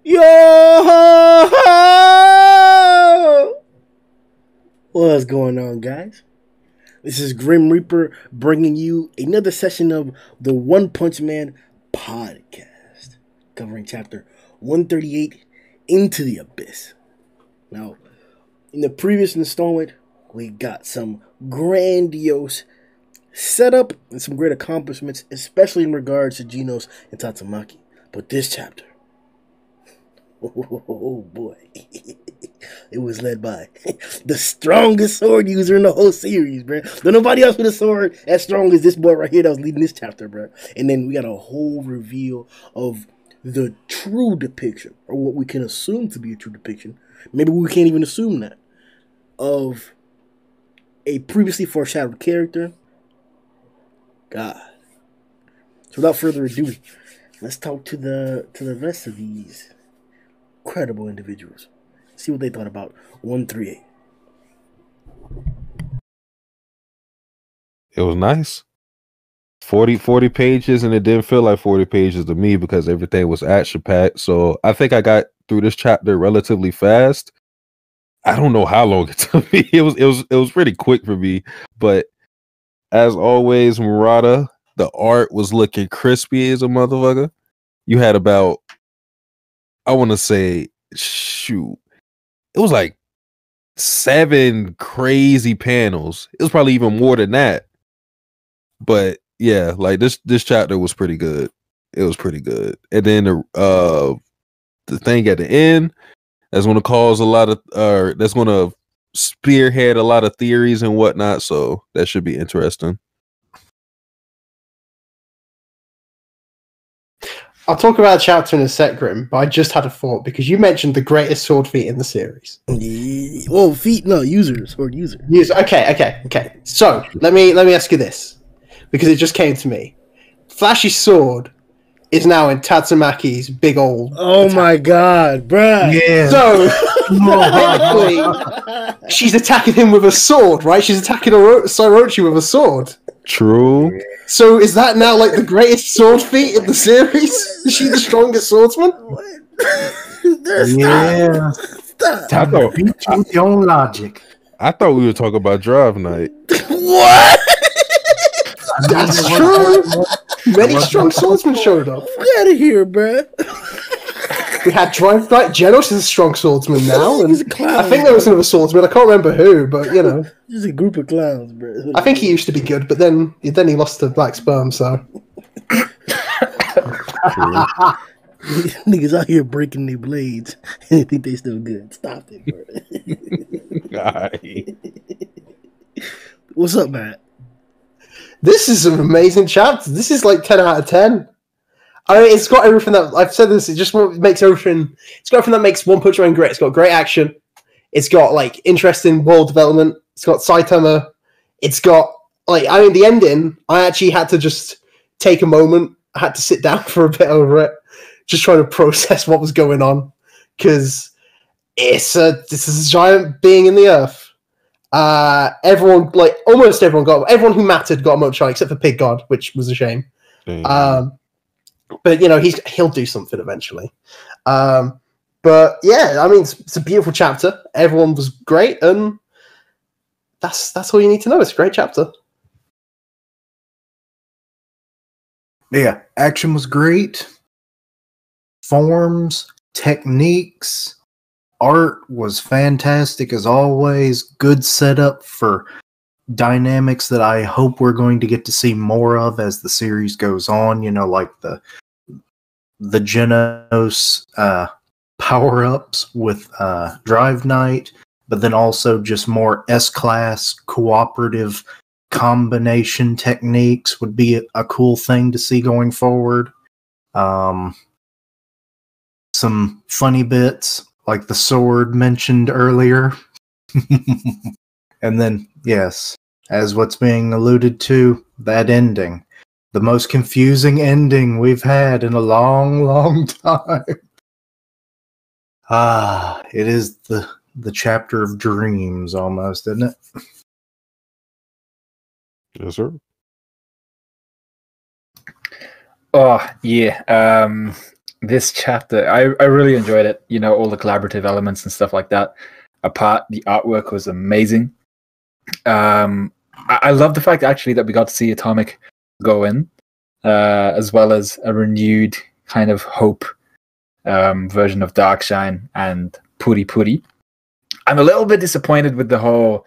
Yo! What's going on, guys? This is Grim Reaper bringing you another session of the One Punch Man podcast, covering chapter 138, Into the Abyss. Now, in the previous installment, we got some grandiose setup and some great accomplishments, especially in regards to Genos and Tatsumaki. But this chapter, oh boy, it was led by the strongest sword user in the whole series, bro. There's nobody else with a sword as strong as this boy right here that was leading this chapter, bro. And then we got a whole reveal of the true depiction, or what we can assume to be a true depiction. Maybe we can't even assume that, of a previously foreshadowed character. God. So without further ado, let's talk to the rest of these credible individuals. See what they thought about 138. It was nice. 40 pages, and it didn't feel like 40 pages to me because everything was action-packed. So I think I got through this chapter relatively fast. I don't know how long it took me. It was pretty quick for me. But as always, Murata, the art was looking crispy as a motherfucker. You had about, I want to say, shoot, it was like 7 crazy panels. It was probably even more than that. But yeah, like this chapter was pretty good. It was pretty good. And then the thing at the end that's going to cause a lot of that's going to spearhead a lot of theories and whatnot. So that should be interesting. I'll talk about a chapter in a sec, Grimm, but I just had a thought because you mentioned the greatest sword feat in the series. Yeah. Well, feet, no, users, sword user. Okay. So let me ask you this, because it just came to me. Flashy's sword is now in Tatsumaki's big old. Oh attack. my God, bruh. Yeah. So technically, she's attacking him with a sword, right? She's attacking Sorochi with a sword. True. So is that now like the greatest sword feat in the series? Is she the strongest swordsman? Yeah. Stop. Beat your own logic. I thought we were talking about Drive Night. What? That's true. Many strong swordsmen showed up. Get out of here, bruh. We had Drive Knight. Genos is a strong swordsman now, and He's a clown, I think there was another swordsman. I can't remember who, but you know, Just a group of clowns, bruh. I think he used to be good, but then he lost to Black Sperm. So Niggas out here breaking their blades and they think they still good. Stop it, bro. What's up, Matt? this is an amazing chapter. This is like 10 out of 10. I mean, it's got everything that I've said. This it just makes everything. It's got everything that makes One Punch Man great. It's got great action. It's got like interesting world development. It's got Saitama. It's got like, I mean, the ending. I actually had to just take a moment. I had to sit down for a bit over it, just trying to process what was going on, because this is a giant being in the earth. Everyone, like almost everyone who mattered got a Mochai except for Pig God, which was a shame. But you know, he'll do something eventually. But yeah, I mean, it's a beautiful chapter. Everyone was great, and that's all you need to know. It's a great chapter. Yeah, action was great. Forms, techniques, art was fantastic as always. Good setup for dynamics that I hope we're going to get to see more of as the series goes on. You know, like the Genos power-ups with Drive Night, but then also just more S-Class cooperative combination techniques would be a cool thing to see going forward. Some funny bits, like the sword mentioned earlier. And then, yes, as what's being alluded to, that ending. The most confusing ending we've had in a long, long time. It is the chapter of dreams almost, isn't it? Yes, sir. Oh, yeah. this chapter, I really enjoyed it. You know, all the collaborative elements and stuff like that. Apart, the artwork was amazing. I love the fact actually that we got to see Atomic go in, as well as a renewed kind of hope version of Darkshine and Puri Puri. I'm a little bit disappointed with the whole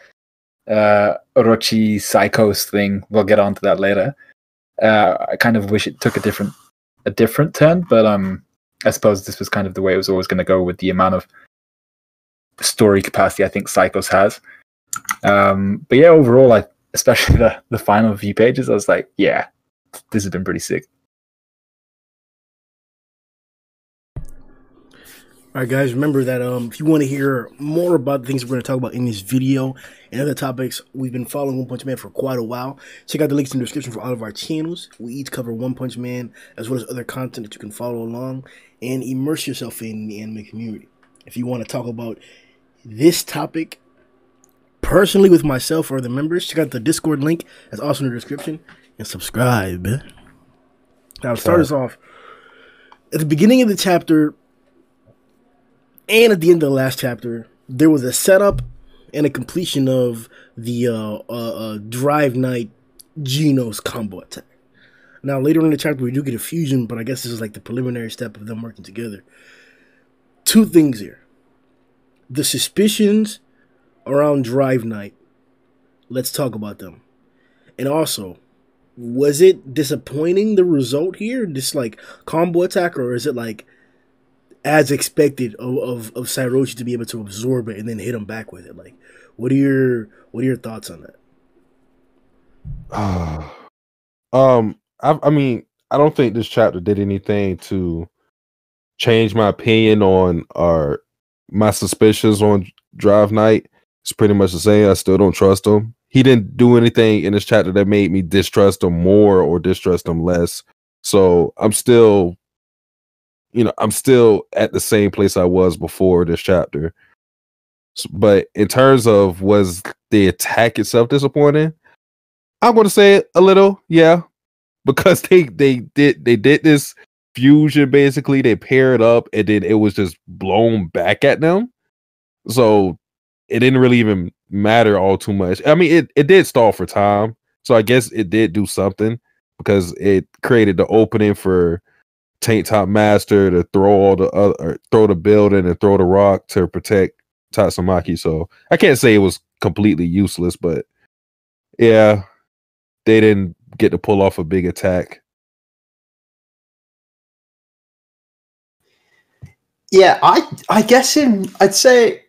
Orochi Psychos thing. We'll get onto that later. I kind of wish it took a different turn, but I suppose this was kind of the way it was always going to go with the amount of story capacity I think Psychos has. But yeah, overall, especially the final few pages, I was like, yeah, this has been pretty sick. Alright guys, remember that if you want to hear more about the things we're going to talk about in this video and other topics, we've been following One Punch Man for quite a while. Check out the links in the description for all of our channels. We each cover One Punch Man as well as other content that you can follow along and immerse yourself in the anime community. If you want to talk about this topic personally with myself or the members, check out the Discord link that's also in the description and subscribe. Now to start us off, at the beginning of the chapter and at the end of the last chapter, there was a setup and a completion of the Drive Knight Genos combo attack. Now, later in the chapter, we do get a fusion, but I guess this is like the preliminary step of them working together. Two things here. The suspicions around Drive Knight. Let's talk about them. And also, was it disappointing, the result here? This like combo attack, or is it like as expected of Sairochi to be able to absorb it and then hit him back with it? Like, what are your thoughts on that? I mean, I don't think this chapter did anything to change my opinion on my suspicions on Drive Knight. It's pretty much the same. I still don't trust him. He didn't do anything in this chapter that made me distrust him more or distrust him less. So I'm still at the same place I was before this chapter. But in terms of, was the attack itself disappointing? I'm going to say it a little, yeah, because they did this fusion. Basically, they paired up, and then it was just blown back at them. So it didn't really even matter all too much. I mean, it did stall for time, so I guess it did do something because it created the opening for Tank Top Master to throw the building and throw the rock to protect Tatsumaki. So I can't say it was completely useless, but yeah, they didn't get to pull off a big attack. Yeah, I guess I'd say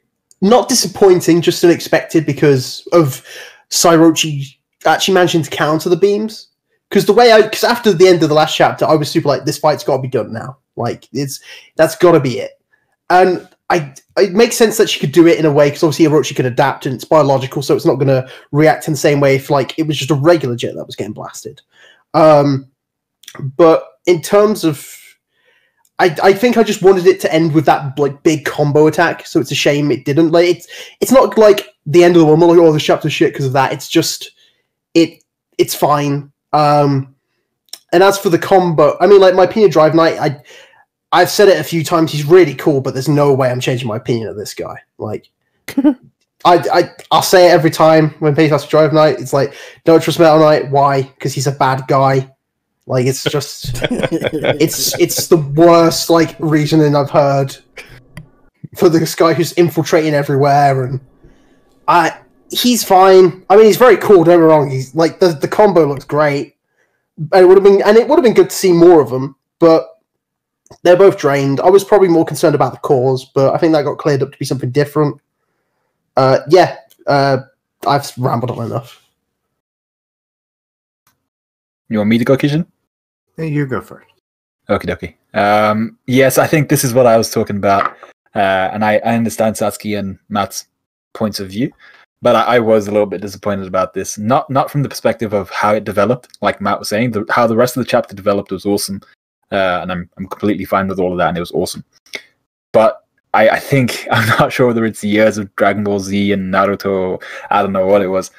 not disappointing, just unexpected because of Sairochi actually managing to counter the beams. Because after the end of the last chapter, I was super like, this fight's got to be done now. Like, that's got to be it. And it makes sense that she could do it in a way, because obviously Orochi can adapt and it's biological, so it's not going to react in the same way if like it was just a regular jet that was getting blasted. But in terms of, I think I just wanted it to end with that like big combo attack, so it's a shame it didn't. Like, it's not like the end of the world. I'm not like, oh, the chapter's shit because of that. It's just it's fine. And as for the combo, I mean, like, my opinion of Drive Knight, I've said it a few times, he's really cool, but there's no way I'm changing my opinion of this guy. Like, I'll say it every time when people ask for Drive Knight, it's like, don't trust Metal Knight. Why? Because he's a bad guy. Like, it's just, it's the worst, like, reasoning I've heard for this guy who's infiltrating everywhere, and he's fine. I mean, he's very cool, don't get me wrong. He's like, the combo looks great. And it would have been good to see more of them, but they're both drained. I was probably more concerned about the cause, but I think that got cleared up to be something different. I've rambled on enough. You want me to go, Kishin? Hey, you go first. Okie dokie. Yes, I think this is what I was talking about. And I understand Satsuki and Matt's points of view, but I was a little bit disappointed about this. Not from the perspective of how it developed, like Matt was saying. How the rest of the chapter developed was awesome. And I'm completely fine with all of that, and it was awesome. But I think, I'm not sure whether it's the years of Dragon Ball Z and Naruto, I don't know what it was,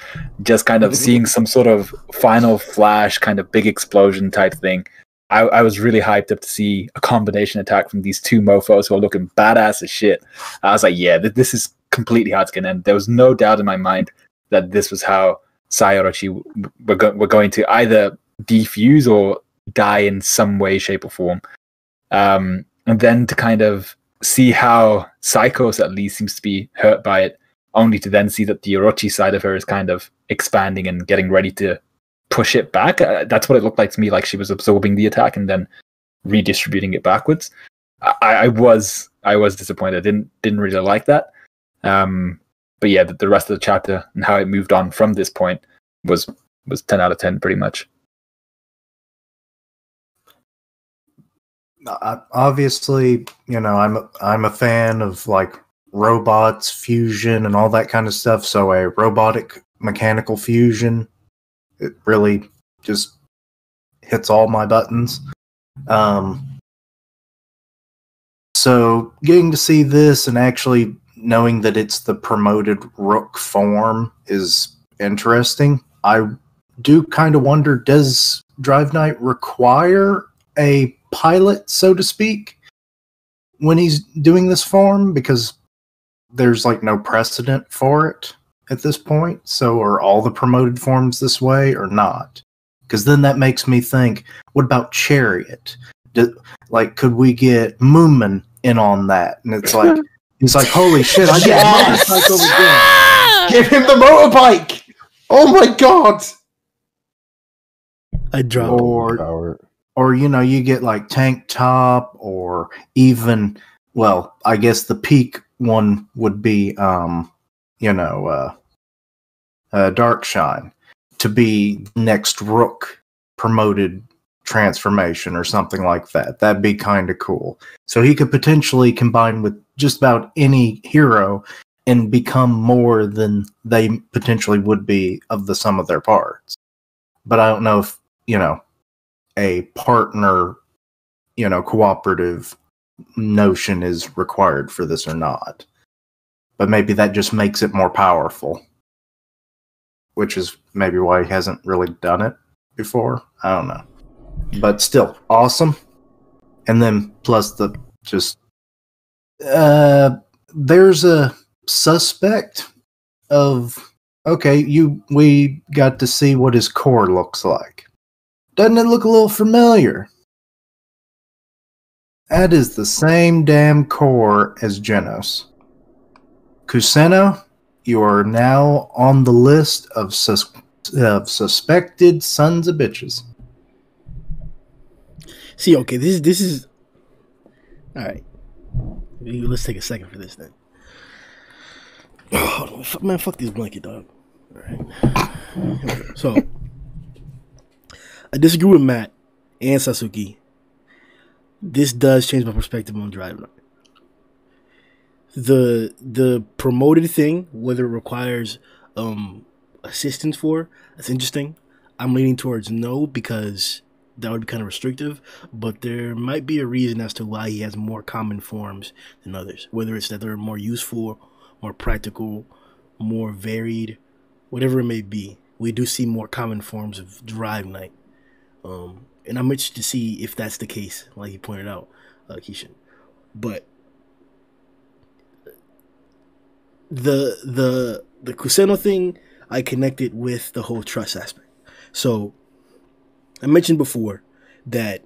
just kind of seeing some sort of final flash, kind of big explosion type thing, I was really hyped up to see a combination attack from these two mofos who are looking badass as shit. I was like, yeah, this is completely how it's going to end. There was no doubt in my mind that this was how Sai Orochi were going to either defuse or die in some way, shape, or form. And then to kind of see how Psychos at least seems to be hurt by it, only to then see that the Orochi side of her is kind of expanding and getting ready to push it back. That's what it looked like to me, like she was absorbing the attack and then redistributing it backwards. I was disappointed. I didn't really like that. But yeah, the rest of the chapter and how it moved on from this point was 10 out of 10 pretty much. Obviously, I'm a fan of like robots, fusion, and all that kind of stuff. So a robotic mechanical fusion, it really just hits all my buttons. So getting to see this and actually knowing that it's the promoted Rook form is interesting. I do kind of wonder, does Drive Knight require a pilot, so to speak, when he's doing this form? Because there's like no precedent for it at this point. So are all the promoted forms this way or not? Because then that makes me think, what about Chariot? Could we get Moomin in on that? And it's like, he's like, holy shit, I get a motorcycle again. Give him the motorbike! Oh my god! I dropped. Or you get like Tank Top, or even, well, I guess the peak one would be, Darkshine, to be next Rook promoted transformation or something like that. That'd be kind of cool. So he could potentially combine with just about any hero and become more than they potentially would be of the sum of their parts. But I don't know if, a partner, cooperative notion is required for this or not. But maybe that just makes it more powerful, which is maybe why he hasn't really done it before. I don't know. But still, awesome. And then plus there's a suspect of, we got to see what his core looks like. Doesn't it look a little familiar? That is the same damn core as Genos. Kuseno, you are now on the list of suspected sons of bitches. See, okay, this is all right. Let's take a second for this then. Oh, man, fuck this blanket, dog. All right. So, I disagree with Matt and Satsuki. This does change my perspective on Drive Knight. The promoted thing, whether it requires assistance for, that's interesting. I'm leaning towards no, because that would be kind of restrictive, but there might be a reason as to why he has more common forms than others. Whether it's that they're more useful, more practical, more varied, whatever it may be. We do see more common forms of Drive Knight. And I'm interested to see if that's the case, like you pointed out, Kishin. But the Kuseno thing, I connected with the whole trust aspect. So I mentioned before that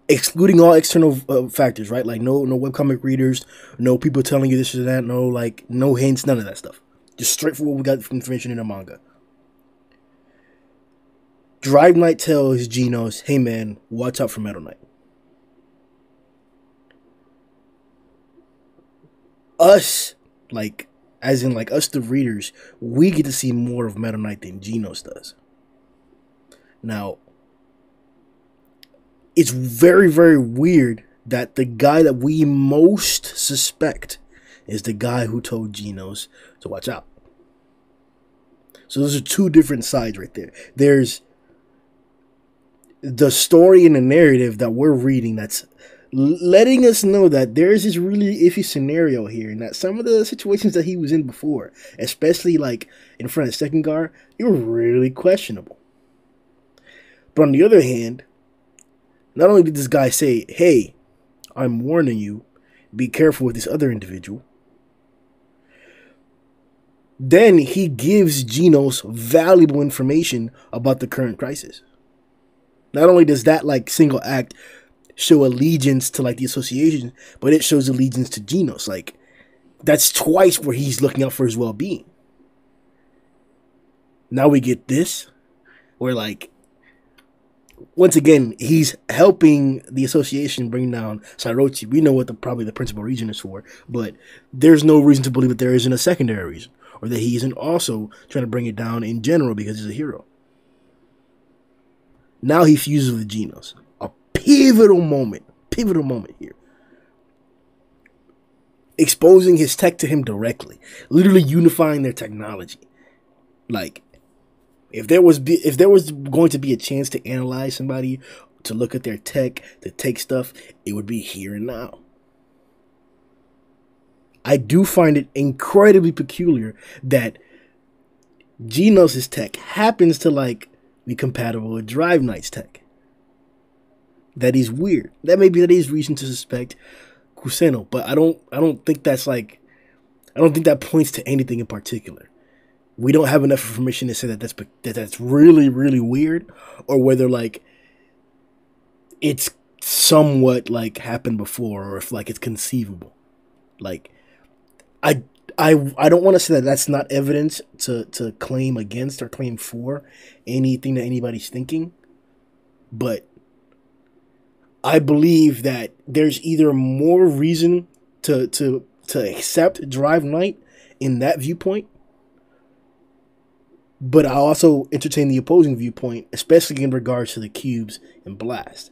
excluding all external factors, right? Like no webcomic readers, no people telling you this or that, no hints, none of that stuff. Just straight from what we got from information in the manga. Drive Knight tells Genos, hey man, watch out for Metal Knight. Us, as in us the readers, we get to see more of Metal Knight than Genos does. Now, it's very, very weird that the guy that we most suspect is the guy who told Genos to watch out. So those are two different sides right there. There's the story and the narrative that we're reading that's letting us know that there's this really iffy scenario here, and that some of the situations that he was in before, especially in front of Second Guard, they were really questionable. But on the other hand, not only did this guy say, hey, I'm warning you, be careful with this other individual, then he gives Genos valuable information about the current crisis. Not only does that like single act show allegiance to like the association, but it shows allegiance to Genos. Like, that's twice where he's looking out for his well-being. Now we get this, where like, once again, he's helping the association bring down Sairochi. We know what probably the principal reason is for, but there's no reason to believe that there isn't a secondary reason, or that he isn't also trying to bring it down in general because he's a hero. Now he fuses with Genos. A pivotal moment here. Exposing his tech to him directly, literally unifying their technology. Like, if there was going to be a chance to analyze somebody, to look at their tech, to take stuff, it would be here and now. I do find it incredibly peculiar that Genos' tech happens to like be compatible with Drive Knight's tech. That is weird. That is reason to suspect Kuseno, but I don't think that's like, I don't think that points to anything in particular. We don't have enough information to say that that's really, really weird, or whether like it's somewhat like happened before, or if like it's conceivable. Like, I don't want to say that that's not evidence to claim against or claim for anything that anybody's thinking, but I believe that there's either more reason to accept Drive Knight in that viewpoint, but I also entertain the opposing viewpoint, especially in regards to the cubes and Blast,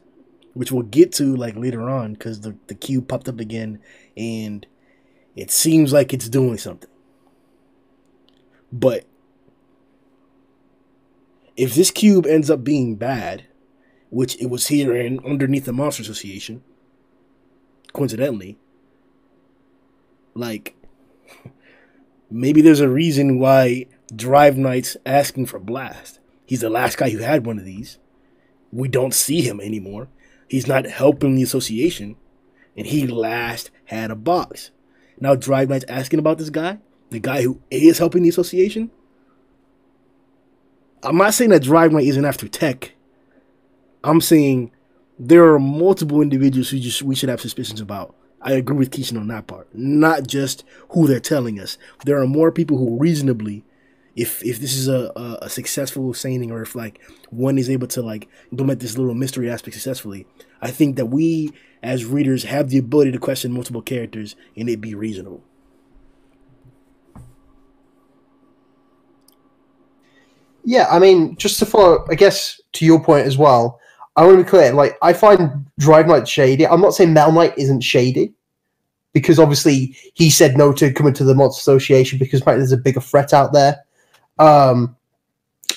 which we'll get to like later on, because the cube popped up again and it seems like it's doing something. But if this cube ends up being bad, which it was here and underneath the Monster Association, coincidentally, like, maybe there's a reason why Drive Knight's asking for Blast. He's the last guy who had one of these. We don't see him anymore. He's not helping the association, and he last had a box. Now Drive Knight's asking about this guy, the guy who is helping the association. I'm not saying that Drive Knight isn't after tech. I'm saying there are multiple individuals who we should have suspicions about. I agree with Kishin on that part. Not just who they're telling us. There are more people who reasonably, if this is a successful saying, or if like one is able to like implement this little mystery aspect successfully, I think that we as readers have the ability to question multiple characters and it be reasonable. Yeah, I mean, just to follow, I guess, to your point as well, I want to be clear, like, I find Drive Knight shady. I'm not saying Metal Knight isn't shady, because obviously he said no to coming to the Monster Association because apparently there's a bigger threat out there.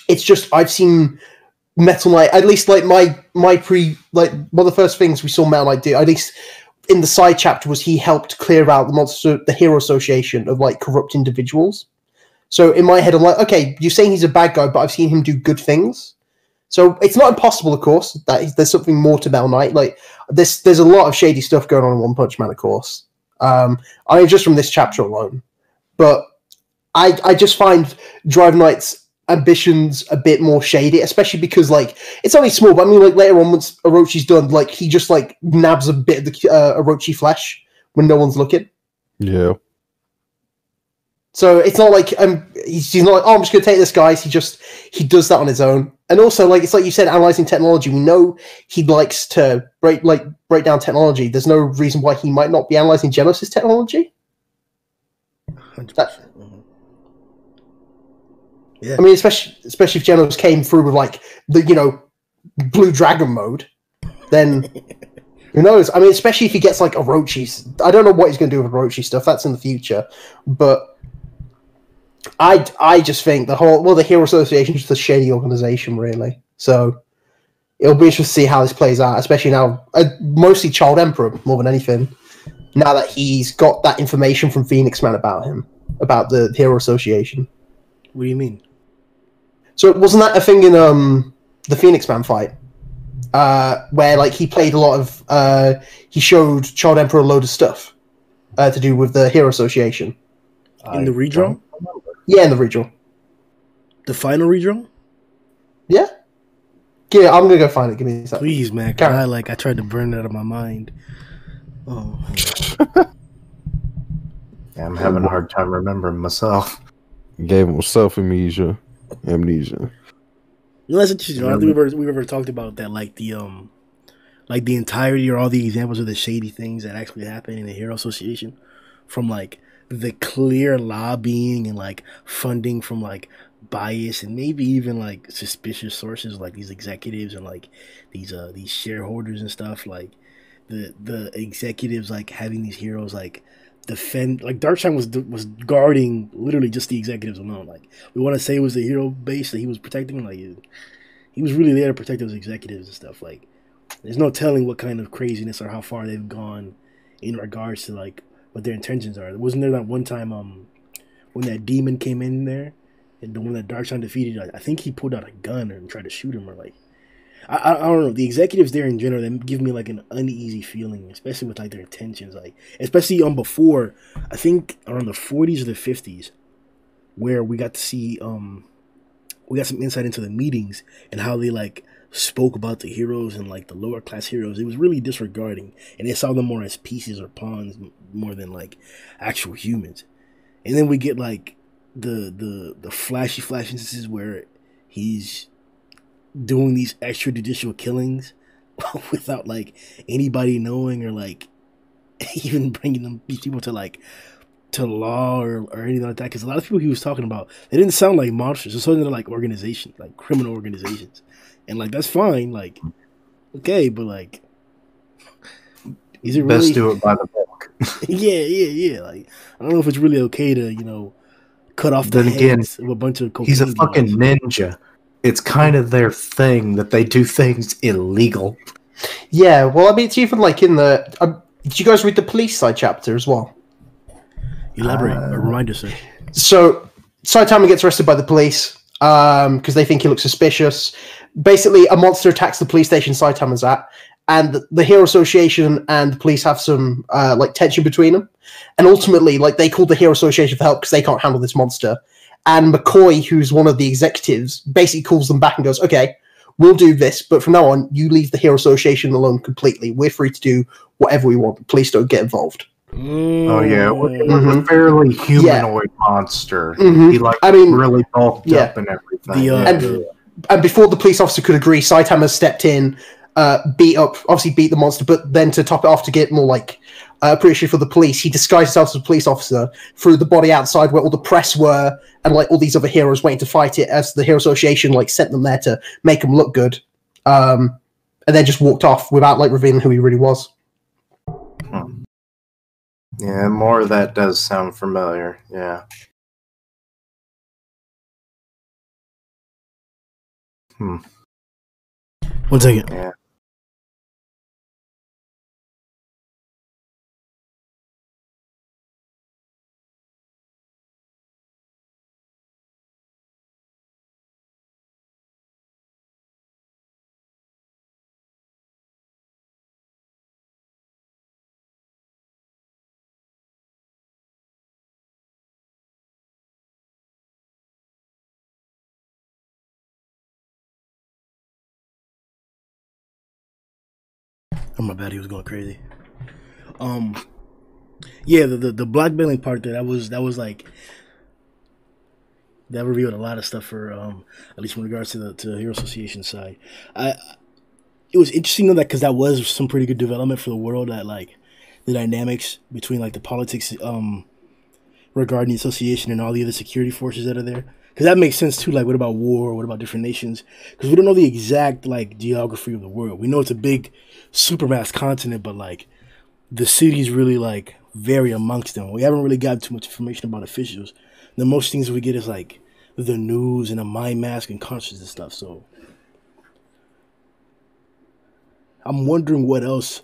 It's just, I've seen Metal Knight, at least like my one of the first things we saw Metal Knight do, at least in the side chapter, was he helped clear out the Hero Association of like corrupt individuals. So in my head, I'm like, okay, you're saying he's a bad guy, but I've seen him do good things. So it's not impossible, of course, that there's something more to Metal Knight. Like, there's a lot of shady stuff going on in One Punch Man, of course. I mean, just from this chapter alone. But I just find Drive Knight's ambitions a bit more shady, especially because, like, it's only small, but I mean, like, later on, once Orochi's done, like, he just, like, nabs a bit of the Orochi flesh when no one's looking. Yeah. So it's not like he's not like, oh, I'm just going to take this, guys. He does that on his own. And also, like, it's like you said, analyzing technology. We know he likes to break down technology. There's no reason why he might not be analyzing Genos' technology. 100%. Yeah. I mean, especially if Genos came through with like the Blue Dragon mode, then who knows? I mean, especially if he gets like Orochi's. I don't know what he's going to do with Orochi stuff. That's in the future, but I just think the Hero Association is just a shady organization, really. So it'll be interesting to see how this plays out, especially now, mostly Child Emperor more than anything. Now that he's got that information from Phoenix Man about him, about the Hero Association. What do you mean? So wasn't that a thing in the Phoenix Man fight? where like he played a lot of he showed Child Emperor a load of stuff to do with the Hero Association. In the redraw? Yeah, in the redraw. The final redraw? Yeah. Yeah, I'm gonna go find it. Give me a second. Please, man. 'Cause I tried to burn it out of my mind. Oh. Yeah, I'm having a hard time remembering myself. Gave himself amnesia. You know, that's interesting. I don't think we've ever talked about that, like the entirety or all the examples of the shady things that actually happen in the Hero Association, from like the clear lobbying and like funding from like bias and maybe even like suspicious sources, like these executives and like these shareholders and stuff, like the executives like having these heroes like defend, like Darkshine was guarding literally just the executives alone. Like, we want to say it was the hero base that he was protecting, like he was really there to protect those executives and stuff. Like, there's no telling what kind of craziness or how far they've gone in regards to like what their intentions are. Wasn't there that one time when that demon came in there and the one that Darkshine defeated, I think he pulled out a gun and tried to shoot him, or like I don't know. The executives there in general, they give me like an uneasy feeling, especially with like their intentions. Like, especially before, I think around the 40s or the 50s, where we got to see we got some insight into the meetings and how they like spoke about the heroes and like the lower class heroes. It was really disregarding, and they saw them more as pieces or pawns more than like actual humans. And then we get like the flash instances where he's doing these extrajudicial killings without like anybody knowing, or like even bringing these people to like to law or anything like that. Because a lot of people he was talking about, they didn't sound like monsters. They're sounding like organizations, like criminal organizations, and like that's fine, like okay, but like, is it really? Best do it by the book. yeah. Like, I don't know if it's really okay to cut off the heads of a bunch of cocaine he's a fucking ninja. It's kind of their thing that they do things illegal. Yeah, well, I mean, it's even like in the... did you guys read the police side chapter as well? Elaborate. A reminder, sir. So, Saitama gets arrested by the police because they think he looks suspicious. Basically, a monster attacks the police station Saitama's at, and the Hero Association and the police have some like tension between them. And ultimately, like, they call the Hero Association for help because they can't handle this monster. And McCoy, who's one of the executives, basically calls them back and goes, okay, we'll do this, but from now on, you leave the Hero Association alone completely. We're free to do whatever we want. Please don't get involved. Oh, yeah. It was a fairly humanoid monster. Mm-hmm. He, really bulked up and everything. And before the police officer could agree, Saitama stepped in, beat the monster, but then to top it off, to get more, like, appreciative for the police, he disguised himself as a police officer, threw the body outside where all the press were, and like all these other heroes waiting to fight it, as the Hero Association like sent them there to make them look good, and then just walked off without like revealing who he really was. Yeah, more of that does sound familiar. Yeah. One second. Yeah. Oh, my bad, he was going crazy. Yeah, the blackmailing part that was like, that revealed a lot of stuff for at least in regards to the Hero Association side. It was interesting though, that because that was some pretty good development for the world, that like the dynamics between like the politics regarding the association and all the other security forces that are there. Because that makes sense too. Like, what about war? What about different nations? Because we don't know the exact like geography of the world. We know it's a big supermass continent, but like the cities really like vary amongst them. We haven't really got too much information about officials. The most things we get is like the news and a mind mask and conscience and stuff. So I'm wondering what else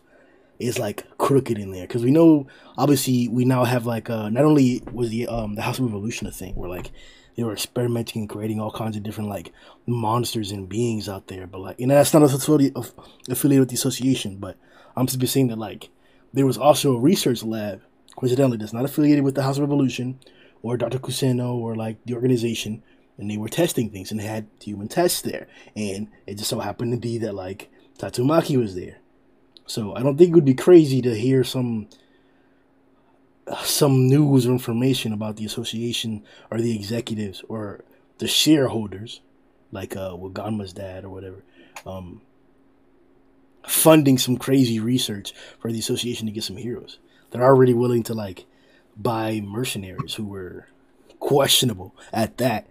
is like crooked in there, because we know obviously we now have like not only was the House of Revolution a thing where like they were experimenting and creating all kinds of different like monsters and beings out there. But like, that's not affiliated with the association. But I'm just saying that like there was also a research lab, coincidentally, that's not affiliated with the House of Revolution or Dr. Kuseno or like the organization, and they were testing things and they had human tests there. And it just so happened to be that like Tatsumaki was there. So I don't think it would be crazy to hear some news or information about the association or the executives or the shareholders, like with Ganma's dad or whatever, funding some crazy research for the association to get some heroes. They're already willing to like buy mercenaries who were questionable at that.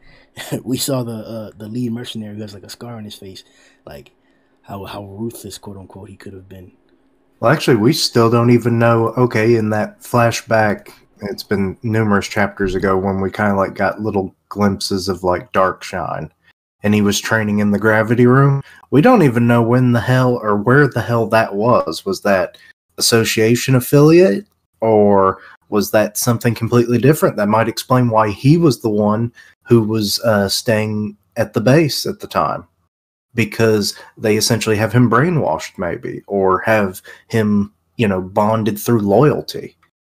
We saw the lead mercenary who has like a scar on his face, like how ruthless, quote unquote, he could have been. Well, actually, we still don't even know. Okay, in that flashback, it's been numerous chapters ago when we kind of like got little glimpses of like Darkshine, and he was training in the gravity room. We don't even know when the hell or where the hell that was. Was that association affiliate, or was that something completely different? That might explain why he was the one who was staying at the base at the time. Because they essentially have him brainwashed, maybe, or have him, bonded through loyalty.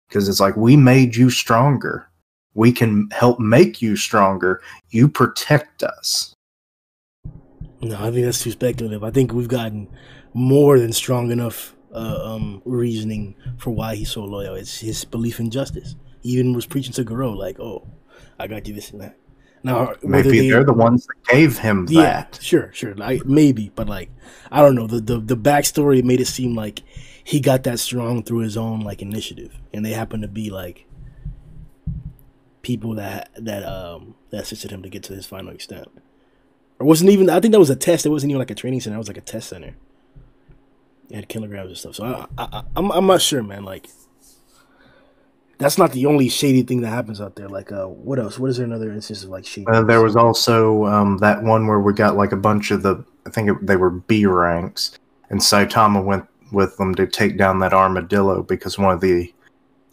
Because it's like, we made you stronger. We can help make you stronger. You protect us. No, I think that's too speculative. I think we've gotten more than strong enough reasoning for why he's so loyal. It's his belief in justice. He even was preaching to Garo, like, oh, I got you this and that. Now, maybe they're the ones that gave him that. Yeah, sure. Maybe, but like, I don't know. The backstory made it seem like he got that strong through his own like initiative, and they happen to be like people that assisted him to get to his final extent. Or wasn't even. I think that was a test. It wasn't even like a training center. It was like a test center. It had kilograms and stuff. So I'm not sure, man. Like, that's not the only shady thing that happens out there. Like, what else? What is there another instance of like shady? There was also that one where we got like a bunch of they were B ranks, and Saitama went with them to take down that armadillo because one of the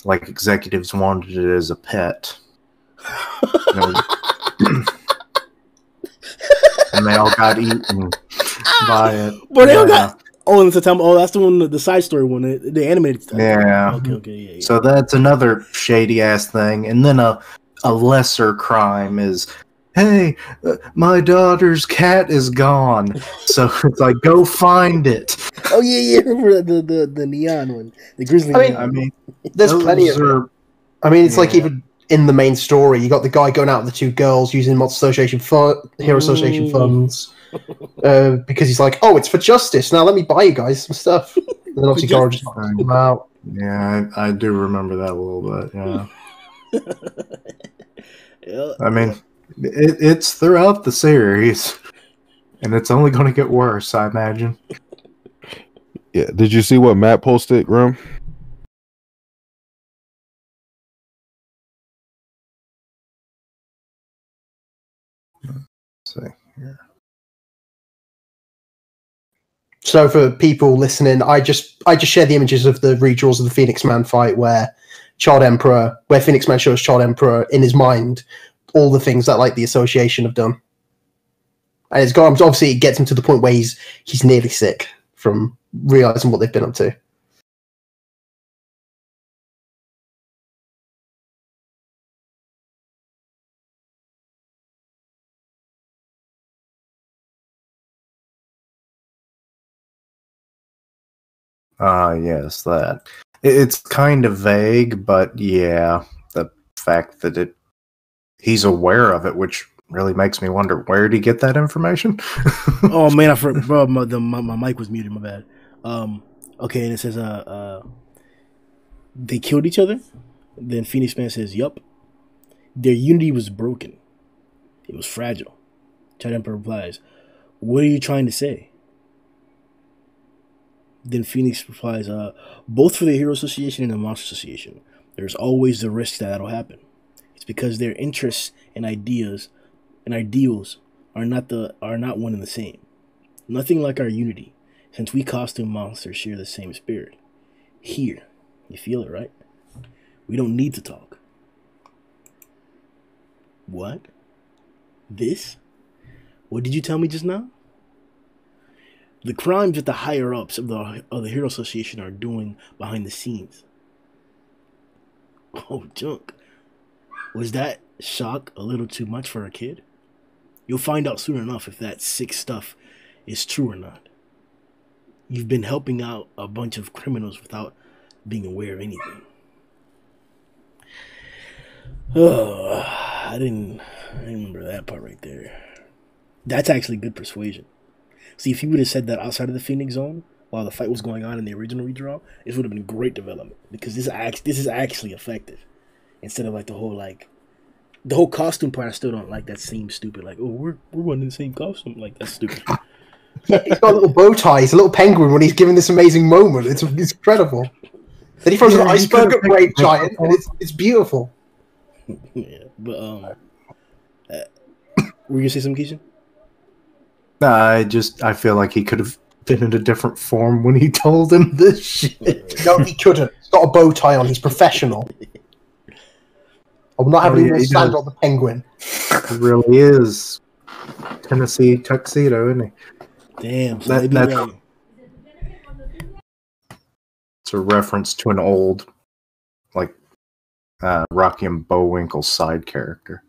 like executives wanted it as a pet. And they all got eaten by it. But they all got. Oh, and that's the one, the side story one, the animated stuff. Yeah. Okay, yeah. So that's another shady ass thing, and then a lesser crime is, hey, my daughter's cat is gone. So it's like, go find it. Oh yeah. Remember the neon one, the grizzly. I mean, there's plenty of it. I mean, it's like even in the main story, you got the guy going out with the two girls using Hero Association funds. Because he's like, oh, it's for justice. Now let me buy you guys some stuff. And then obviously Garo just knocks him out. Yeah, I do remember that a little bit, yeah. I mean, it's throughout the series, and it's only going to get worse, I imagine. Yeah, did you see what Matt posted, Grimm? Let's see here. So for people listening, I just share the images of the redraws of the Phoenix Man fight where Phoenix Man shows Child Emperor in his mind all the things that like the association have done. And it's got, obviously it gets him to the point where he's nearly sick from realizing what they've been up to. Yes, that. It's kind of vague, but yeah, the fact that he's aware of it, which really makes me wonder, where did he get that information? Oh man, I forgot, bro. My mic was muted. My bad. Okay, and it says they killed each other. Then Phoenix Man says, "Yup, their unity was broken. It was fragile." Child Emperor replies, "What are you trying to say?" Then Phoenix replies, both for the Hero Association and the Monster Association, there's always the risk that that'll happen. It's because their interests and ideas and ideals are not one and the same. Nothing like our unity, since we costume monsters share the same spirit. Here, you feel it, right? We don't need to talk. What? This? What did you tell me just now? The crimes that the higher ups of the Hero Association are doing behind the scenes. Oh, junk. Was that shock a little too much for a kid? You'll find out soon enough if that sick stuff is true or not. You've been helping out a bunch of criminals without being aware of anything. Oh, I didn't remember that part right there. That's actually good persuasion. See, if he would have said that outside of the Phoenix Zone while the fight was going on in the original redraw, this would have been great development because this is actually effective. Instead of like the whole costume part, I still don't like. That seems stupid. Like, oh, we're running the same costume. Like, that's stupid. He's got a little bow tie. He's a little penguin when he's giving this amazing moment. It's incredible. Then he throws an iceberg at Brave Giant, and it's beautiful. Yeah, but were you gonna say something, Kishin? I feel like he could have been in a different form when he told him this shit. No, he couldn't. He's got a bow tie on. He's professional. I'm not having him stand on the penguin. It really is Tennessee tuxedo, isn't he? Damn, so that's right. It's a reference to an old, like, Rocky and Bullwinkle side character.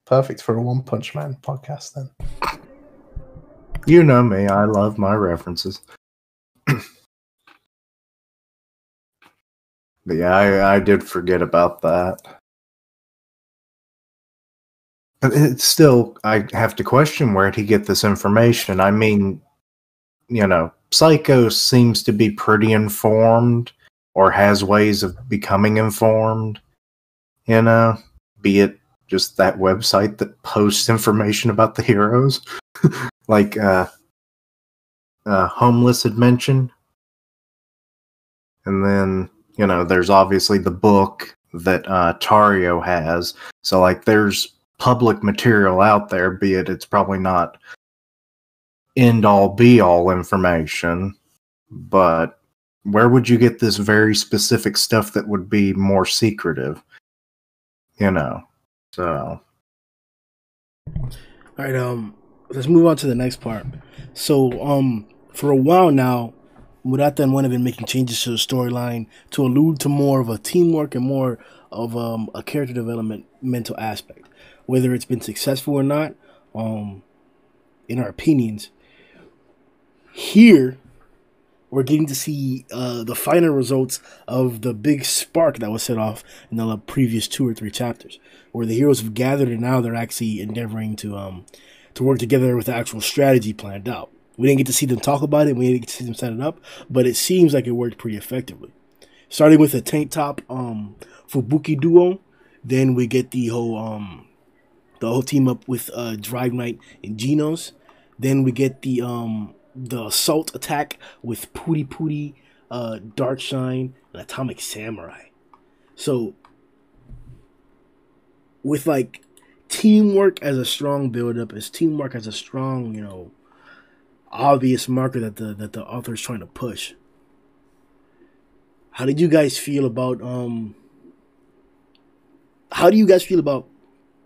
Perfect for a One Punch Man podcast, then. You know me, I love my references. But yeah, I did forget about that. But it's still, I have to question where did he get this information. I mean, you know, Psycho seems to be pretty informed or has ways of becoming informed, you know, be it just that website that posts information about the heroes. Like Homeless had mentioned. And then, you know, there's obviously the book that Tario has. So, like, there's public material out there, be it it's probably not end-all, be-all information. But where would you get this very specific stuff that would be more secretive? You know, so... Alright, let's move on to the next part. So, for a while now, Murata and One have been making changes to the storyline to allude to more of a teamwork and more of a character development mental aspect. Whether it's been successful or not, in our opinions, here we're getting to see the final results of the big spark that was set off in the previous 2 or 3 chapters, where the heroes have gathered and now they're actually endeavoring to work together with the actual strategy planned out. We didn't get to see them talk about it, we didn't get to see them set it up, but it seems like it worked pretty effectively. Starting with a tank top Fubuki duo, then we get the whole team up with Drive Knight and Genos. Then we get the assault attack with Puri Puri, Dark Shine, and Atomic Samurai. So, with like teamwork as a strong build-up, as teamwork as a strong, you know, obvious marker that the author is trying to push. How did you guys feel about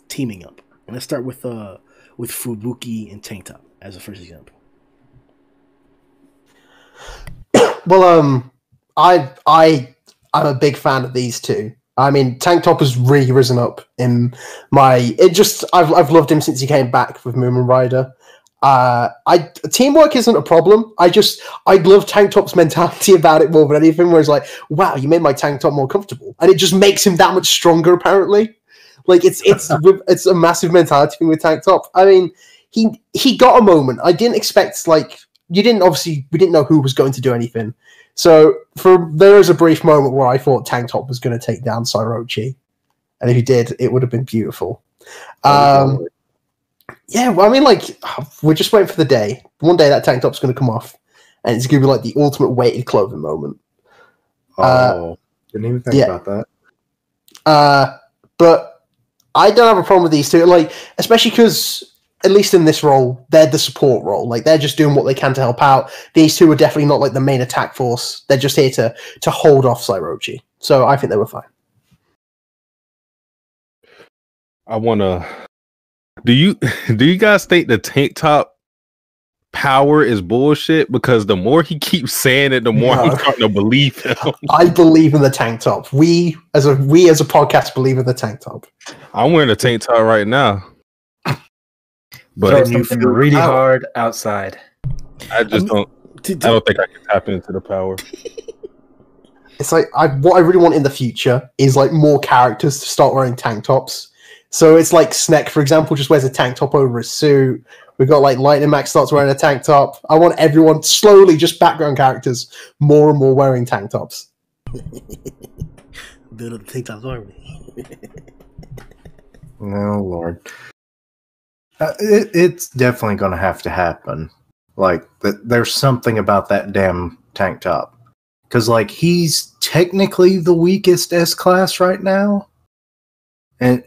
teaming up? And let's start with Fubuki and Tank Top as a first example. Well, I'm a big fan of these two. I mean, Tank Top has really risen up in I've loved him since he came back with Moomin Rider. Teamwork isn't a problem. I love Tank Top's mentality about it more than anything, where it's like, wow, you made my Tank Top more comfortable. And it just makes him that much stronger, apparently. Like, it's a massive mentality thing with Tank Top. I mean, he got a moment. I didn't expect, like, we didn't know who was going to do anything. So there was a brief moment where I thought Tank Top was going to take down Sairochi. And if he did, it would have been beautiful. Yeah, well, I mean, like, we're just waiting for the day. One day that Tank Top's going to come off, and it's going to be like the ultimate weighted clothing moment. Didn't even think about that. But I don't have a problem with these two, like, especially because, at least in this role, they're the support role. Like, they're just doing what they can to help out. These two are definitely not like the main attack force. They're just here to hold off Sairochi. So I think they were fine. I wanna. Do you guys think the tank top power is bullshit? Because the more he keeps saying it, the more No. I'm starting to believe him. I believe in the tank top. We as a podcast believe in the tank top. I'm wearing a tank top right now, but Throw Then you something feel really power. hard outside. I just don't. I don't think I can tap into the power. It's like what I really want in the future is like more characters to start wearing tank tops. So it's like Snek, for example, just wears a tank top over his suit. We've got like Lightning Max starts wearing a tank top. I want everyone slowly, just background characters, more and more wearing tank tops. Build up the tank tops army. Oh Lord, it's definitely going to have to happen. Like, there's something about that damn tank top, because like he's technically the weakest S class right now, and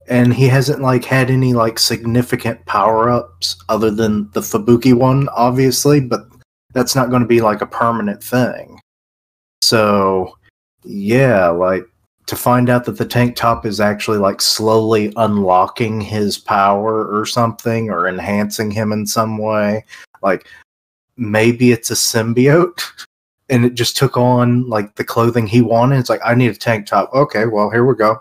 and he hasn't like had any like significant power ups other than the Fubuki one, obviously, but that's not going to be like a permanent thing. So yeah, like, to find out that the tank top is actually like slowly unlocking his power or something, or enhancing him in some way, like maybe it's a symbiote and it just took on like the clothing he wanted. It's like, I need a tank top. Okay, well, here we go.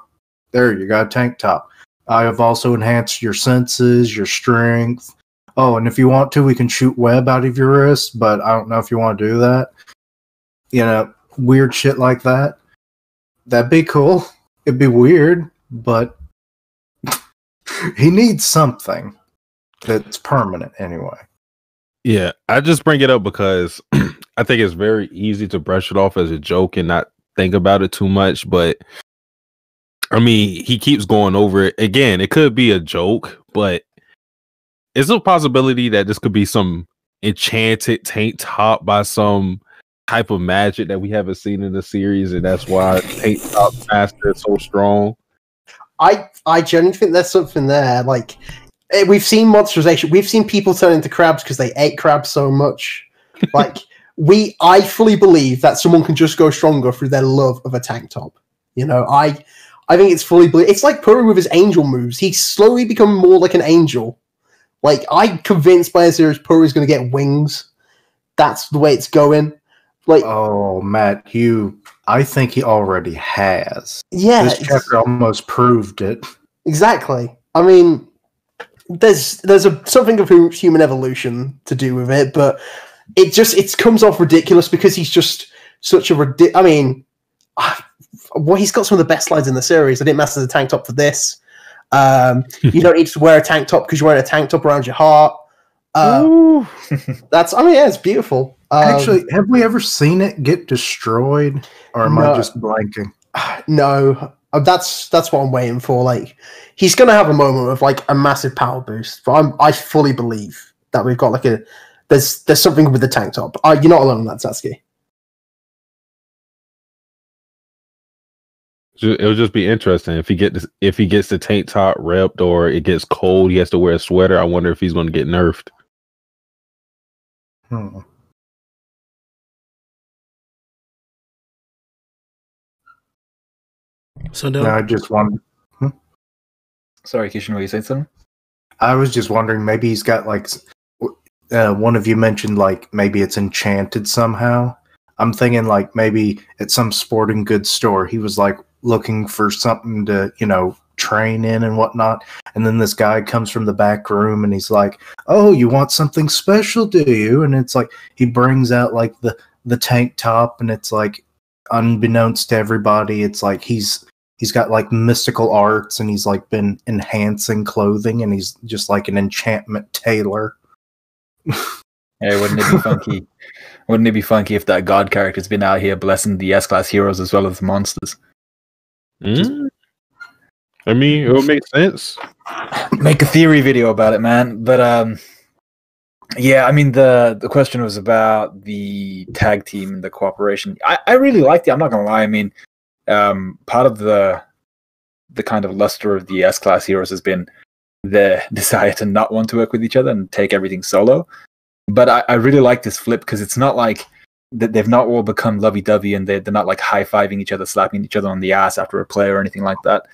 There, you got a tank top. I have also enhanced your senses, your strength. Oh, and if you want to, we can shoot web out of your wrist, but I don't know if you want to do that. Weird shit like that. That'd be cool. It'd be weird, but he needs something that's permanent anyway. Yeah, I just bring it up because I think it's very easy to brush it off as a joke and not think about it too much. But I mean, he keeps going over it again. It could be a joke, but it's a possibility that this could be some enchanted tank top by some type of magic that we haven't seen in the series, and that's why tank top master is so strong. I genuinely think there's something there. Like, we've seen monsterization. We've seen people turn into crabs because they ate crabs so much. Like, I fully believe that someone can just go stronger through their love of a tank top. I think it's fully it's like Puru with his angel moves. He's slowly become more like an angel. Like, I'm convinced by a series Puru is going to get wings. That's the way it's going. Like, oh, Matt, I think he already has. Yeah, this chapter almost proved it. Exactly. I mean, there's something of human evolution to do with it, but it comes off ridiculous because he's just such a I mean, well, he's got some of the best lines in the series. I didn't master the tank top for this. You don't need to wear a tank top because you're wearing a tank top around your heart. It's beautiful. Actually, have we ever seen it get destroyed, or am I just blanking? No, that's what I'm waiting for. Like, he's gonna have a moment of like a massive power boost, but I fully believe that we've got like there's something with the tank top. You're not alone on that, Satsuki. It'll just be interesting if he gets the tank top ripped or it gets cold. He has to wear a sweater. I wonder if he's going to get nerfed. So no, I just wondered. Sorry, Kishin, were you saying something? I was just wondering, maybe he's got like one of you mentioned like maybe it's enchanted somehow. I'm thinking like maybe at some sporting goods store he was like looking for something to train in and whatnot, and then this guy comes from the back room and he's like, "Oh, you want something special, do you?" And it's like he brings out like the tank top, and it's like unbeknownst to everybody, it's like he's got like mystical arts and he's like been enhancing clothing and he's just like an enchantment tailor. Hey, wouldn't it be funky? Wouldn't it be funky if that god character's been out here blessing the S-class heroes as well as the monsters? I mean, it would make sense. Make a theory video about it, man. But yeah, I mean, the question was about the tag team and the cooperation. I really liked it. I'm not gonna lie. I mean, part of the kind of luster of the S-class heroes has been the desire to not want to work with each other and take everything solo. But I really like this flip because it's not like they've not all become lovey-dovey and they're not like high-fiving each other, slapping each other on the ass after a play or anything like that.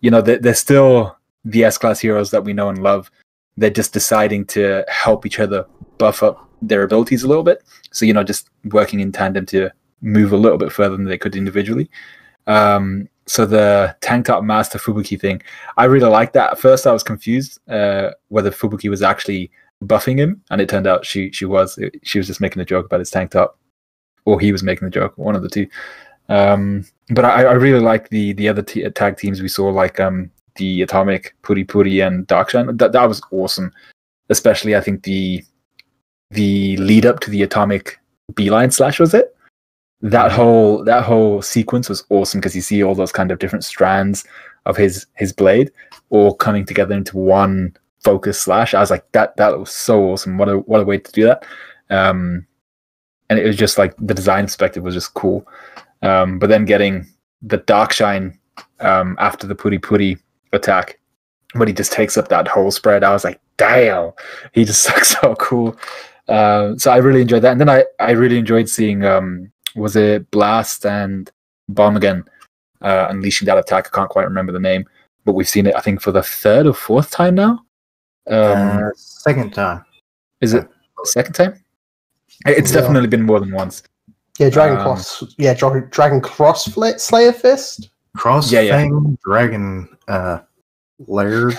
you know, they're still the S-class heroes that we know and love. They're just deciding to help each other buff up their abilities a little bit. So, you know, just working in tandem to move a little bit further than they could individually. So the tank top master Fubuki thing, I really liked that. At first I was confused whether Fubuki was actually buffing him, and it turned out she was just making a joke about his tank top, or he was making the joke, one of the two. But I really like the other tag teams we saw, like the Atomic, Puri Puri, and Darkshine. That was awesome. Especially, I think the lead up to the Atomic Beeline Slash, was it? That whole sequence was awesome, because you see all those kind of different strands of his blade all coming together into one focus slash. I was like, that was so awesome. What a way to do that. And it was just like, the design perspective was just cool. But then getting the Darkshine after the Puri Puri attack, when he just takes up that whole spread, I was like, damn, he just looks so cool. So I really enjoyed that. And then I really enjoyed seeing was it Blast and Bomb again unleashing that attack. I can't quite remember the name, but we've seen it, I think, for the third or fourth time now. Second time. Is it second time? It's definitely been more than once. Yeah, Dragon Cross. Yeah, Dragon Cross Slayer Fist. Cross Fang Dragon Lair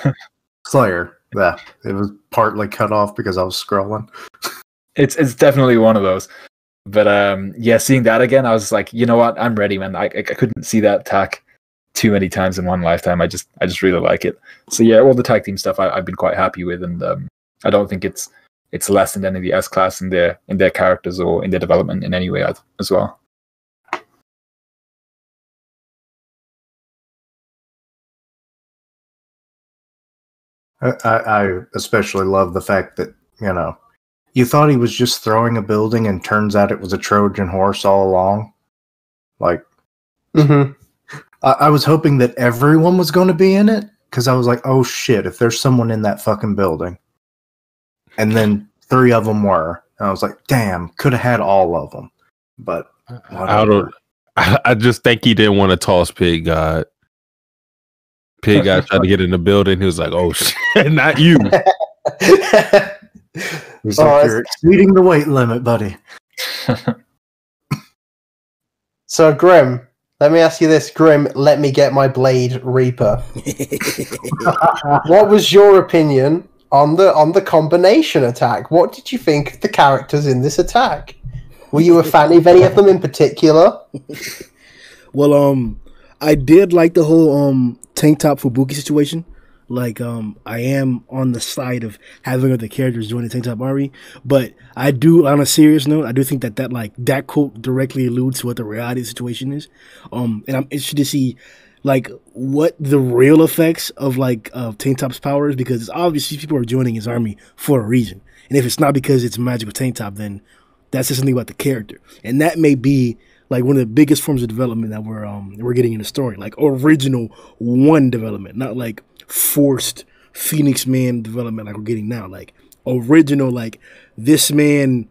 Slayer. Yeah, it was partly cut off because I was scrolling. It's definitely one of those. But yeah, seeing that again, I was like, you know what? I'm ready, man. I couldn't see that attack too many times in one lifetime. I just really like it. So yeah, all the tag team stuff I've been quite happy with, and I don't think it's lessened any of the S-class in their characters or in their development in any way as well. I especially love the fact that, you know, you thought he was just throwing a building, and turns out it was a Trojan horse all along. Like, I was hoping that everyone was going to be in it, because I was like, oh shit, if there's someone in that fucking building. And then 3 of them were. And I was like, damn, could have had all of them. But whatever. I just think he didn't want to toss Pig God. Pig God tried to get in the building. He was like, oh shit, not you. He's like, you're exceeding the weight limit, buddy. So, Grimm, let me ask you this. Grimm, let me get my Blade Reaper. What was your opinion on the combination attack? What did you think of the characters in this attack? Were you a fan of any of them in particular? Well, I did like the whole tank top Fubuki situation. Like, I am on the side of having other characters join the tank top army, but I do, on a serious note, I do think that quote directly alludes to what the reality of the situation is. And I'm interested to see, like, what the real effects of tank top's powers, because obviously people are joining his army for a reason, and if it's not because it's magical tank top, then that's just something about the character, and that may be like one of the biggest forms of development that we're getting in the story, like original one development, not like forced Phoenix Man development like we're getting now. Like original, like this man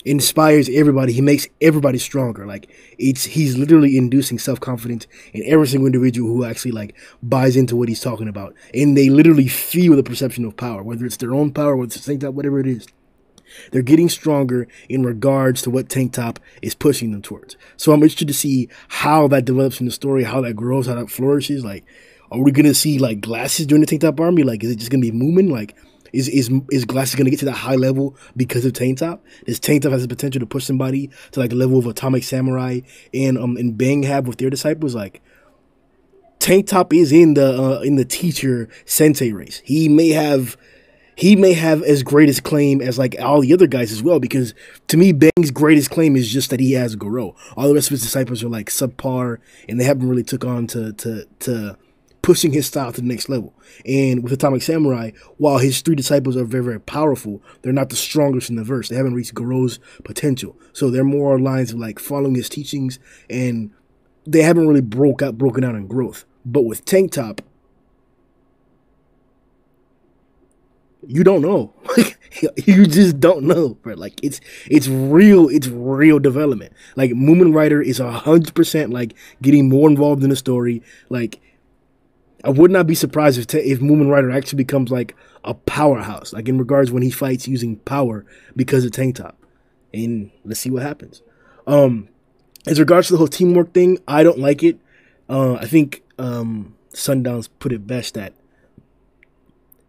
inspires everybody. He makes everybody stronger. Like he's literally inducing self-confidence in every single individual who actually like buys into what he's talking about, and they literally feel the perception of power, whether it's their own power, whether it's tank top, whatever it is. They're getting stronger in regards to what tank top is pushing them towards. So I'm interested to see how that develops in the story, how that grows, how that flourishes. Like, are we gonna see like Glasses join the tank top army? Like, is it just gonna be Moomin? Like, is Glasses gonna get to that high level because of tank top? Does tank top has the potential to push somebody to like the level of Atomic Samurai and Bang have with their disciples? Like, tank top is in the teacher sensei race. He may have as great as claim as like all the other guys as well, because to me Bang's greatest claim is just that he has Goro. All the rest of his disciples are like subpar, and they haven't really took on to pushing his style to the next level. And with Atomic Samurai, while his 3 disciples are very, very powerful, they're not the strongest in the verse. They haven't reached Goro's potential. So they're more on lines of like following his teachings, and they haven't really broken out in growth. But with tank top, you don't know. You just don't know, bro. Like it's real development. Like Moomin Rider is 100% like getting more involved in the story. Like I would not be surprised if Moomin Rider actually becomes like a powerhouse, like in regards when he fights using power because of tank top. And let's see what happens. As regards to the whole teamwork thing, I don't like it. I think Sundowns put it best that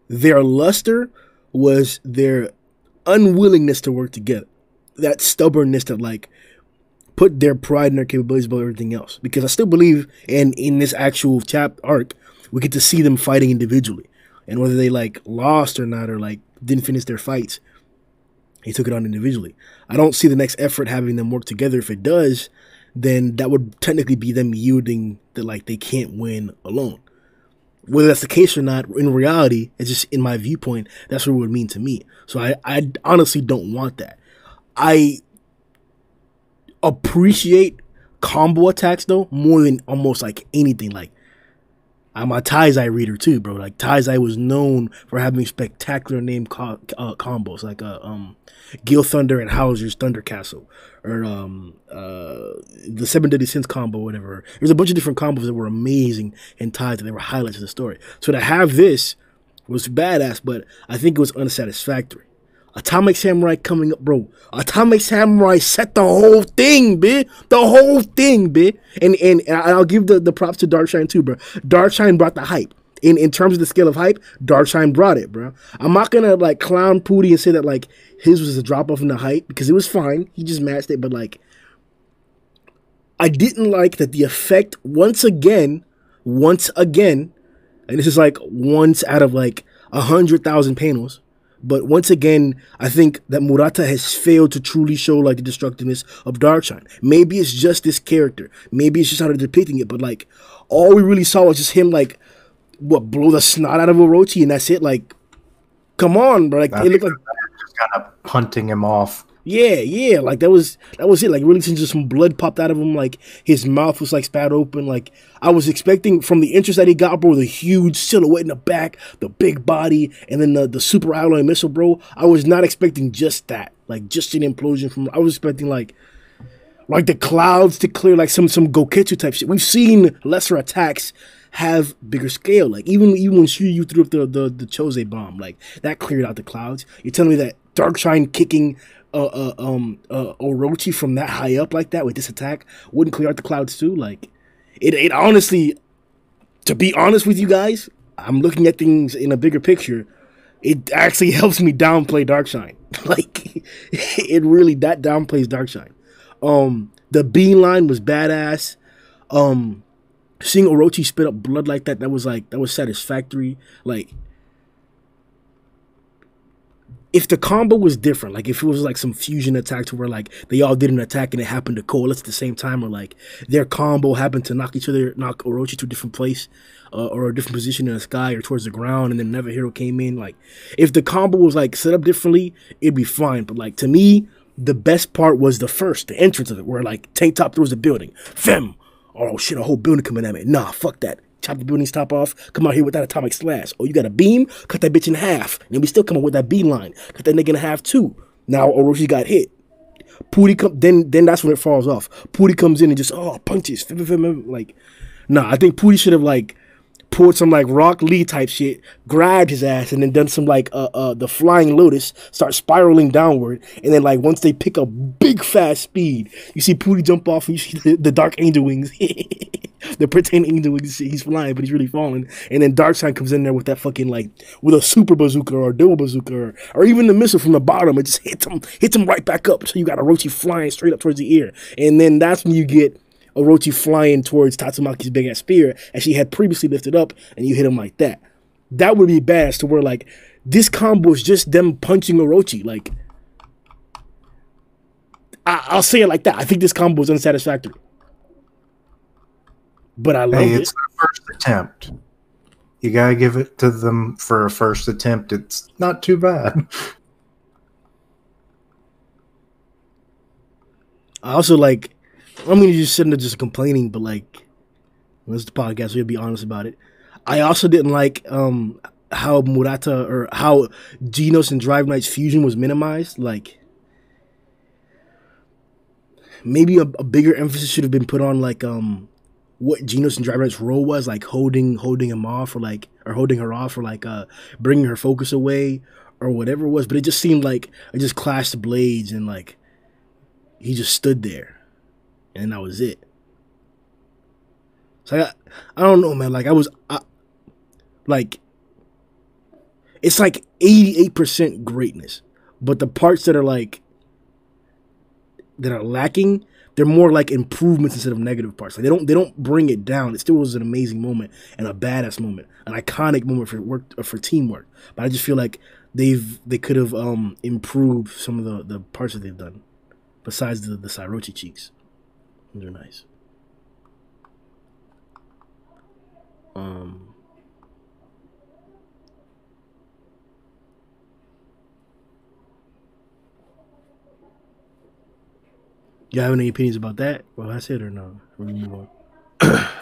their luster was their unwillingness to work together. That stubbornness that like put their pride and their capabilities above everything else. Because I still believe, and in this actual arc, we get to see them fighting individually. And whether they like lost or not, or like didn't finish their fights, he took it on individually. I don't see the next effort having them work together. If it does, then that would technically be them yielding that like they can't win alone. Whether that's the case or not, in reality, it's just in my viewpoint, that's what it would mean to me. So I honestly don't want that. I appreciate combo attacks though more than almost like anything. Like I'm a Taizai reader too, bro. Like Taizai was known for having spectacular name combos, like Gil Thunder and Hauser's Thunder Castle, or the Seven Deadly Sins combo, whatever. There's a bunch of different combos that were amazing and tied that they were highlights of the story. So to have this was badass, but I think it was unsatisfactory. Atomic Samurai coming up, bro. Atomic Samurai set the whole thing, bitch. The whole thing, bitch. And I'll give the props to Darkshine too, bro. Darkshine brought the hype. In terms of the scale of hype, Darkshine brought it, bro. I'm not gonna like clown Pooty and say that like his was a drop off in the hype because it was fine. He just matched it, but like I didn't like that the effect once again, and this is like once out of like 100,000 panels. But once again, I think that Murata has failed to truly show like the destructiveness of Darkshine. Maybe it's just this character. Maybe it's just how they're depicting it. But like, all we really saw was just him like, blow the snot out of Orochi, and that's it. Like, come on, bro. Like it looked like just kind of punting him off. Yeah. Like that was it. Like really, just some blood popped out of him. Like his mouth was like spat open. Like I was expecting from the interest that he got, bro, the huge silhouette in the back, the big body, and then the super alloy missile, bro. I was not expecting just that. Like just an implosion from. I was expecting like the clouds to clear, like some Goketsu type shit. We've seen lesser attacks have bigger scale. Like even when Shiryu threw up the Chose bomb, like that cleared out the clouds. You're telling me that Darkshine kicking Orochi from that high up like that with this attack wouldn't clear out the clouds too? Like it honestly, to be honest with you guys, I'm looking at things in a bigger picture. It actually helps me downplay Darkshine. Like it really that downplays Darkshine. The beeline was badass. Seeing Orochi spit up blood like that was satisfactory. Like if the combo was different, like if it was like some fusion attack to where like they all did an attack and it happened to coalesce at the same time, or like their combo happened to knock Orochi to a different place or a different position in the sky or towards the ground, and then Never Hero came in, like if the combo was like set up differently, it'd be fine. But like to me, the best part was the entrance of it, where like Tank Top throws the building. Fem! Oh shit, a whole building coming at me. Nah, fuck that. Chop the building's top off. Come out here with that atomic slash. Oh, you got a beam? Cut that bitch in half. And we still come up with that beeline. Cut that nigga in half too. Now Orochi got hit. Pooty then that's when it falls off. Pooty comes in and just punches. Like, nah, I think Pooty should have like pulled some like Rock Lee type shit, grabbed his ass, and then done some like the Flying Lotus, start spiraling downward, and then like once they pick up big fast speed, you see Pooty jump off and you see the Dark Angel wings. The pretend angel wings, he's flying, but he's really falling. And then Darkseid comes in there with that fucking like with a super bazooka or a dual bazooka or even the missile from the bottom. It just hits him right back up. So you got Orochi flying straight up towards the ear. And then that's when you get Orochi flying towards Tatsumaki's big ass spear as she had previously lifted up, and you hit him like that. That would be bad to where like this combo is just them punching Orochi. Like I'll say it like that. I think this combo is unsatisfactory. But I love it. It's their first attempt. You gotta give it to them for a first attempt. It's not too bad. I also like, I'm gonna just sitting there just complaining, but like, this is the podcast, so you'll be honest about it. I also didn't like how Murata or how Genos and Drive Knight's fusion was minimized. Like, maybe a bigger emphasis should have been put on like what Genos and Driver's role was, like holding him off, or holding her off, or bringing her focus away, or whatever it was. But it just seemed like it just clashed blades, and like he just stood there, and that was it. So I don't know, man. Like it's like 88% greatness, but the parts that are lacking, they're more like improvements instead of negative parts. Like they don't bring it down. It still was an amazing moment and a badass moment, an iconic moment for teamwork. But I just feel like they could have improved some of the parts that they've done, besides the Sairochi cheeks. Those are nice. You have any opinions about that? Well, that's it or no?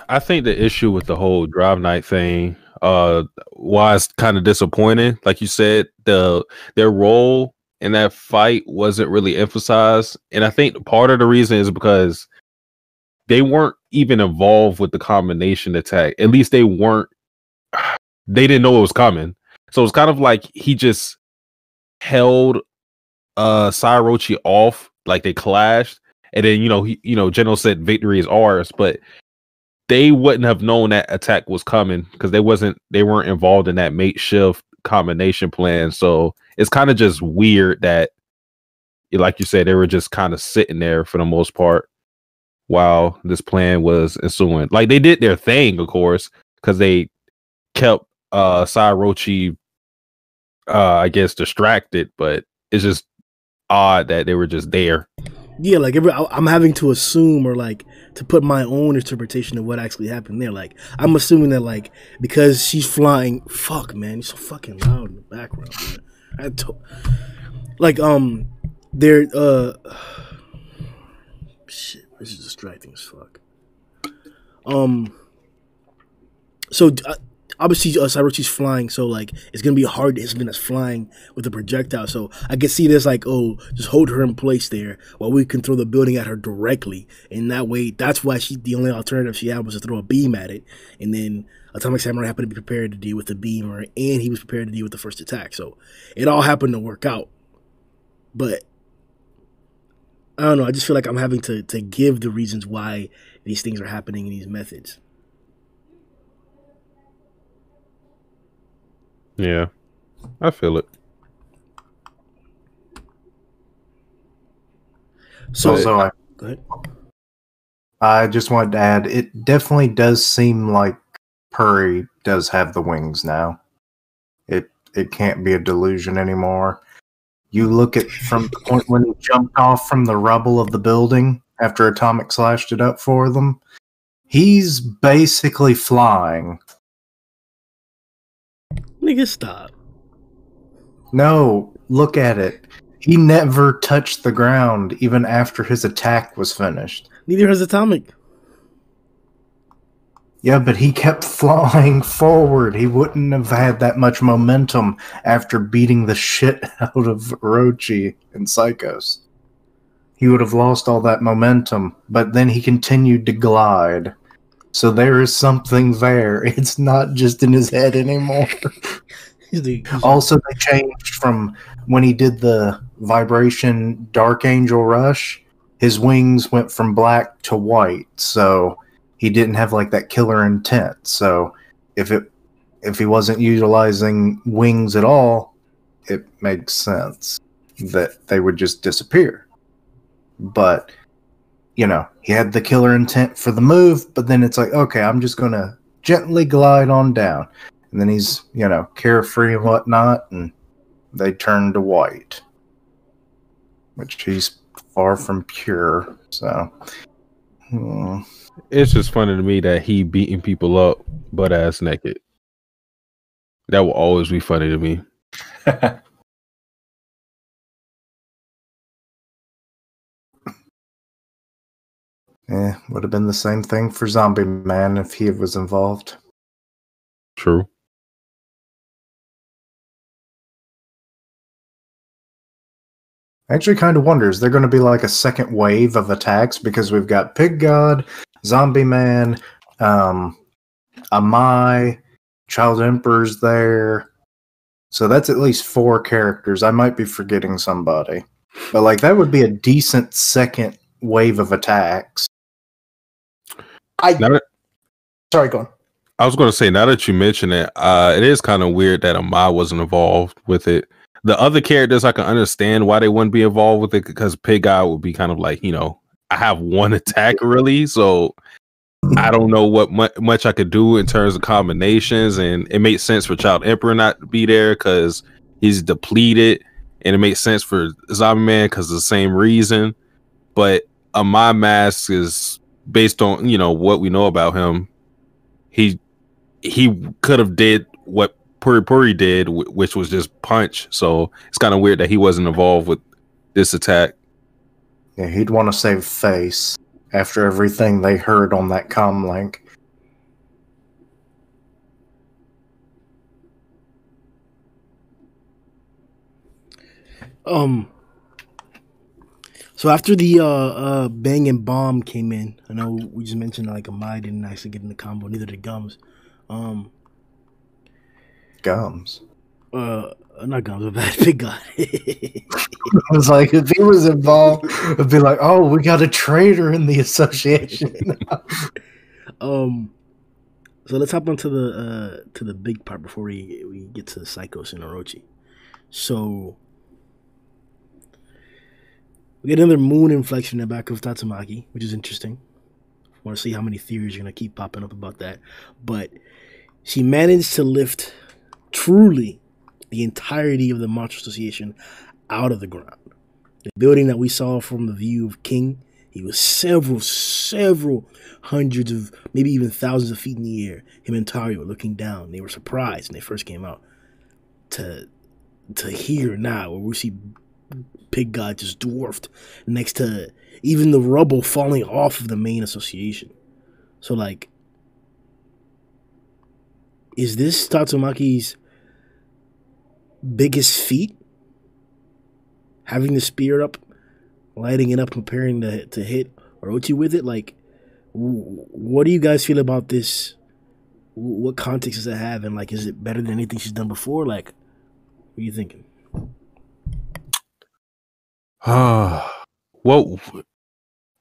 I think the issue with the whole Drive Night thing, why it's kind of disappointing. Like you said, their role in that fight wasn't really emphasized, and I think part of the reason is because they weren't even involved with the combination attack. At least they weren't. They didn't know it was coming, so it's kind of like he just held Sairochi off, like they clashed. And then, General said victory is ours, but they wouldn't have known that attack was coming because they weren't involved in that makeshift combination plan. So it's kind of just weird that, like you said, they were just kind of sitting there for the most part while this plan was ensuing. Like they did their thing, of course, because they kept Sairochi, I guess, distracted, but it's just odd that they were just there. Yeah, like I'm having to assume or like to put my own interpretation of what actually happened there. Like I'm assuming that like because she's flying, fuck man, you're so fucking loud in the background. Man. They're shit. This is distracting as fuck. So obviously Sairochi's flying, so like it's gonna be hard to hit something that's flying with a projectile. So I can see this like, oh, just hold her in place there while we can throw the building at her directly. And that way, that's why the only alternative she had was to throw a beam at it. And then Atomic Samurai happened to be prepared to deal with the beam, and he was prepared to deal with the first attack. So it all happened to work out. But I don't know. I just feel like I'm having to give the reasons why these things are happening in these methods. Yeah, I feel it. So go ahead. I just wanted to add, it definitely does seem like Puri does have the wings now. It can't be a delusion anymore. You look at from the point when he jumped off from the rubble of the building after Atomic slashed it up for them. He's basically flying. Nigga, stop. No, look at it. He never touched the ground even after his attack was finished. Neither has Atomic. Yeah, but he kept flying forward. He wouldn't have had that much momentum after beating the shit out of Orochi and Psychos. He would have lost all that momentum, but then he continued to glide. So there is something there. It's not just in his head anymore. Also, they changed from when he did the vibration Dark Angel Rush, his wings went from black to white, so he didn't have like that killer intent. So if he wasn't utilizing wings at all, it makes sense that they would just disappear. But he had the killer intent for the move, but then it's like, okay, I'm just going to gently glide on down. And then he's, carefree and whatnot, and they turn to white. Which he's far from pure, so... It's just funny to me that he beating people up butt-ass naked. That will always be funny to me. Would have been the same thing for Zombie Man if he was involved. True. I actually kind of wonder, is there going to be like a second wave of attacks? Because we've got Pig God, Zombie Man, Amai, Child Emperor's there. So that's at least 4 characters. I might be forgetting somebody. But like that would be a decent second wave of attacks. Sorry, go on. I was going to say, now that you mention it, it is kind of weird that Amai wasn't involved with it. The other characters, I can understand why they wouldn't be involved with it, because Pig Guy would be kind of like, I have one attack really, so I don't know what much I could do in terms of combinations, and it makes sense for Child Emperor not to be there because he's depleted, and it makes sense for Zombie Man because of the same reason. But Amai Mask is based on what we know about him. He could have did what Puri Puri did, which was just punch. So it's kind of weird that he wasn't involved with this attack. Yeah, he'd want to save face after everything they heard on that comm link. So after the Bang and Bomb came in, I know we just mentioned like Amai didn't actually get in the combo, neither did Gums. Gums. Not Gums, but bad Big God. I was like, if he was involved, it'd be like, oh, we got a traitor in the association. So let's hop onto the big part before we get to Psychos and Orochi. So we get another moon inflection in the back of Tatsumaki, which is interesting. I want to see how many theories are going to keep popping up about that. But she managed to lift truly the entirety of the Monster Association out of the ground. The building that we saw from the view of King, he was several hundreds of, maybe even thousands of feet in the air. Him and Tario looking down. They were surprised when they first came out. To here now, where we see Pig God just dwarfed next to even the rubble falling off of the main association. So, like, is this Tatsumaki's biggest feat? Having the spear up, lighting it up, preparing to hit Orochi with it? Like, what do you guys feel about this? What context does it have? And, like, is it better than anything she's done before? Like, what are you thinking? Well,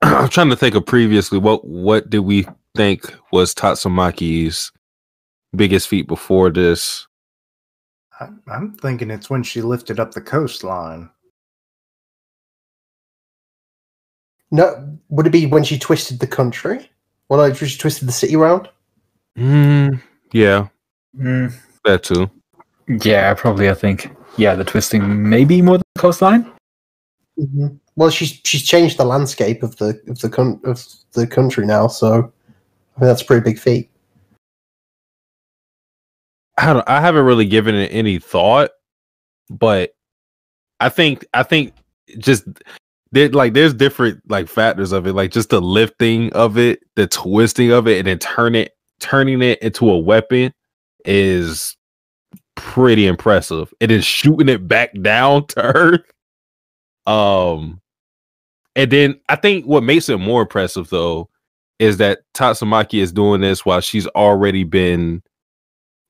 I'm trying to think of previously. What did we think was Tatsumaki's biggest feat before this? I'm thinking it's when she lifted up the coastline. No, would it be when she twisted the country? When she twisted the city round? Yeah. That too. Yeah, probably. I think. Yeah, the twisting maybe more than the coastline. Mm-hmm. Well, she's changed the landscape of the country now, so I mean, that's a pretty big feat. I haven't really given it any thought, but I think just there's different like factors of it, like just the lifting of it, the twisting of it, and then turning it into a weapon is pretty impressive. It is shooting it back down to earth. And then I think what makes it more impressive though is that Tatsumaki is doing this while she's already been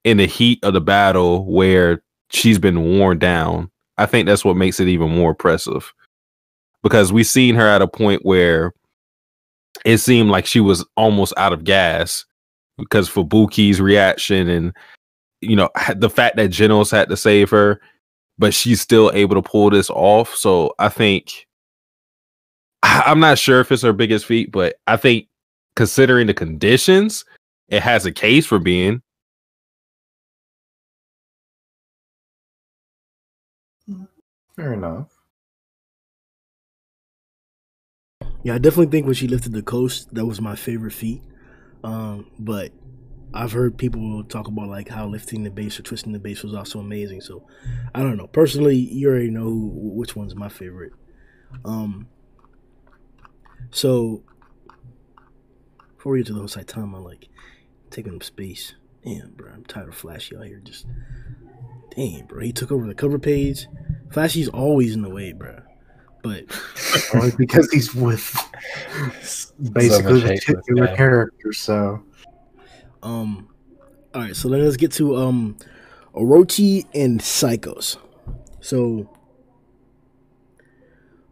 in the heat of the battle where she's been worn down. I think that's what makes it even more impressive, because we've seen her at a point where it seemed like she was almost out of gas because Fubuki's reaction and the fact that Genos had to save her, but she's still able to pull this off. So I think, I'm not sure if it's her biggest feat, but I think considering the conditions, it has a case for being. Fair enough. Yeah, I definitely think when she lifted the coast, that was my favorite feat. But I've heard people talk about like how lifting the base or twisting the base was also amazing. So I don't know. Personally, you already know which one's my favorite. So before we get to the whole Saitama, like taking up space. Damn, bro, I'm tired of Flashy out here. Just damn, bro, he took over the cover page. Flashy's always in the way, bro. But only because he's with basically the titular character. So All right, so let's get to Orochi and Psychos. So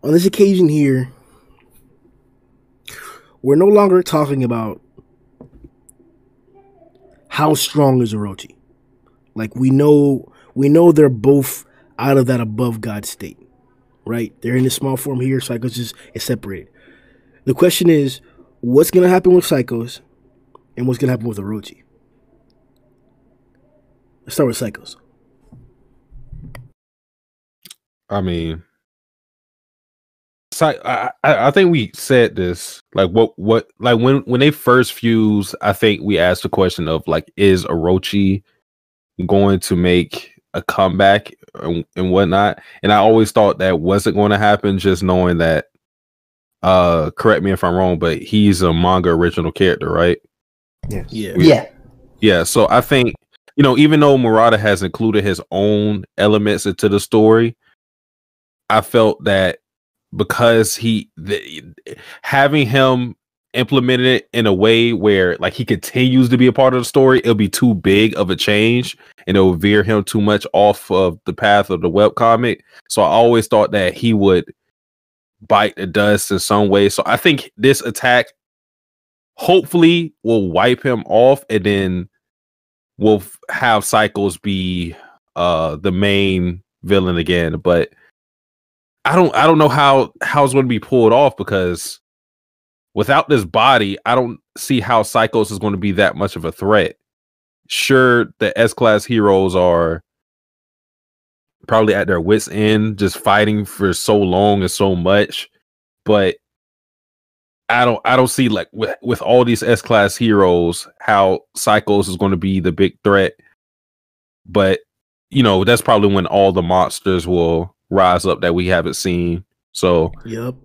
on this occasion here, we're no longer talking about how strong is Orochi. Like we know they're both out of that above God state, right? They're in this small form here. Psychos is separated. The question is, what's gonna happen with Psychos, and what's gonna happen with Orochi? Let's start with Psychos. I mean, I think we said this. Like what like when they first fused, I think we asked the question of like, is Orochi going to make a comeback and whatnot? And I always thought that wasn't going to happen, just knowing that correct me if I'm wrong, but he's a manga original character, right? Yes. Yeah. So I think, you know, even though Murata has included his own elements into the story, I felt that because having him implemented it in a way where like he continues to be a part of the story, it'll be too big of a change and it'll veer him too much off of the path of the webcomic. So I always thought that he would bite the dust in some way. So I think this attack hopefully will wipe him off, and then we'll have Psychos be the main villain again. But I don't know how it's going to be pulled off, because without this body, I don't see how Psychos is going to be that much of a threat. Sure, the S-class heroes are probably at their wits' end, just fighting for so long and so much, but I don't see, like, with all these S-class heroes, how Psychos is going to be the big threat. But you know, that's probably when all the monsters will rise up that we haven't seen. So yep,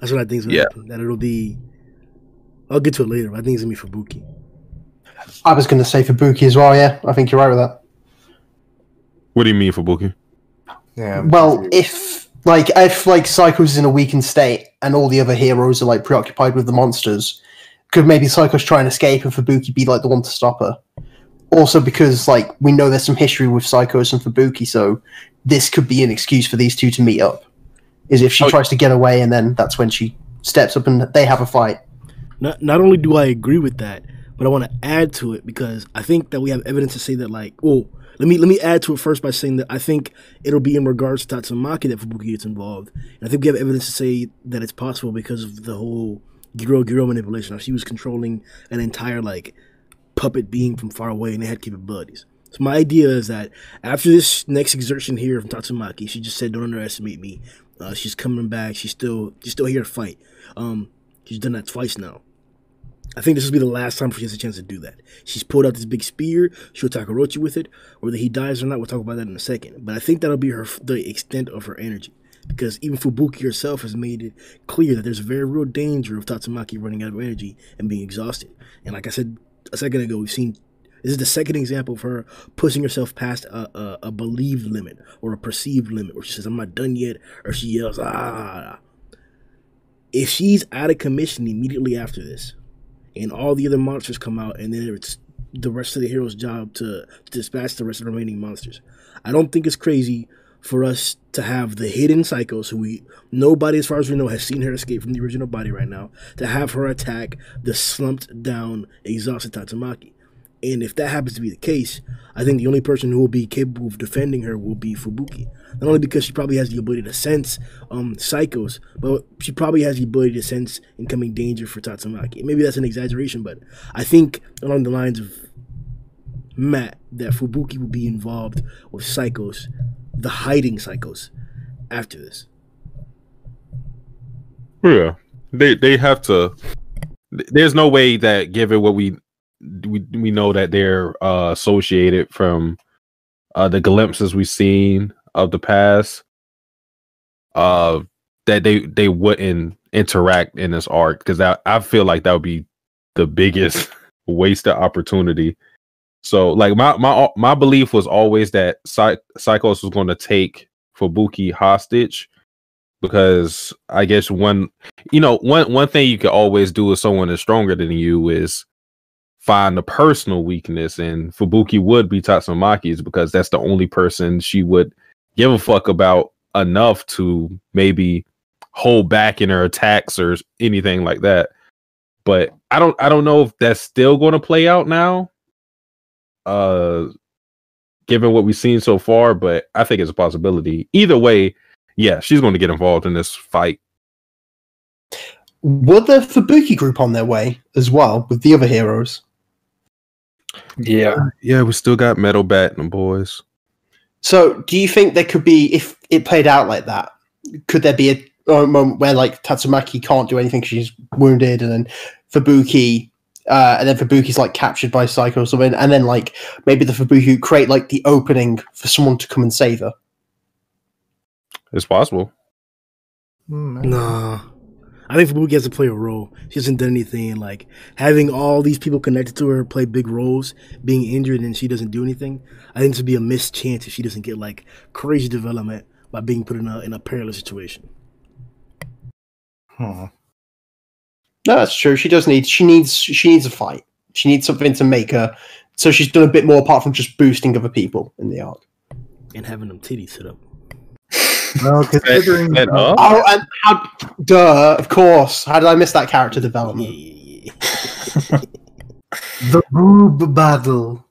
that's what I think is gonna happen. That it'll be. I'll get to it later, but I think it's gonna be Fubuki. I was going to say Fubuki as well. Yeah, I think you're right with that. what do you mean, Fubuki? Yeah. Well, if Psychos is in a weakened state and all the other heroes are like preoccupied with the monsters, could maybe Psychos try and escape and Fubuki be like the one to stop her? Also, because like we know there's some history with Psychos and Fubuki, so this could be an excuse for these two to meet up. Is if she tries to get away, and then that's when she steps up and they have a fight. Not only do I agree with that, but I want to add to it, because I think that we have evidence to say that, like, well, let me add to it first by saying that I think it'll be in regards to Tatsumaki that Fubuki gets involved. And I think we have evidence to say that it's possible because of the whole Giro manipulation. How she was controlling an entire, like, puppet being from far away, and they had capabilities. So my idea is that after this next exertion here from Tatsumaki, she just said, "Don't underestimate me." She's coming back. She's still here to fight. She's done that twice now. I think this will be the last time she has a chance to do that. She's pulled out this big spear. She'll attack Orochi with it. Whether he dies or not, we'll talk about that in a second. But I think that'll be the extent of her energy, because even Fubuki herself has made it clear that there's a very real danger of Tatsumaki running out of energy and being exhausted. And like I said a second ago, we've seen this is the second example of her pushing herself past a believed limit or a perceived limit, where she says, "I'm not done yet," or she yells, "Ah." If she's out of commission immediately after this, and all the other monsters come out, and then it's the rest of the hero's job to dispatch the rest of the remaining monsters, I don't think it's crazy for us to have the hidden Psychos, who nobody as far as we know has seen her escape from the original body right now, to have her attack the slumped down, exhausted Tatsumaki. And if that happens to be the case, I think the only person who will be capable of defending her will be Fubuki. Not only because she probably has the ability to sense Psychos, but she probably has the ability to sense incoming danger for Tatsumaki. Maybe that's an exaggeration, but I think along the lines of Matt, that Fubuki will be involved with Psychos, the hiding Psychos, after this. Yeah, they have to. There's no way that, given what we know, that they're associated from the glimpses we've seen of the past, that they wouldn't interact in this arc, because I feel like that would be the biggest wasted opportunity. So like my belief was always that Psychos was going to take Fubuki hostage, because I guess one thing you can always do if someone is stronger than you is find a personal weakness, and Fubuki would be Tatsumaki's because that's the only person she would give a fuck about enough to maybe hold back in her attacks or anything like that. But I don't know if that's still going to play out now, given what we've seen so far, but I think it's a possibility. Either way, yeah, she's going to get involved in this fight. Were the Fubuki group on their way as well with the other heroes? Yeah. Yeah, we still got Metal Bat and the boys. So, do you think there could be, if it played out like that, could there be a moment where like Tatsumaki can't do anything because she's wounded, and then Fubuki's like captured by Psycho or something, and then like maybe the Fubuki create like the opening for someone to come and save her? It's possible. Nah. I think Fubuki has to play a role. She hasn't done anything. Like, having all these people connected to her play big roles, being injured and she doesn't do anything, I think this would be a missed chance if she doesn't get, like, crazy development by being put in a perilous situation. No, that's true. She needs a fight. She needs something to make her, so she's done a bit more apart from just boosting other people in the arc. And having them titties sit up. Well, considering Oh, and of course. How did I miss that character development? the boob battle.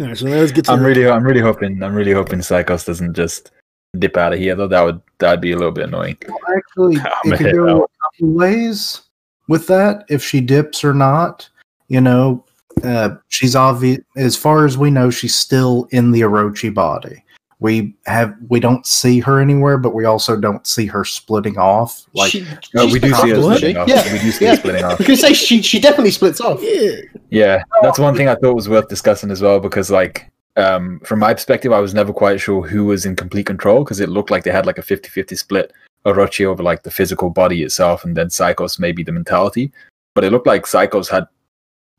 All right, so let's get to I'm really hoping Psychos doesn't just dip out of here, though. That'd be a little bit annoying. Well, actually, it could go a couple ways with that. If she dips or not, you know, she's obvious. As far as we know, she's still in the Orochi body. We don't see her anywhere, but we also don't see her splitting off. Like we do see her splitting off. Yeah. We do see her splitting off. I was going to say she definitely splits off. Yeah, that's one thing I thought was worth discussing as well, because like from my perspective, I was never quite sure who was in complete control, because it looked like they had like a 50-50 split, Orochi over like the physical body itself, and then Psychos maybe the mentality. But it looked like Psychos had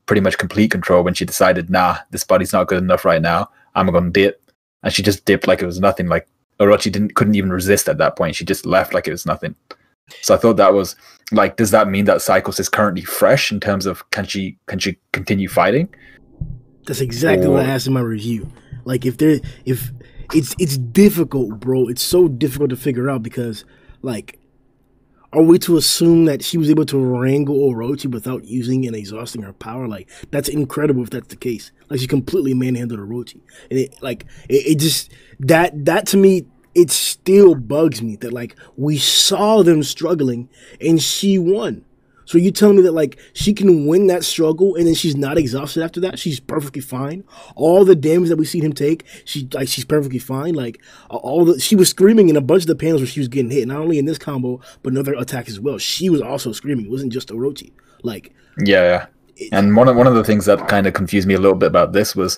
pretty much complete control when she decided, nah, this body's not good enough right now. I'm going to dip. And she just dipped like it was nothing. Like Orochi couldn't even resist at that point. She just left like it was nothing. So I thought that was like, does that mean that Psychos is currently fresh in terms of can she continue fighting? That's exactly what I asked in my review. Like, if it's difficult, bro. It's so difficult to figure out because, like, are we to assume that she was able to wrangle Orochi without using and exhausting her power? Like, that's incredible if that's the case. Like, she completely manhandled Orochi. And it just, that to me, it still bugs me that, like, we saw them struggling and she won. So you telling me that, like, she can win that struggle and then she's not exhausted after that? She's perfectly fine. All the damage that we seen him take, she's perfectly fine. Like, she was screaming in a bunch of the panels where she was getting hit, not only in this combo but another attack as well. She was also screaming. It wasn't just Orochi. Like, yeah. And one of the things that kind of confused me a little bit about this was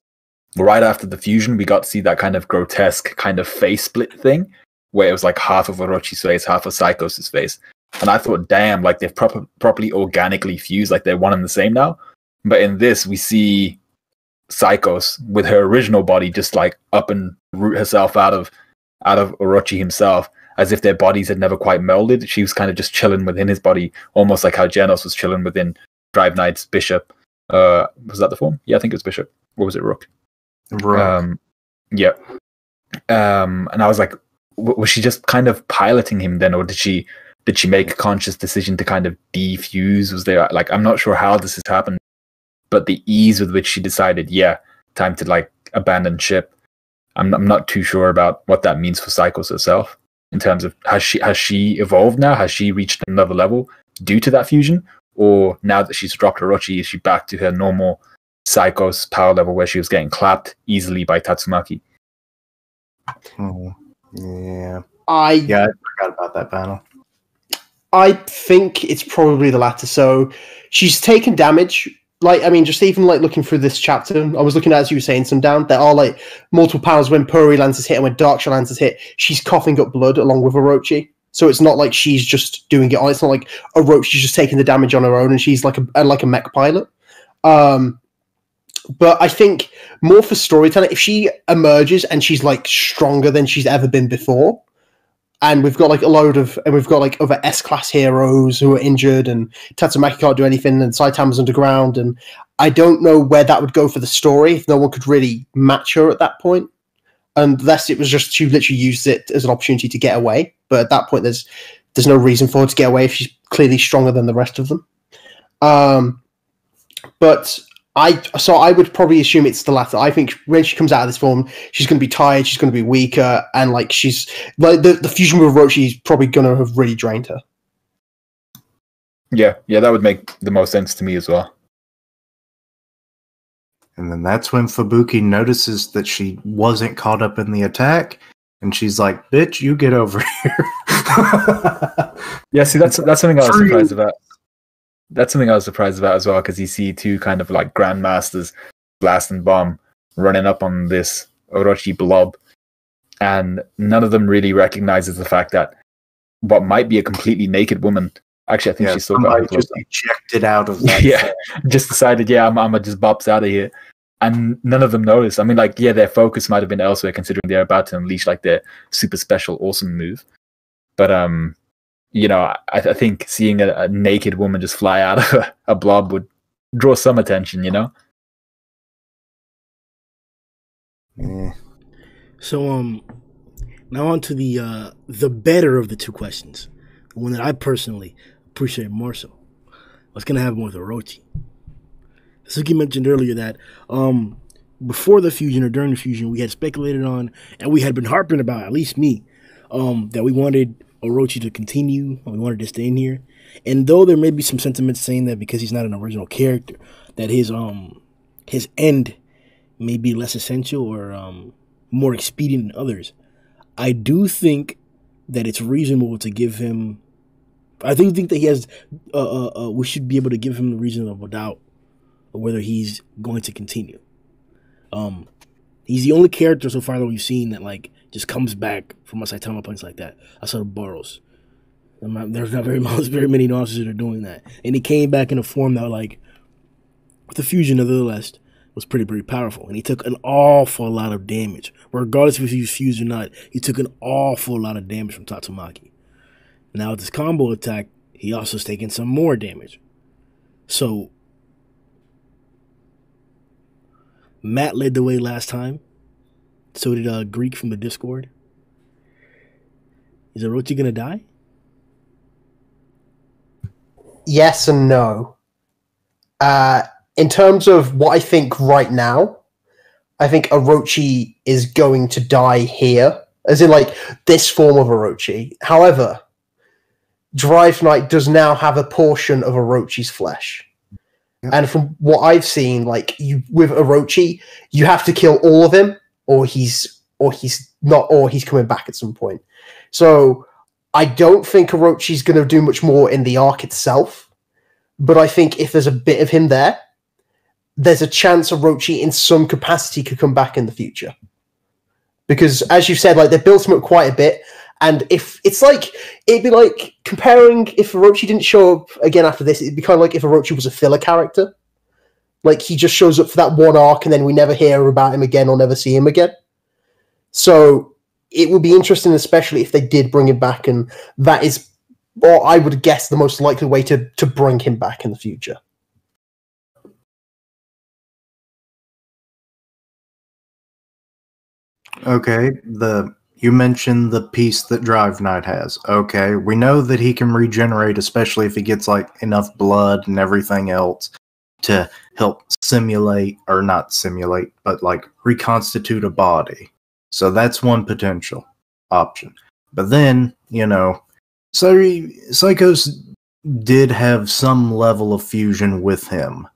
right after the fusion, we got to see that kind of grotesque kind of face split thing where it was like half of Orochi's face, half of Psychos' face. And I thought, damn, like they've properly organically fused, like they're one and the same now. But in this, we see Psychos with her original body just like up and root herself out of Orochi himself, as if their bodies had never quite melded. She was kind of just chilling within his body, almost like how Genos was chilling within Drive Knight's Bishop. Was that the form? Yeah, I think it was Bishop. Or was it Rook? Rook. Yeah. And I was like, was she just kind of piloting him then, or did she make a conscious decision to kind of defuse? Was there, like, I'm not sure how this has happened, but the ease with which she decided, yeah, time to like abandon ship. I'm not too sure about what that means for Psychos herself in terms of has she evolved now? Has she reached another level due to that fusion? Or now that she's dropped Orochi, is she back to her normal Psychos power level where she was getting clapped easily by Tatsumaki? Oh, yeah. I forgot about that battle. I think it's probably the latter. So she's taken damage. Like, I mean, just even like looking through this chapter, I was looking at, as you were saying, Sundown, there are like multiple powers when Puri Lance is hit and when Darkshire Lance is hit, she's coughing up blood along with Orochi. So it's not like she's just doing it on. It's not like Orochi's just taking the damage on her own and she's like a mech pilot. But I think more for storytelling, if she emerges and she's like stronger than she's ever been before, and we've got like other S-class heroes who are injured, and Tatsumaki can't do anything, and Saitama's underground, and I don't know where that would go for the story if no one could really match her at that point, unless it was just she literally used it as an opportunity to get away. But at that point, there's no reason for her to get away if she's clearly stronger than the rest of them. But I would probably assume it's the latter. I think when she comes out of this form, she's going to be tired, she's going to be weaker, and like she's like the fusion with Orochi is probably going to have really drained her. Yeah, that would make the most sense to me as well. And then that's when Fubuki notices that she wasn't caught up in the attack, and she's like, "Bitch, you get over here." Yeah, see, that's something I was surprised about. That's something I was surprised about as well, because you see two kind of like grandmasters, Blast and Bomb, running up on this Orochi blob, and none of them really recognizes the fact that what might be a completely naked woman. Actually, I think she still got just ejected out of that. Yeah, just decided, I'm gonna just bops out of here, and none of them notice. I mean, like, yeah, their focus might have been elsewhere, considering they're about to unleash like their super special awesome move, but I think seeing a naked woman just fly out of a blob would draw some attention, Yeah. So now on to the better of the two questions, the one that I personally appreciate more so. What's gonna happen with Orochi? Satsuki mentioned earlier that before the fusion or during the fusion, we had speculated on, and we had been harping about, at least me, that we wanted Orochi to continue, and we wanted to stay in here. And though there may be some sentiments saying that because he's not an original character, that his end may be less essential or more expedient than others, I do think that it's reasonable to give him. I think that he has. We should be able to give him the reasonable doubt of whether he's going to continue. He's the only character so far that we've seen that like just comes back from a Saitama punch like that. Outside of Boros, there's not very many monsters that are doing that, and he came back in a form that like with the fusion of the Lest was pretty powerful, and he took an awful lot of damage, regardless if he was fused or not. He took an awful lot of damage from Tatsumaki. Now with this combo attack, he also has taken some more damage. So Matt led the way last time. So did Greek from the Discord. Is Orochi gonna die? Yes and no. In terms of what I think right now, I think Orochi is going to die here, as in like this form of Orochi. However, Drive Knight does now have a portion of Orochi's flesh. Yep. And from what I've seen, like with Orochi, you have to kill all of him, or he's coming back at some point. So I don't think Orochi's going to do much more in the arc itself, but I think if there's a bit of him there, there's a chance Orochi in some capacity could come back in the future. Because as you said, like they built him up quite a bit, and if it's like it'd be like comparing if Orochi didn't show up again after this, it'd be kind of like if Orochi was a filler character. Like he just shows up for that one arc and then we never hear about him again or never see him again. So it would be interesting, especially if they did bring him back, and that is, or I would guess, the most likely way to bring him back in the future. Okay, you mentioned the piece that Drive Knight has. Okay, we know that he can regenerate, especially if he gets like enough blood and everything else to help simulate, or not simulate, but like reconstitute a body. So that's one potential option. But then, Psychos did have some level of fusion with him.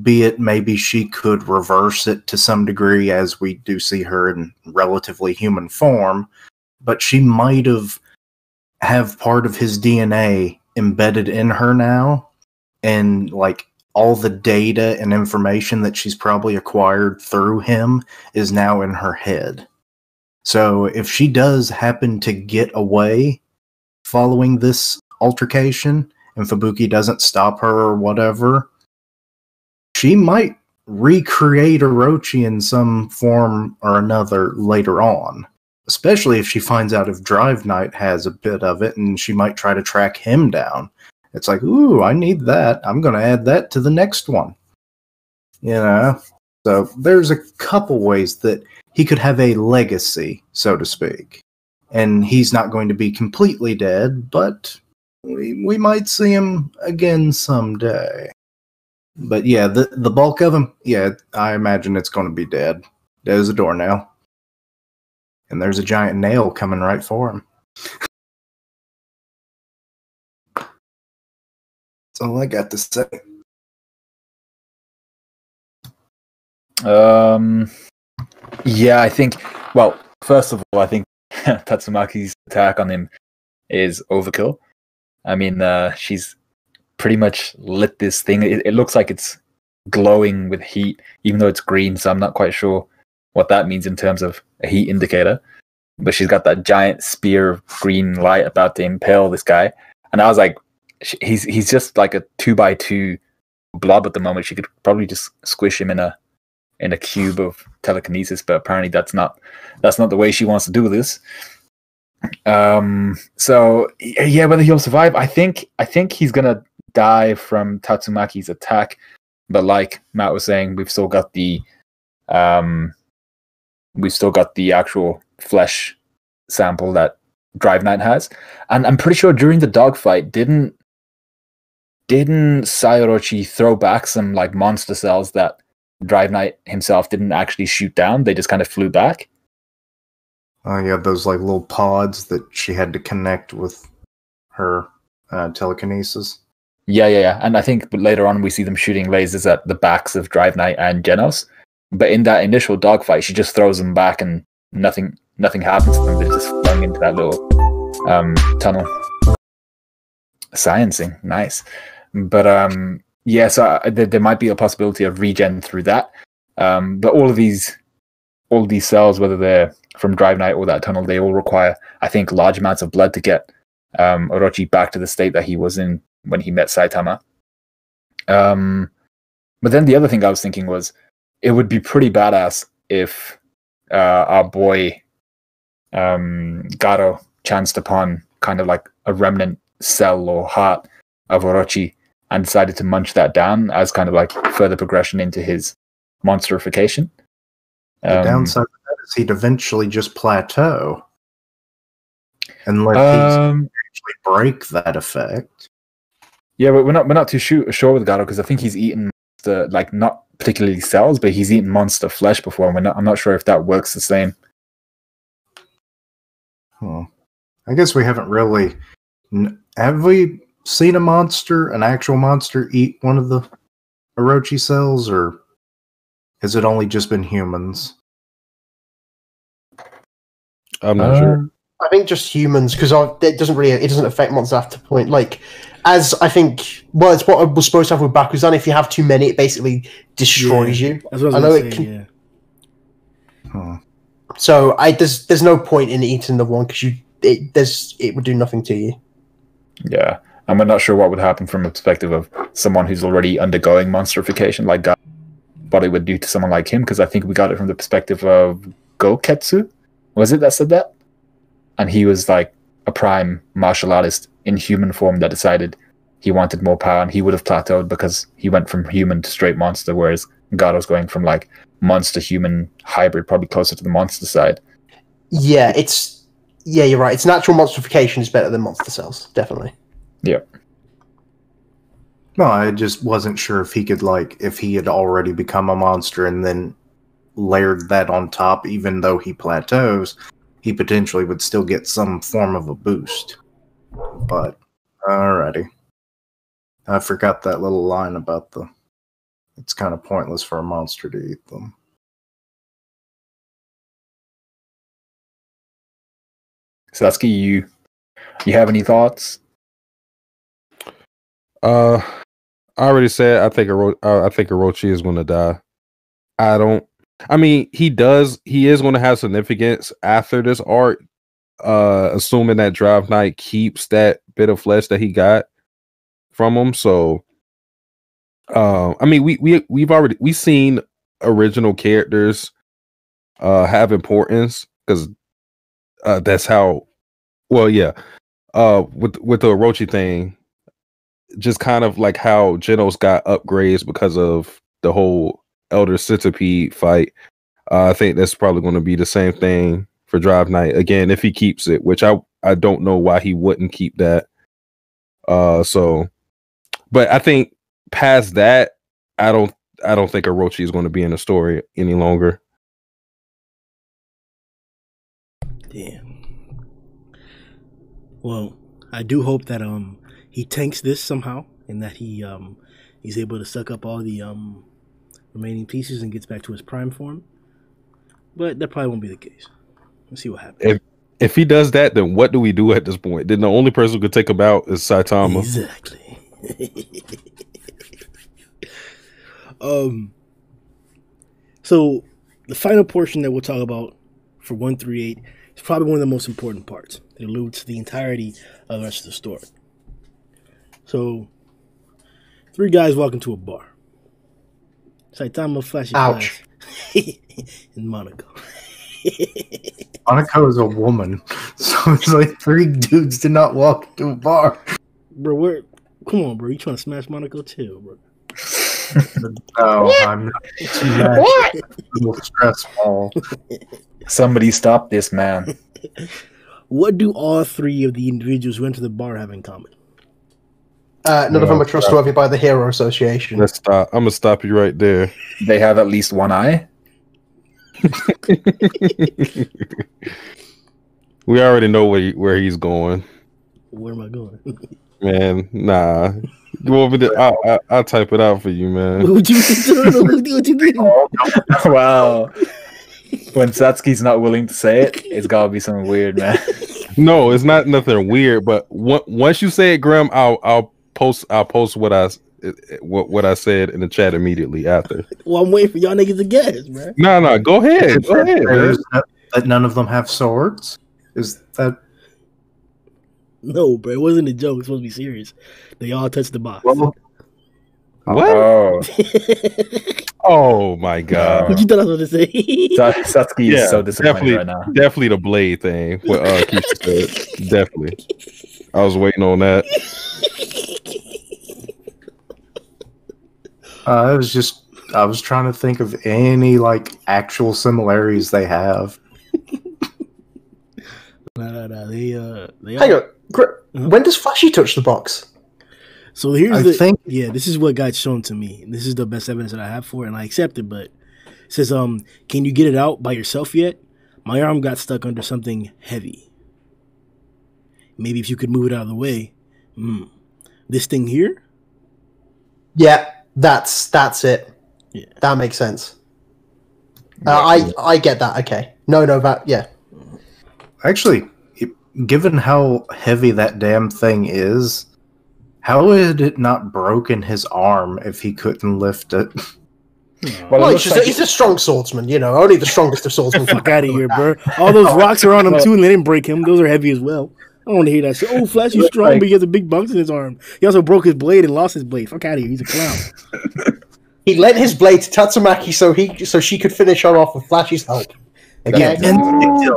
Be it maybe she could reverse it to some degree, as we do see her in relatively human form, but she might have part of his DNA embedded in her now, and like all the data and information that she's probably acquired through him is now in her head. So if she does happen to get away following this altercation, and Fubuki doesn't stop her or whatever, she might recreate Orochi in some form or another later on. especially if she finds out if Drive Knight has a bit of it, and she might try to track him down. It's like, ooh, I need that. I'm going to add that to the next one. You know? So there's a couple ways that he could have a legacy, so to speak. And he's not going to be completely dead, but we might see him again someday. But yeah, the bulk of him, yeah, I imagine it's going to be dead. Dead as a doornail. And there's a giant nail coming right for him. That's all I got to say. Yeah, I think. Well, first of all, I think Tatsumaki's attack on him is overkill. I mean, she's pretty much lit this thing. It looks like it's glowing with heat, even though it's green. So I'm not quite sure what that means in terms of a heat indicator. But she's got that giant spear of green light about to impale this guy, and I was like, he's just like a 2x2 blob at the moment. She could probably just squish him in a cube of telekinesis, but apparently that's not the way she wants to do this. So yeah, whether he'll survive, I think he's gonna die from Tatsumaki's attack. But like Matt was saying, we've still got the actual flesh sample that Drive Knight has, and I'm pretty sure during the dogfight, didn't Sayorochi throw back some like monster cells that Drive Knight himself didn't actually shoot down? They just kind of flew back. Oh yeah, those like little pods that she had to connect with her telekinesis. Yeah. And I think later on we see them shooting lasers at the backs of Drive Knight and Genos. But in that initial dogfight, she just throws them back and nothing happens to them. They're just flung into that little tunnel. Sciencing, nice. But yeah, so there might be a possibility of regen through that. But all these cells, whether they're from Drive Knight or that tunnel, they all require, I think, large amounts of blood to get Orochi back to the state that he was in when he met Saitama. But then the other thing I was thinking was, it would be pretty badass if our boy Garo chanced upon kind of like a remnant cell or heart of Orochi and decided to munch that down as kind of like further progression into his monsterification. The downside of that is he'd eventually just plateau. Unless he's actually break that effect. Yeah, but we're not too sure with Garo, because I think he's eaten the, like, not particularly cells, but he's eaten monster flesh before, and I'm not sure if that works the same. I guess we haven't really. Have we seen an actual monster, eat one of the Orochi cells, or has it only just been humans? I'm not sure. I think just humans, because it doesn't affect monsters after point. Like, as I think, well, it's what I was supposed to have with Bakuzan. If you have too many, it basically destroys you. That's what I was gonna say, yeah. So there's no point in eating the one, because it would do nothing to you. Yeah, and we're not sure what would happen from a perspective of someone who's already undergoing monsterification, like God, what it would do to someone like him, because I think we got it from the perspective of Goketsu. Was it that said that? And he was like a prime martial artist in human form that decided he wanted more power, and he would have plateaued because he went from human to straight monster, whereas Garo's going from like monster-human hybrid, probably closer to the monster side. Yeah, you're right. It's natural monsterification is better than monster cells, definitely. Yeah. No, I just wasn't sure if he could, like, if he had already become a monster and then layered that on top, even though he plateaus, he potentially would still get some form of a boost. But, alrighty. I forgot that little line about it's kind of pointless for a monster to eat them. Satsuki, you have any thoughts? I already said I think Orochi is going to die. I mean, he is going to have significance after this arc, assuming that Drive Knight keeps that bit of flesh that he got from him. So, I mean, we've seen original characters have importance, because that's how. Well, yeah. With the Orochi thing, just kind of like how Genos got upgrades because of the whole Elder Centipede fight. I think that's probably going to be the same thing for Drive Knight again if he keeps it, which I don't know why he wouldn't keep that. But I think past that, I don't think Orochi is going to be in the story any longer. Damn. Well, I do hope that he tanks this somehow and that he's able to suck up all the remaining pieces and gets back to his prime form. But that probably won't be the case. Let's see what happens. If he does that, then what do we do at this point? Then the only person who could take him out is Saitama. Exactly. So the final portion that we'll talk about for 138 is probably one of the most important parts. It alludes to the entirety of the rest of the story. So, 3 guys walk into a bar. Saitama flashes Ouch. and Monaco. Monaco is a woman, so it's like 3 dudes did not walk into a bar. Bro, come on, bro. You trying to smash Monaco too, bro? No, I'm not. What? A little stressful. Somebody stop this man. What do all 3 of the individuals who enter the bar have in common? None of them are trustworthy by the Hero Association. Let's stop. I'm gonna stop you right there. They have at least one eye. We already know where he's going. Where am I going? Man, nah. You want me to? I'll type it out for you, man. What you mean? Wow. When Satsuki's not willing to say it, it's gotta be something weird, man. No, it's not nothing weird. But once you say it, Grimm, I'll post what I said in the chat immediately after. Well, I'm waiting for y'all niggas to guess, man. No, go ahead. Go ahead. That none of them have swords? Is that... No, bro. It wasn't a joke. It's supposed to be serious. They all touched the box. Well, What? Oh, Oh my god. What you thought I was going to say? Satsuki is so disappointed right now. Definitely the blade thing. What Keisha said. Definitely. I was waiting on that. I was trying to think of any like actual similarities they have. No. They Hang on. When does Flashy touch the box? So here's I the think- yeah. This is what got shown to me. This is the best evidence that I have for it, and I accept it. But it says, can you get it out by yourself yet? My arm got stuck under something heavy. Maybe if you could move it out of the way. This thing here. Yeah, that's it. Yeah. That makes sense. I get that. Okay. No, yeah. Actually, given how heavy that damn thing is, how had it not broken his arm if he couldn't lift it? Well, he's a strong swordsman, you know. Only the strongest of swordsmen. Fuck out of here, bro. All those rocks are on him too, and they didn't break him. Those are heavy as well. I don't want to hear that shit. Oh, Flashy's strong, but he has a big bumps in his arm. He also broke his blade and lost his blade. Fuck out of here. He's a clown. He lent his blade to Tatsumaki so she could finish her off with Flashy's help. Okay. Insta-kill.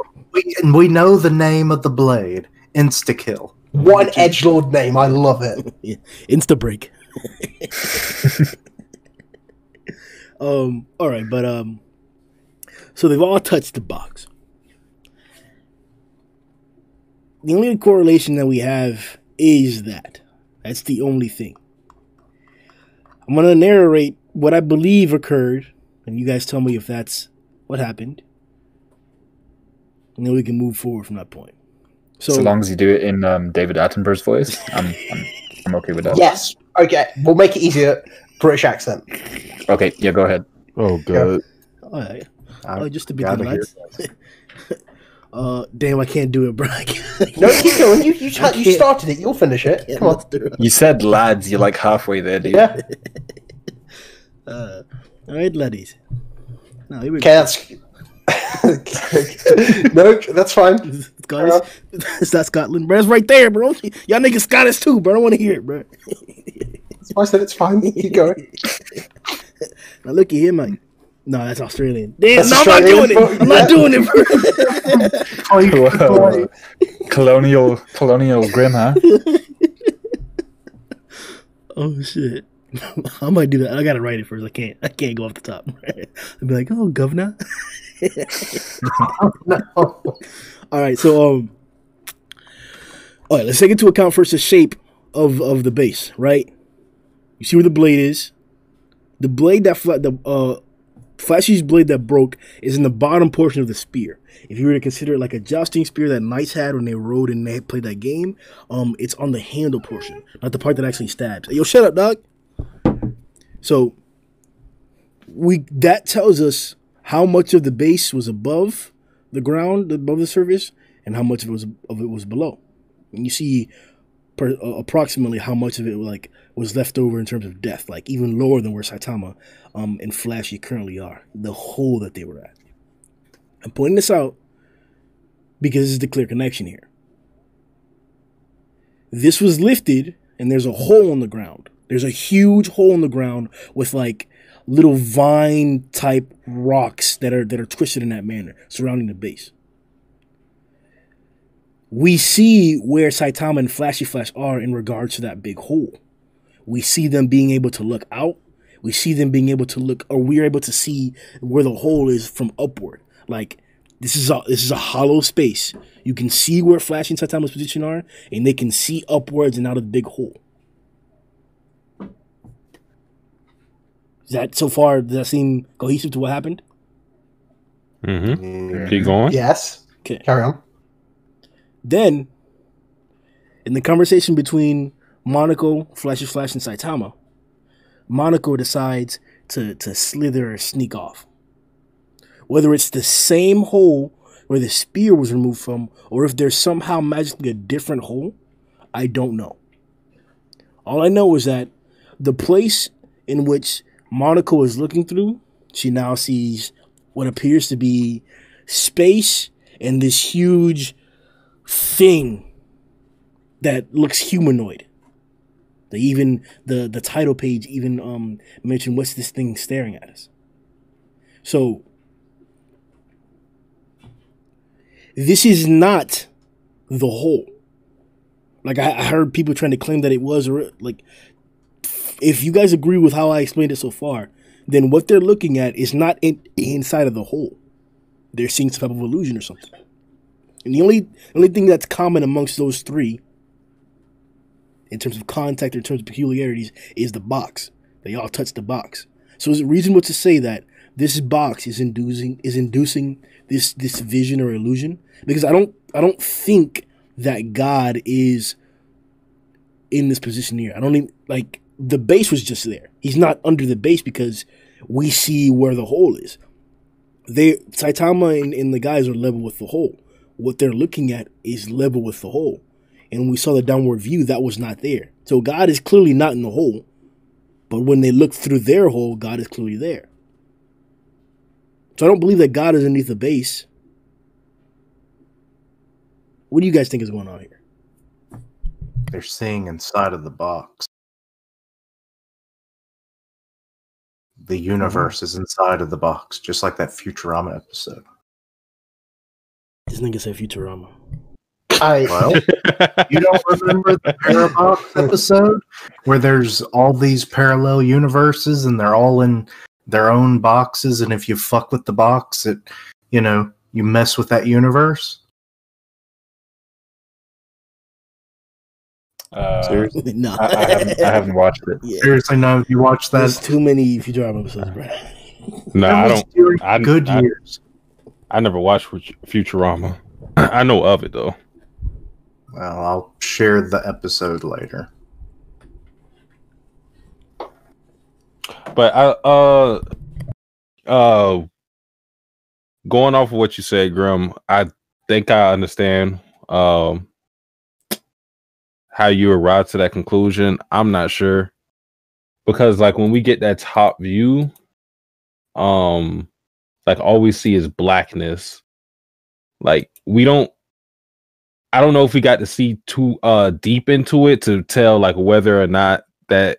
We know the name of the blade. Insta-kill. What an edgelord name. I love it. Yeah. Insta break. All right, but so they've all touched the box. The only correlation that we have is that. That's the only thing. I'm going to narrate what I believe occurred, and you guys tell me if that's what happened. And then we can move forward from that point. So long as you do it in David Attenborough's voice, I'm okay with that. Yes. Okay. We'll make it easier. British accent. Okay, yeah, go ahead. Oh god. All right. Just to be gotta polite. Damn, I can't do it, bro. No, keep going. You started it. You'll finish it. Come on. You said lads, you're like halfway there, dude. Yeah. All right, laddies. No, here we Okay, that's... No, that's fine. Scottish. It's not Scotland, bro. It's right there, bro. Y'all niggas Scottish too, bro. I don't want to hear it, bro. I said it's fine. Keep going. Now look at here, man. No, that's Australian. Damn, That's no, I'm not Australian. doing it. I'm not doing it, bro. Colonial Grimm, huh? Oh shit. I might do that. I gotta write it first. I can't go off the top. I'd be like, oh, governor. No. All right, so all right, let's take into account first the shape of the base, right? You see where the blade is. The blade Flashy's blade that broke is in the bottom portion of the spear. If you were to consider it like a jousting spear that knights had when they rode and they played that game, it's on the handle portion, not the part that actually stabs. Hey, yo, shut up, dog. So that tells us how much of the base was above the ground, above the surface, and how much of it was below. And you see approximately how much of it was left over in terms of depth, like even lower than where Saitama and Flashy currently are, the hole that they were at. I'm pointing this out because this is the clear connection here. This was lifted, and there's a hole in the ground. There's a huge hole in the ground with like little vine type rocks that are twisted in that manner surrounding the base. We see where Saitama and Flashy Flash are in regards to that big hole. We see them being able to look out. We see them being able to look, or we're able to see where the hole is from upward. Like this is a hollow space. You can see where Flashy and Saitama's position are, and they can see upwards and out of the big hole. Is that so far? Does that seem cohesive to what happened? Mm-hmm. Keep going. Yes. Okay. Carry on. Then, in the conversation between Monaco, Flash, and Saitama, Monaco decides to slither or sneak off. Whether it's the same hole where the spear was removed from, or if there's somehow magically a different hole, I don't know. All I know is that the place in which Monaco is looking through, she now sees what appears to be space and this huge thing that looks humanoid. The title page even mentioned, what's this thing staring at us? So this is not the hole. Like I heard people trying to claim that it was, or like, if you guys agree with how I explained it so far, then what they're looking at is not inside of the hole. They're seeing some type of illusion or something. And the only thing that's common amongst those three, in terms of contact, in terms of peculiarities, is the box. They all touch the box. So is it reasonable to say that this box is inducing this vision or illusion? Because I don't think that God is in this position here. I don't even, like, the base was just there. He's not under the base because we see where the hole is. Saitama and the guys are level with the hole. What they're looking at is level with the hole. And when we saw the downward view, that was not there. So God is clearly not in the hole. But when they look through their hole, God is clearly there. So I don't believe that God is underneath the base. What do you guys think is going on here? They're seeing inside of the box. The universe is inside of the box, just like that Futurama episode. This nigga said Futurama. Well, you don't remember the Parabox episode where there's all these parallel universes and they're all in their own boxes, and if you fuck with the box, you mess with that universe? Seriously? No. I haven't watched it. Yeah. Seriously, no, you watch that? There's too many Futurama episodes, bro. No, I don't. During good years. I never watched Futurama. I know of it though. Well, I'll share the episode later. But going off of what you said, Grimm, I think I understand how you arrived to that conclusion. I'm not sure, because like when we get that top view, like all we see is blackness. Like I don't know if we got to see too deep into it to tell like whether or not that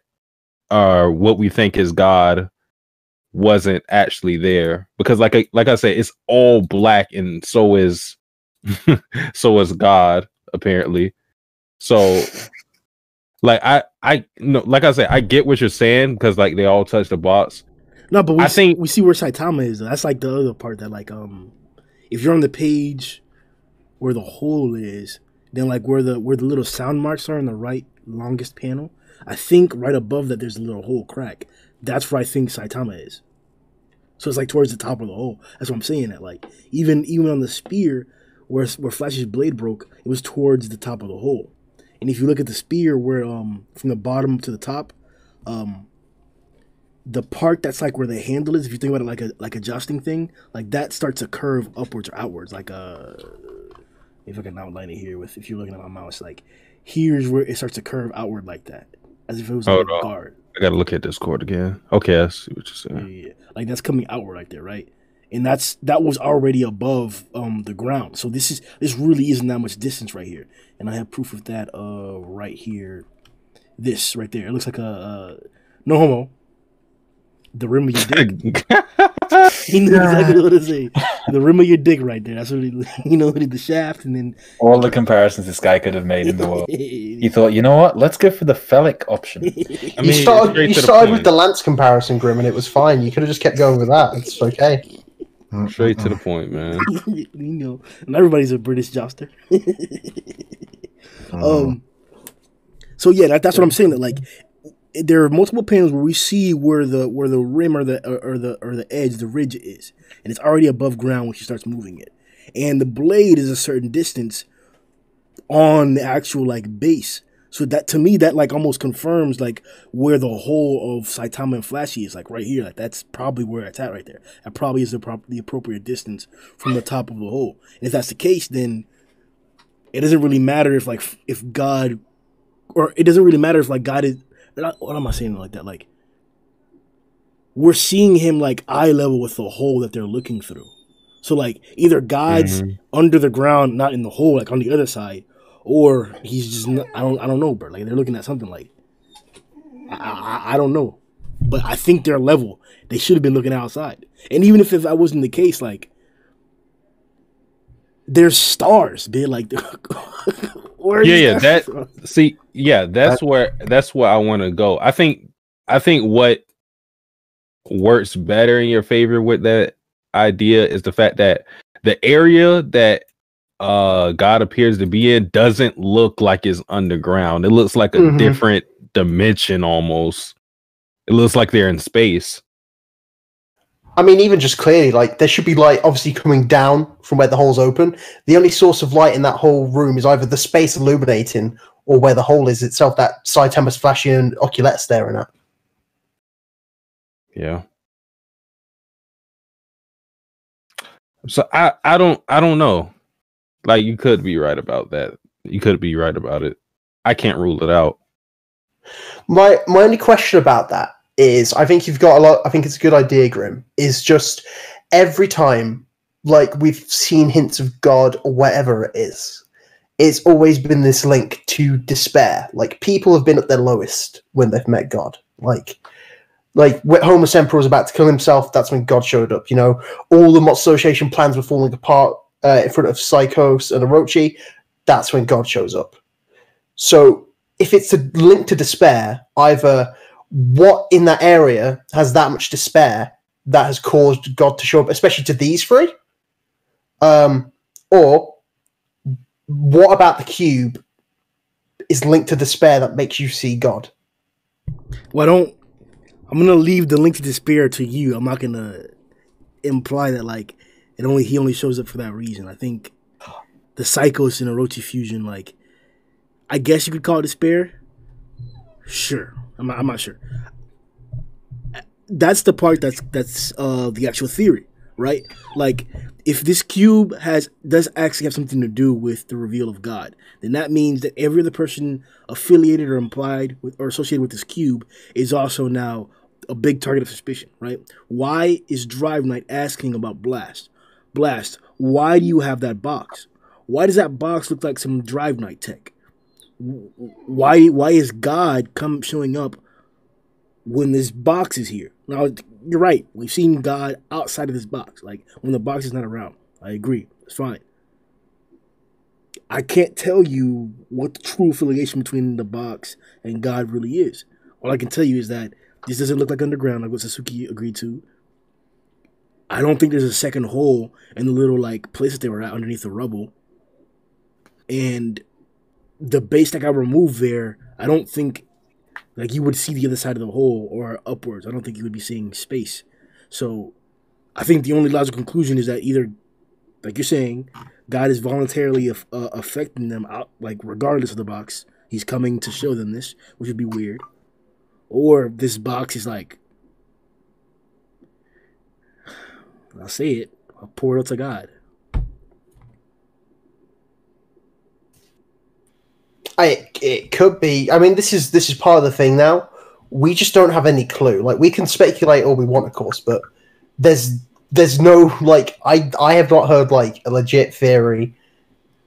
what we think is God wasn't actually there, because like I said, it's all black, and so is so is God apparently. So like I no, like I said, I get what you're saying, because like they all touch the box. No, but I think we see where Saitama is. That's like the other part that like if you're on the page where the hole is, then like where the little sound marks are on the right longest panel, I think right above that there's a little hole crack. That's where I think Saitama is. So it's like towards the top of the hole. That's what I'm saying. That like even on the spear where Flash's blade broke, it was towards the top of the hole. And if you look at the spear where from the bottom to the top, the part that's like where the handle is, if you think about it like adjusting thing, like that starts to curve upwards or outwards. Like if I can outline it here with, if you're looking at my mouse, like here's where it starts to curve outward like that, as if it was like a guard. I gotta look at this chord again. Okay, I see what you're saying. Yeah. Like that's coming outward right there, right? And that was already above the ground. So this really isn't that much distance right here. And I have proof of that right here. This right there. It looks like a no homo. The rim of your dick. He knew exactly what to say. The rim of your dick right there. That's what the shaft, and then all the comparisons this guy could have made in the world. He thought, you know what? Let's go for the phallic option. I mean, you started with the lance comparison, Grimm, and it was fine. You could have just kept going with that. It's okay. Straight to the point, man. And everybody's a British joster. So yeah, that's what I'm saying. That like there are multiple panels where we see where the rim or the edge, the ridge is, and it's already above ground when she starts moving it, and the blade is a certain distance on the actual like base. So that to me that like almost confirms like where the hole of Saitama and Flashy is, like right here. Like that's probably where it's at right there. That probably is the appropriate distance from the top of the hole. And if that's the case, then it doesn't really matter if God, or it doesn't really matter if like God is. What am I saying like that? Like we're seeing him like eye level with the hole that they're looking through. So like either God's under the ground, not in the hole, like on the other side, or he's just not, I don't know, bro. Like they're looking at something like I don't know, but I think they're level. They should have been looking outside. And even if that wasn't the case, like there's stars, dude. Like that's where I want to go. I think what works better in your favor with that idea is the fact that the area that God appears to be in doesn't look like it's underground. It looks like a different dimension almost. It looks like they're in space. I mean, even just clearly, like, there should be light obviously coming down from where the hole's open. The only source of light in that whole room is either the space illuminating or where the hole is itself, that Saitama's flashing and Oculette staring at. Yeah. So I don't know. Like, you could be right about that. You could be right about it. I can't rule it out. My only question about that is, I think you've got a lot. I think it's a good idea, Grimm. Is just every time, like we've seen hints of God or whatever it is, it's always been this link to despair. Like people have been at their lowest when they've met God. Like when Homer Semper was about to kill himself, that's when God showed up. You know, all the Mott Association plans were falling apart in front of Psychos and Orochi. That's when God shows up. So if it's a link to despair, either what in that area has that much despair that has caused God to show up, especially to these three? Or what about the cube is linked to despair that makes you see God? Well, I'm going to leave the link to despair to you. I'm not going to imply that, like, he only shows up for that reason. I think the Psychos and Orochi fusion, like, I guess you could call it despair. Sure. I'm not sure. That's the part that's the actual theory, right? Like, if this cube does actually have something to do with the reveal of God, then that means that every other person affiliated or implied with or associated with this cube is also now a big target of suspicion, right? Why is Drive Knight asking about Blast? Blast, why do you have that box? Why does that box look like some Drive Knight tech? Why is God showing up when this box is here? Now, you're right. We've seen God outside of this box. Like, when the box is not around. I agree. It's fine. I can't tell you what the true affiliation between the box and God really is. All I can tell you is that this doesn't look like underground, like what Satsuki agreed to. I don't think there's a second hole in the little, like, place that they were at underneath the rubble. And the base that got removed there, I don't think, like, you would see the other side of the hole or upwards. I don't think you would be seeing space. So I think the only logical conclusion is that either, like you're saying, God is voluntarily affecting them out, like, regardless of the box. He's coming to show them this, which would be weird. Or this box is like, I'll say it, a portal to God. It could be. I mean, this is part of the thing now. We just don't have any clue. Like, we can speculate all we want, of course, but there's no, like, I have not heard, like, a legit theory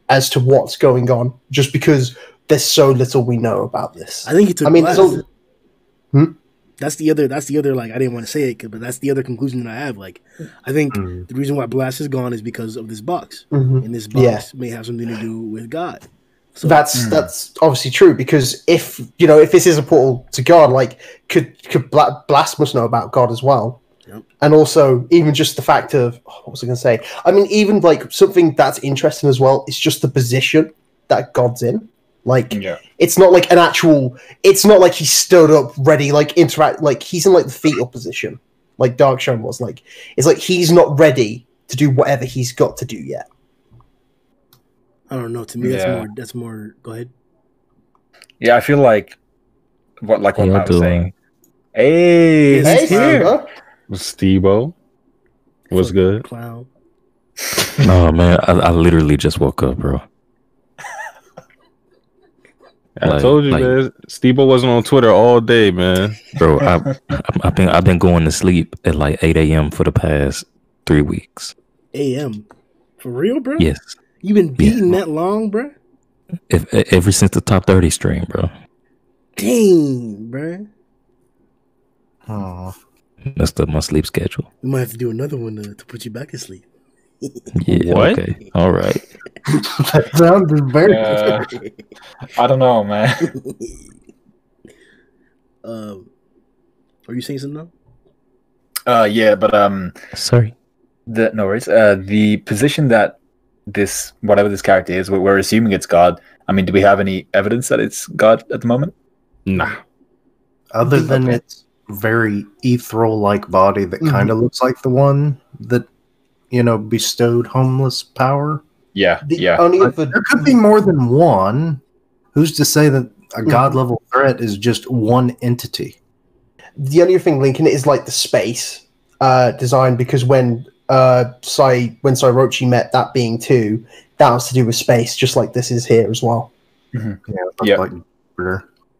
as to what's going on, just because there's so little we know about this. I think it's. That's the other. Like, I didn't want to say it, but that's the other conclusion that I have. Like, I think the reason why Blast is gone is because of this box, and this box may have something to do with God. So that's obviously true, because if this is a portal to God, like, could Blast must know about God as well. Yep. And also, even just the fact of, what was I going to say? I mean, even, like, something that's interesting as well is just the position that God's in. Like, it's not like it's not like he stood up ready, like, interact, like, he's in, like, the fetal position, like Darkshine was. Like, it's like he's not ready to do whatever he's got to do yet. I don't know. To me, that's more. Go ahead. Yeah, I feel like what Matt was saying. Hey, Hey, here. Steve-O. What's good? Clown. Oh man, I literally just woke up, bro. I told you, man. Steve-O wasn't on Twitter all day, man. Bro, I've been going to sleep at like 8 a.m. for the past 3 weeks. A.M. For real, bro? Yes. You been beating that long, bro? Ever since the top 30 stream, bro. Dang, bro. Oh, Messed up my sleep schedule. We might have to do another one to put you back to sleep. Yeah. What? Okay. All right. That sounded very. I don't know, man. Are you saying something now? Yeah, but Sorry. no worries. The position that whatever this character is, we're assuming it's God. I mean, do we have any evidence that it's God at the moment? Nah. other than its very ethereal-like body that kind of looks like the one that, bestowed homeless power. Yeah, There could be more than one. Who's to say that a god-level threat is just one entity? The only thing linking it is, like, the space design, because when Sairochi met that being too, that was to do with space, just like this is here as well. Yeah. Like,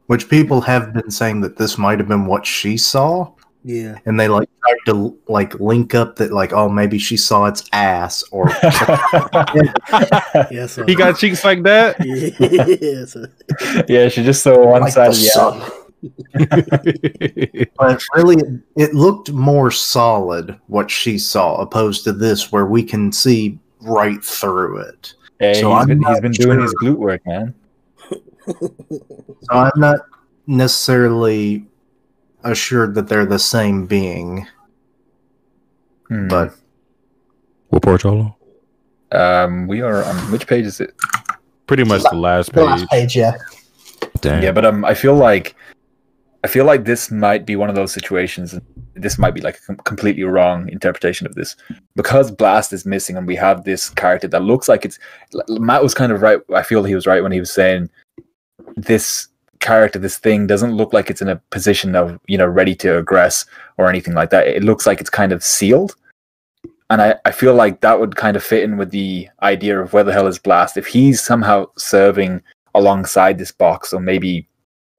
which people have been saying that this might have been what she saw. Yeah. And they tried to link up that maybe she saw its ass or Yeah, so, He got cheeks like that? yeah, so, Yeah, she just saw one Like side the of the sun. but really it looked more solid what she saw opposed to this where we can see right through it. Hey, So he's I'm been not doing sure. his glute work, man. So I'm not necessarily assured that they're the same being. But What port y'all on? We are on which page is it? Pretty much the last The page. last page, yeah. Damn. Yeah, but I feel like this might be one of those situations, and this might be like a completely wrong interpretation of this, because Blast is missing, and we have this character that looks like it's. Matt was kind of right. I feel he was right when he was saying this character, this thing, doesn't look like it's in a position of ready to aggress or anything like that. It looks like it's kind of sealed, and I feel like that would kind of fit in with the idea of where the hell is Blast if he's somehow serving alongside this box, or maybe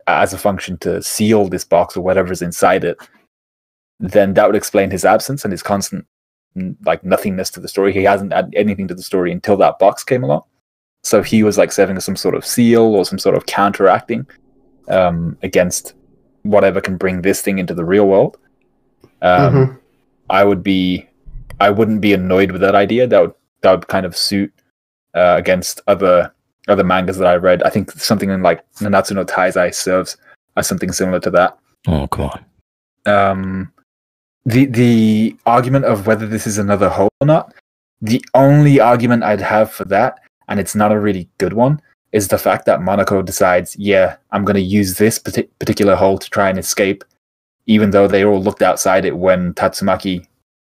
as a function to seal this box or whatever's inside it, then that would explain his absence and his constant nothingness to the story. He hasn't added anything to the story until that box came along. So he was serving as some sort of seal or some sort of counteracting against whatever can bring this thing into the real world. I wouldn't be annoyed with that idea. That would kind of suit against other mangas that I read. I think something in like Nanatsu no Taizai serves as something similar to that. Oh, come on. The argument of whether this is another hole or not, the only argument I'd have for that, and it's not a really good one, is the fact that Monoko decides, yeah, I'm going to use this particular hole to try and escape, even though they all looked outside it when Tatsumaki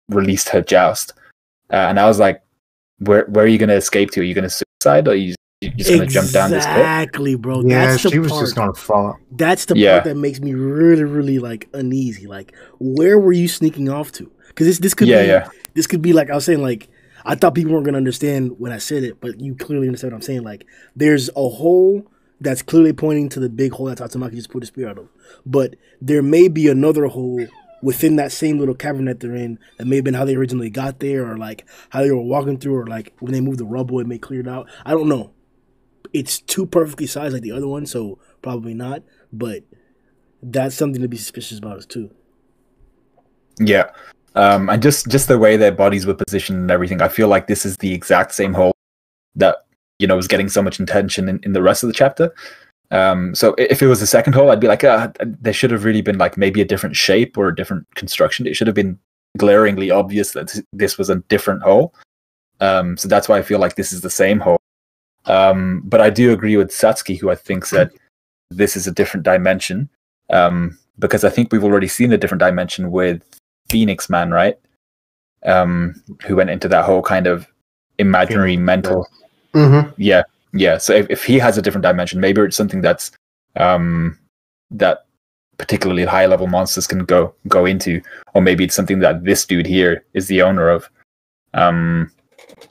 released her joust. And I was like, where are you going to escape to? Are you going to suicide, or are you just going to jump down this pit? Exactly, bro. Yeah, That's the she was part. just gonna fall. That's the part that makes me really, really like uneasy. Like, where were you sneaking off to? Because this could this could be like I was saying. Like, I thought people weren't gonna understand when I said it, but you clearly understand what I'm saying. Like, there's a hole that's clearly pointing to the big hole that Tatsumaki just put his spear out of, but there may be another hole within that same little cavern that they're in. That may have been how they originally got there, or like how they were walking through, or like when they moved the rubble, it may clear it out. I don't know. It's too perfectly sized like the other one, so probably not. But that's something to be suspicious about too. Yeah, and just the way their bodies were positioned and everything, I feel like this is the exact same hole that was getting so much attention in the rest of the chapter. So if it was a second hole, I'd be like, there should have really been like maybe a different shape or a different construction. It should have been glaringly obvious that this was a different hole. So that's why I feel like this is the same hole. But I do agree with Satsuki, who I think said this is a different dimension, because I think we've already seen a different dimension with Phoenix Man, right? Who went into that whole kind of imaginary mental. Yeah. So if he has a different dimension, maybe it's something that's that particularly high level monsters can go into, or maybe it's something that this dude here is the owner of.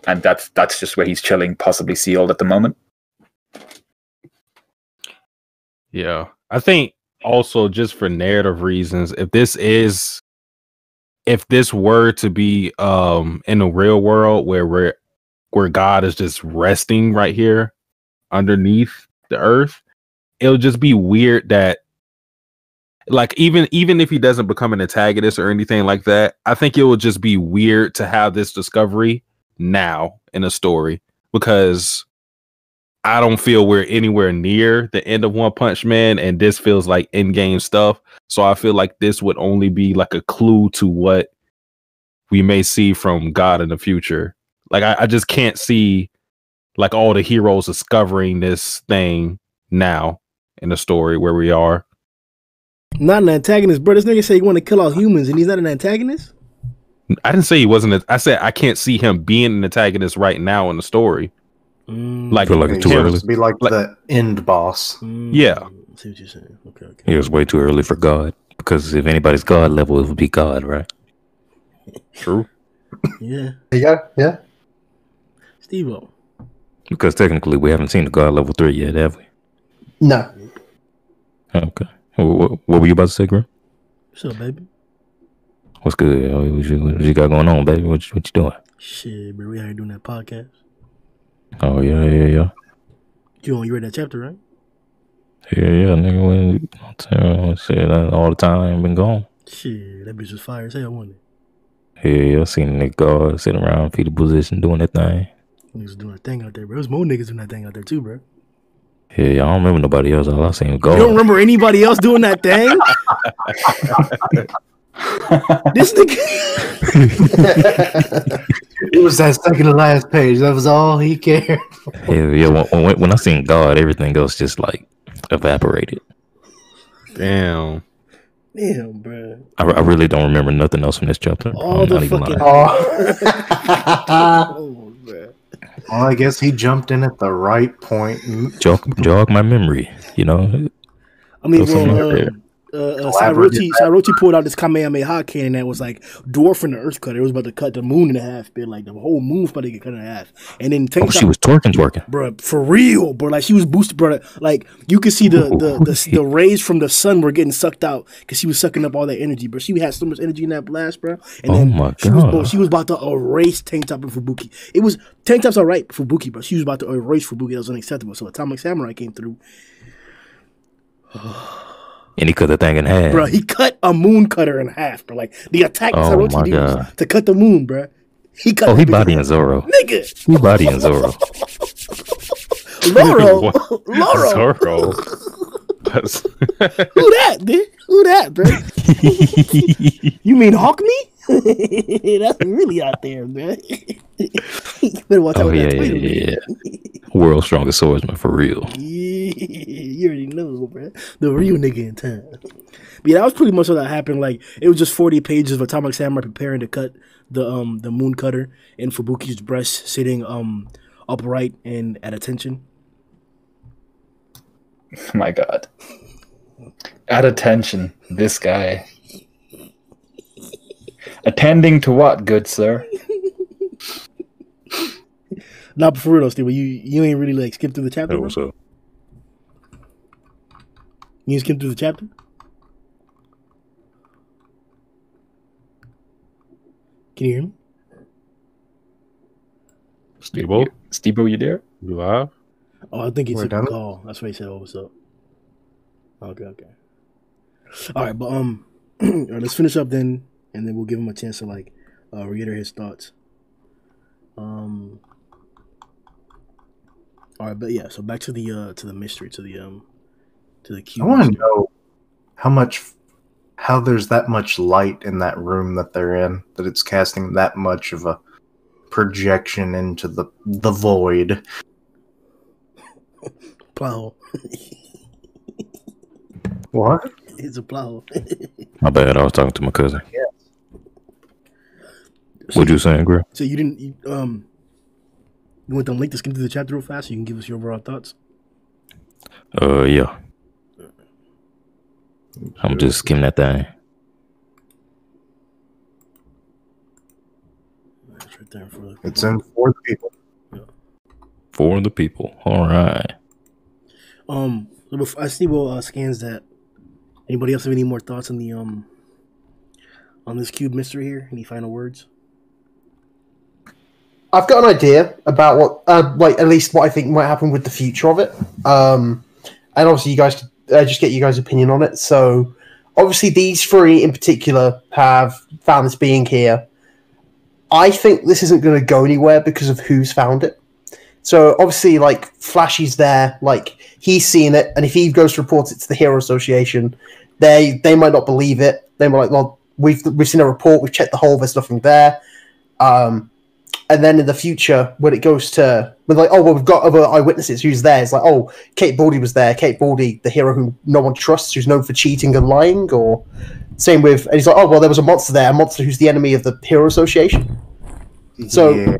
And that's just where he's chilling, possibly sealed at the moment. Yeah, I think also just for narrative reasons, if this were to be in the real world where God is just resting right here underneath the earth, it'll just be weird that, like, even if he doesn't become an antagonist or anything like that, I think it would just be weird to have this discovery now in a story, because I don't feel we're anywhere near the end of One Punch Man, and this feels like in-game stuff. So I feel like this would only be like a clue to what we may see from God in the future. Like, I just can't see like all the heroes discovering this thing now in the story where we are. Not an antagonist, bro. This nigga said he want to kill all humans, and he's not an antagonist. I didn't say he wasn't. I said I can't see him being an antagonist right now in the story. Like, feel like it's too early. To be like the end boss. Yeah. I see what you're saying. Okay. It was way too early for God, because if anybody's God level, it would be God, right? True. Yeah. Yeah. Steve-O. Because technically, we haven't seen the God level 3 yet, have we? No. Okay. What were you about to say, Grimm? What's up, baby? What's good? What you got going on, baby? What you doing? Shit, bro. We out here doing that podcast. Oh, yeah. You read that chapter, right? Yeah, nigga. Shit, all the time, been gone. Shit, that bitch was fire as hell, wasn't it? Yeah, I seen the nigga sitting around, fetal position, doing that thing. Niggas doing that thing out there, bro. There's more niggas doing that thing out there, too, bro. Yeah, I don't remember nobody else. All I seen was God. You don't remember anybody else doing that thing? This nigga. It was that second to last page. That was all he cared. Yeah. When I seen God, everything else just like evaporated. Damn, bro. I really don't remember nothing else from this chapter. All the fucking. Oh, bro. Well, I guess he jumped in at the right point. Jog my memory, you know. I mean, Sairochi pulled out this Kamehameha cannon that was like dwarfing the Earth Cutter. It was about to cut the moon in half, bit like the whole moon was about to get cut in half. And then she was twerking, bro, for real, bro. Like, she was boosted, bro. Like, you could see the rays from the sun were getting sucked out because she was sucking up all that energy, bro. She had so much energy in that blast, bro. And then my God, she was about to erase Tank Top and Fubuki. It was Tank Top's all right, Fubuki, but she was about to erase Fubuki. That was unacceptable. So Atomic Samurai came through. And he cut the thing in half. Bro, he cut a moon cutter in half, bro. Like, the attack Oh my Orochi God. used to cut the moon, bro. He cut Oh, he that bitch in bodying half. Zoro. Nigga! He bodying Zoro. Loro! What? Loro! Zoro. That's- Who that, dude? Who that, bro? You mean Hawk Me? That's really out there, man. You better watch out Oh with yeah, that yeah, title, yeah, man. yeah. World's strongest swordsman for real. Yeah, you already know, bro. The real nigga in town. But yeah, that was pretty much what that happened. Like, it was just 40 pages of Atomic Samurai preparing to cut the moon cutter in Fubuki's breast, sitting upright and at attention. My God. At attention, this guy. Attending to what, good sir? Not for real though, Steve. You ain't really like skip through the chapter. Hey, Bro? what's up? You skip through the chapter. Can you hear me? Steve-O? Steve-O, you there? You live? Oh, I think he We're took a done? call. That's why he said, "Oh, what's up?" Okay. All right, but all right, let's finish up then, and then we'll give him a chance to like reiterate his thoughts. All right, but yeah, so back to the mystery, to the cube. I want to know how there's that much light in that room that they're in, that it's casting that much of a projection into the void. Plow. What? It's a plow. My bad. I was talking to my cousin. What you saying, Grimm? So you didn't you want the link to skim through the chapter real fast so you can give us your overall thoughts? Yeah. I'm just skimming that thing. It's right there for the It's in for the people. For the people. All right. So before, I see scans that. Anybody else have any more thoughts on the on this cube mystery here? Any final words? I've got an idea about what, like at least what I think might happen with the future of it. And obviously, you guys just get you guys' opinion on it. So, obviously, these three in particular have found this being here. I think this isn't going to go anywhere because of who's found it. So, obviously, like Flashy's there, like he's seen it, and if he goes to report it to the Hero Association, they might not believe it. They might like, well, we've seen a report, we've checked the hole, there's nothing there. And then in the future, when it goes to, we're like, oh, well, we've got other eyewitnesses. Who's there? It's like, oh, Kate Baldy was there. Kate Baldy, the hero who no one trusts, who's known for cheating and lying. Or same with, and he's like, oh, well, there was a monster there, a monster who's the enemy of the Hero Association. So, Yeah.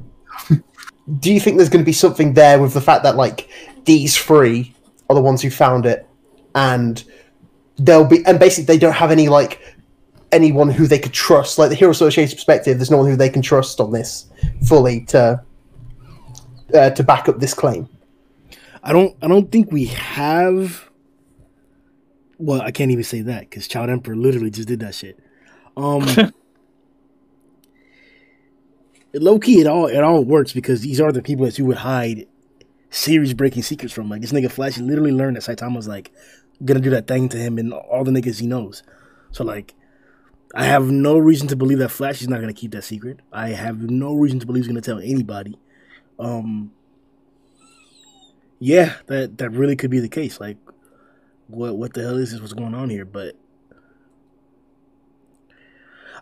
do you think there's going to be something there with the fact that, like, these three are the ones who found it, and they'll be, and basically they don't have any, like, anyone who they could trust, like the Hero Association perspective, there's no one who they can trust on this fully to back up this claim. I don't think we have. Well, I can't even say that because Child Emperor literally just did that shit. Low key, it all works because these are the people that you would hide series breaking secrets from. Like this nigga Flash literally learned that Saitama's like gonna do that thing to him and all the niggas he knows. So like, I have no reason to believe that Flash is not going to keep that secret. I have no reason to believe he's going to tell anybody. Yeah, that really could be the case. Like, what the hell is this? What's going on here? But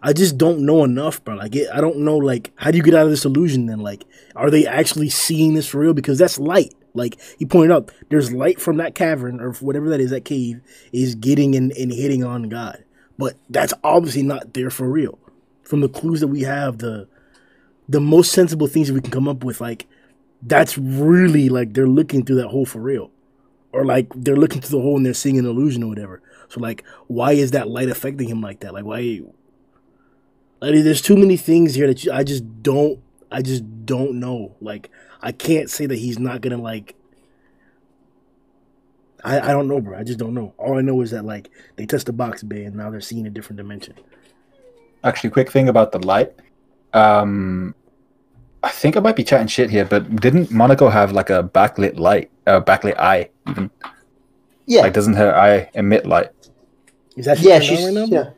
I just don't know enough, bro. Like, I don't know, like, how do you get out of this illusion then? Like, are they actually seeing this for real? Because that's light. Like, he pointed out, there's light from that cavern, or whatever that is, that cave, is getting and hitting on God. But that's obviously not there for real. From the clues that we have, the most sensible things that we can come up with, like, that's really, like, they're looking through that hole for real. Or, like, they're looking through the hole and they're seeing an illusion or whatever. So, like, why is that light affecting him like that? Like, why? Like, there's too many things here that I just don't know. Like, I can't say that he's not gonna, like, I don't know, bro. I just don't know. All I know is that, like, they touched the box bay and now they're seeing a different dimension. Actually, quick thing about the light. I think I might be chatting shit here, but didn't Monaco have like a backlit light, backlit eye? Even? Yeah. Like, doesn't her eye emit light? Is that Yeah, shit turned on right now? yeah.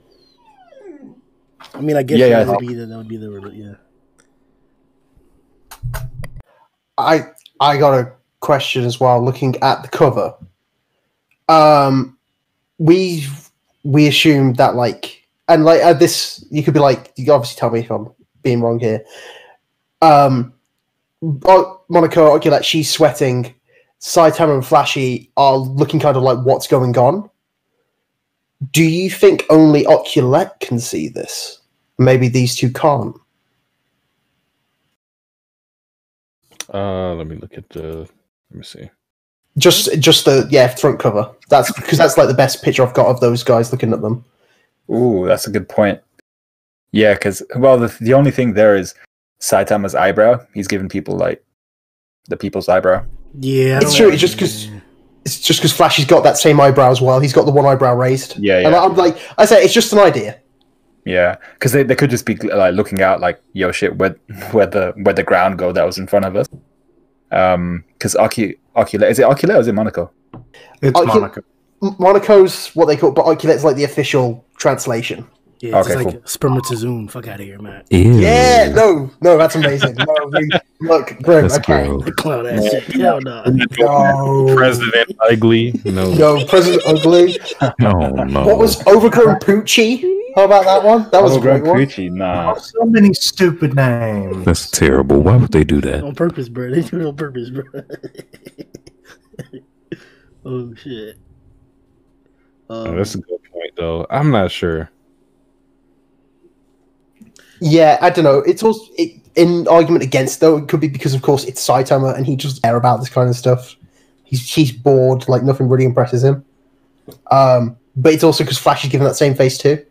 I mean, I guess Yeah, that would be the yeah. I got a question as well. Looking at the cover, we assumed that like, and like this, you could be like, you can obviously tell me if I'm being wrong here. Monaco, Oculette, she's sweating. Saitama and Flashy are looking kind of like, what's going on? Do you think only Oculette can see this? Maybe these two can't. Let me look at the. Let me see. Just the front cover. That's because that's like the best picture I've got of those guys looking at them. Ooh, that's a good point. Yeah, because the only thing there is Saitama's eyebrow. He's giving people like the people's eyebrow. Yeah, It's true. It's just because Flashy's got that same eyebrow as well. He's got the one eyebrow raised. Yeah. And I'm like, I say, it's just an idea. Yeah, because they could just be like looking out like, yo, shit, where the ground go that was in front of us. Because Oculette, is it Oculette or is it Monaco? It's Monaco. Monaco's what they call, but Oculette's like the official translation. Yeah, it's Okay, like cool. spermatozoon. Fuck out of here, man. Ew. Yeah, no, that's amazing. No, look, Grimm, That's okay. gross. The clown ass shit. Hell no. No, President Ugly. No. no, President Ugly. Oh no. What was Overgrown Poochie? How about that one? That was a great one. Gucci, nah. So many stupid names. That's terrible. Why would they do that? On purpose, bro. They do it on purpose, bro. Oh shit. That's a good point, though. I'm not sure. Yeah, I don't know. It's also in argument against, though. It could be because, of course, it's Saitama, and he just care about this kind of stuff. He's bored, like nothing really impresses him. But it's also because Flash is given that same face too.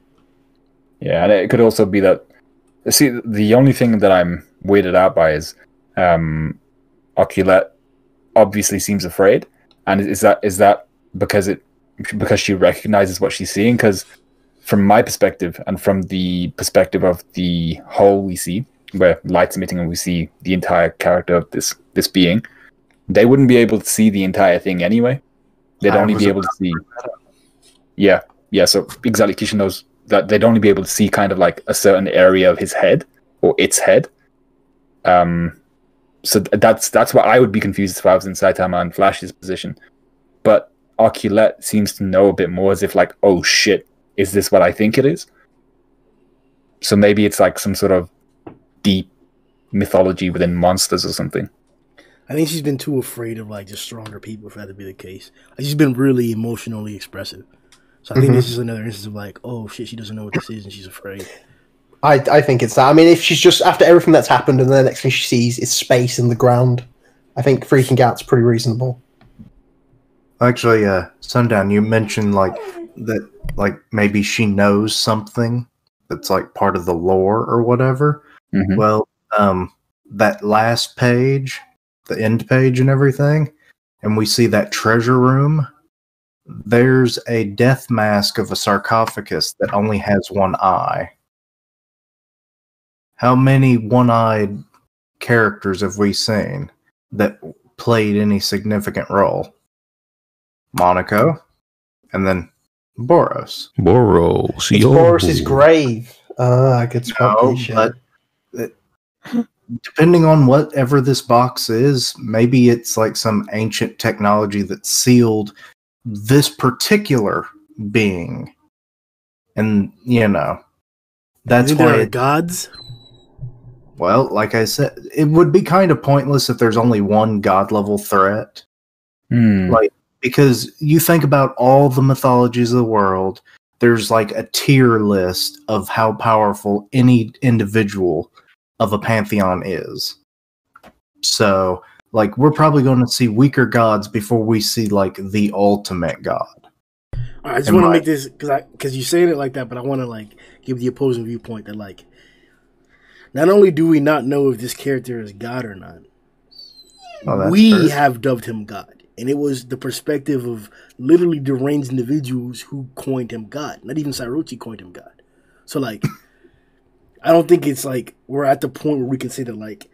Yeah, and it could also be that. See, the only thing that I'm weirded out by is Oculette obviously seems afraid, and is that because she recognizes what she's seeing? Because from my perspective, and from the perspective of the whole we see, where light's emitting and we see the entire character of this being, they wouldn't be able to see the entire thing anyway. They'd only be able to see. Yeah. So exactly, Kishin knows that they'd only be able to see kind of like a certain area of his head or its head. So that's why I would be confused if I was in Saitama and Flash's position. But Oculette seems to know a bit more, as if like, oh shit, is this what I think it is? So maybe it's like some sort of deep mythology within monsters or something. I think she's been too afraid of like just stronger people for that to be the case. She's been really emotionally expressive. So I think this is another instance of like, oh shit, she doesn't know what this is and she's afraid. I think it's that. I mean, if she's just after everything that's happened and the next thing she sees is space in the ground, I think freaking out's pretty reasonable. Actually, Sundown, you mentioned like that, like maybe she knows something that's like part of the lore or whatever. Mhm. Well, that last page, the end page and everything, and we see that treasure room. There's a death mask of a sarcophagus that only has one eye. How many one-eyed characters have we seen that played any significant role? Monaco, and then Boros. Boros. It's Boris's grave. I could spot No, this shit. but depending on whatever this box is, maybe it's like some ancient technology that sealed this particular being. And, you know, that's Isn't there why are gods? well, like I said, it would be kind of pointless if there's only one god level threat. Like, because you think about all the mythologies of the world, there's like a tier list of how powerful any individual of a pantheon is. So, like, we're probably going to see weaker gods before we see like the ultimate god. I just want to make this because you're saying it like that, but I want to like give the opposing viewpoint that like not only do we not know if this character is God or not, we have dubbed him God, and it was the perspective of literally deranged individuals who coined him God. Not even Sairochi coined him God. So like, I don't think it's like we're at the point where we can say that like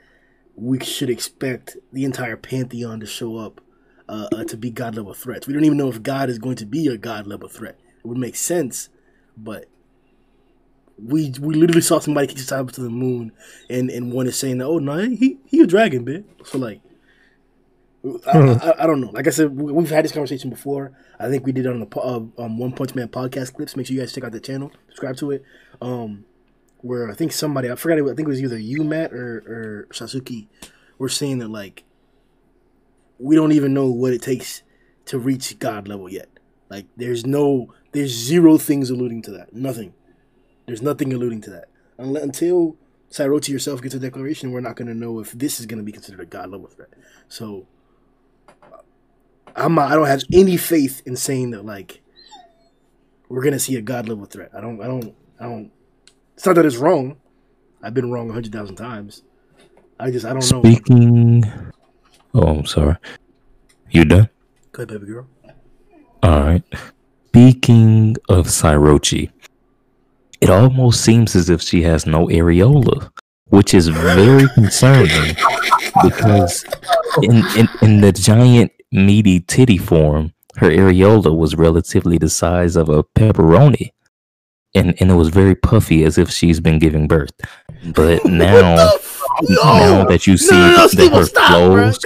we should expect the entire pantheon to show up to be God level threats. We don't even know if God is going to be a God level threat. it would make sense, but we literally saw somebody kick his time up to the moon, and one is saying that, oh no, he a dragon, bitch. So like, I don't know. Like I said, we've had this conversation before. I think we did it on the One Punch Man podcast clips. Make sure you guys check out the channel, subscribe to it. Where I think somebody, I forgot, I think it was either you, Matt, or Satsuki, were saying that like we don't even know what it takes to reach God level yet. Like there's zero things alluding to that. Nothing. There's nothing alluding to that. Until Sairochi yourself gets a declaration, we're not going to know if this is going to be considered a God level threat. So I don't have any faith in saying that like we're going to see a God level threat. I don't. It's not that it's wrong. I've been wrong 100,000 times. I don't know. Speaking. Oh, I'm sorry. You done? Go ahead, baby girl. All right. Speaking of Sairochi, it almost seems as if she has no areola, which is very concerning because in the giant meaty titty form, her areola was relatively the size of a pepperoni. And it was very puffy, as if she's been giving birth. But now, now that you see that her clothes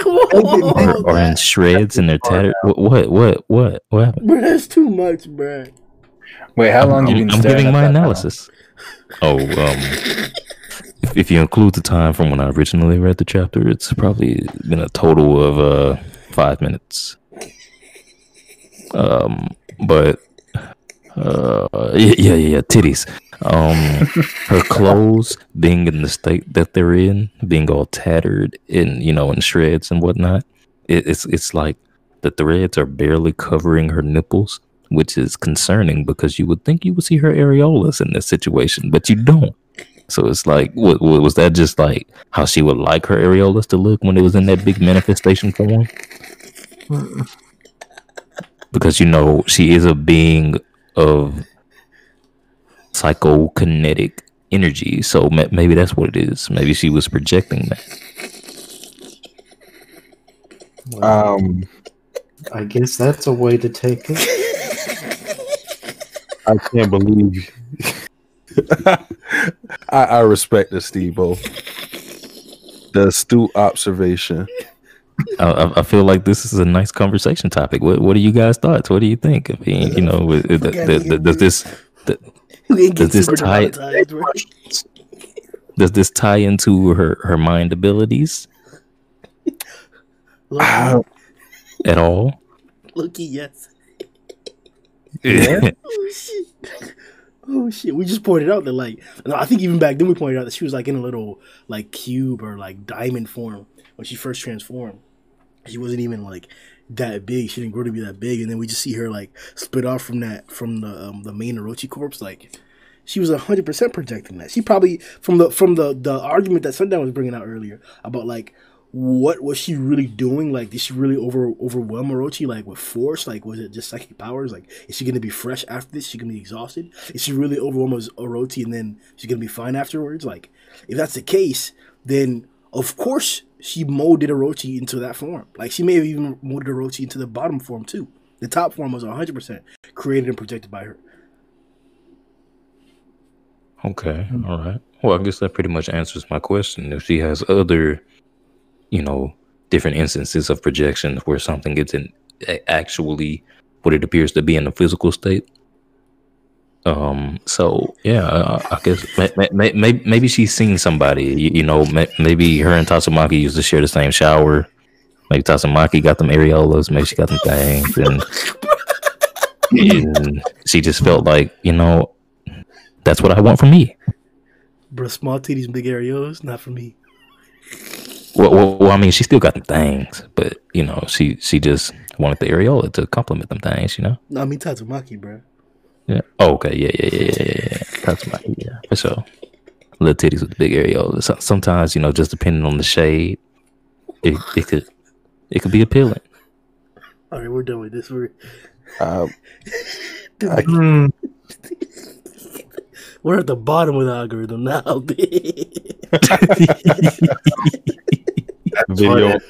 are in shreds and they're tattered, what happened? Bro, that's too much, bro. Wait, how long you been? I'm giving my analysis. Oh, if you include the time from when I originally read the chapter, it's probably been a total of 5 minutes. But. Yeah, titties. Her clothes being in the state that they're in, being all tattered and in shreds and whatnot. It's like the threads are barely covering her nipples, which is concerning because you would think you would see her areolas in this situation, but you don't. So it's like, what was that? Just like how she would like her areolas to look when it was in that big manifestation form? Because she is a being of psychokinetic energy, so maybe that's what it is. Maybe she was projecting that. I guess that's a way to take it. I can't believe. I respect the Steve-O. The astute observation. I feel like this is a nice conversation topic. What are you guys' thoughts? What do you think? I mean, does this tie into her mind abilities at all? Loki, yes. Yeah. Oh shit! We just pointed out that I think even back then we pointed out that she was like in a little like cube or like diamond form when she first transformed. She wasn't even like that big. She didn't grow to be that big, and then we just see her like split off from the main Orochi corpse. Like she was 100% projecting that. She probably from the argument that Sundown was bringing out earlier about like what was she really doing? Like did she really overwhelm Orochi like with force? Like was it just psychic powers? Like is she gonna be fresh after this? Is she gonna be exhausted? Is she really overwhelm Orochi and then she's gonna be fine afterwards? Like if that's the case, then of course she molded Orochi into that form. Like she may have even molded Orochi into the bottom form too. The top form was 100% created and projected by her. Okay, all right. Well, I guess that pretty much answers my question. If she has other, different instances of projection where something isn't actually what it appears to be in a physical state. So yeah, I guess maybe she's seen somebody. Maybe her and Tatsumaki used to share the same shower. Maybe Tatsumaki got them areolas. Maybe she got them things, and she just felt like that's what I want for me. Bro, small titties, big areolas, not for me. Well, I mean, she still got them things, but she just wanted the areola to complement them things. No, I mean Tatsumaki, bro. Yeah. Oh, okay. Yeah. Tatsumaki, yeah, for sure. Little titties with the big areolas. Sometimes, just depending on the shade, it could be appealing. All right, we're done with this. We're at the bottom of the algorithm now. The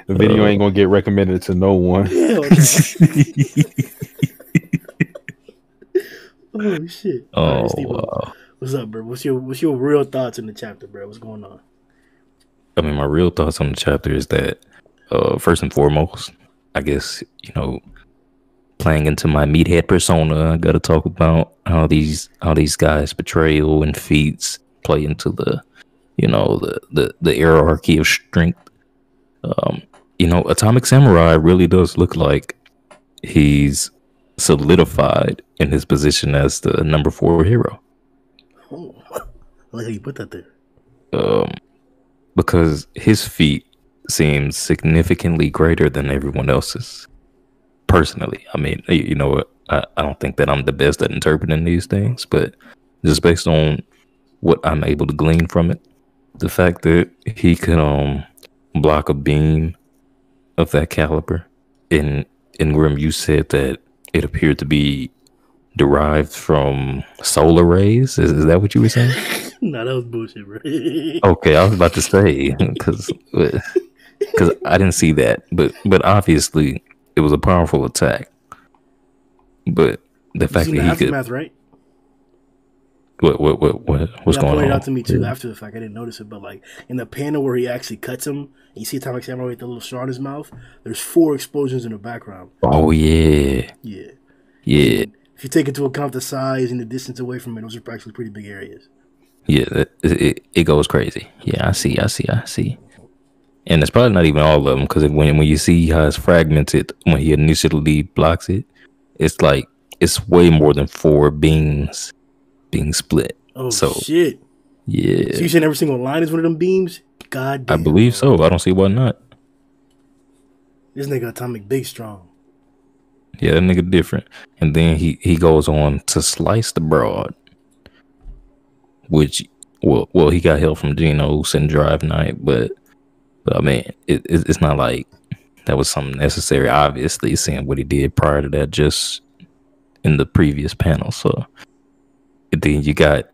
video ain't gonna get recommended to no one. Oh shit! All Oh right, Steve, wow. what's up, bro? What's your real thoughts in the chapter, bro? What's going on? I mean, my real thoughts on the chapter is that, first and foremost, I guess, playing into my meathead persona, I got to talk about how these guys' betrayal and feats play into the hierarchy of strength. Atomic Samurai really does look like he's solidified in his position as the number 4 hero. Oh, I like how you put that there. Because his feat seems significantly greater than everyone else's. Personally, I mean, you know what? I don't think that I'm the best at interpreting these things, but just based on what I'm able to glean from it, the fact that he could block a beam of that caliber. In Grimm, you said that it appeared to be derived from solar rays. Is that what you were saying? Nah, that was bullshit, bro. Okay, I was about to say because I didn't see that, but obviously it was a powerful attack. But the fact seen that the he could aftermath, right? what's Yeah, going pointed on? out to me too after the fact. I didn't notice it, but like in the panel where he actually cuts him, and you see Atomic Samurai with the little straw in his mouth. There's 4 explosions in the background. Oh yeah, Yeah. yeah, And if you take into account the size and the distance away from it, those are actually pretty big areas. yeah. It goes crazy. Yeah, I see. And it's probably not even all of them because when you see how it's fragmented when he initially blocks it, it's like it's way more than 4 beams being split. Oh So shit! yeah, So you saying every single line is one of them beams? God I damn. believe so. I don't see why not. This nigga Atomic big strong. Yeah, that nigga different. And then he goes on to slice the broad, which well he got help from Genos and Drive Night, but I mean it's not like that was something necessary. Obviously, seeing what he did prior to that, just in the previous panel. So then you got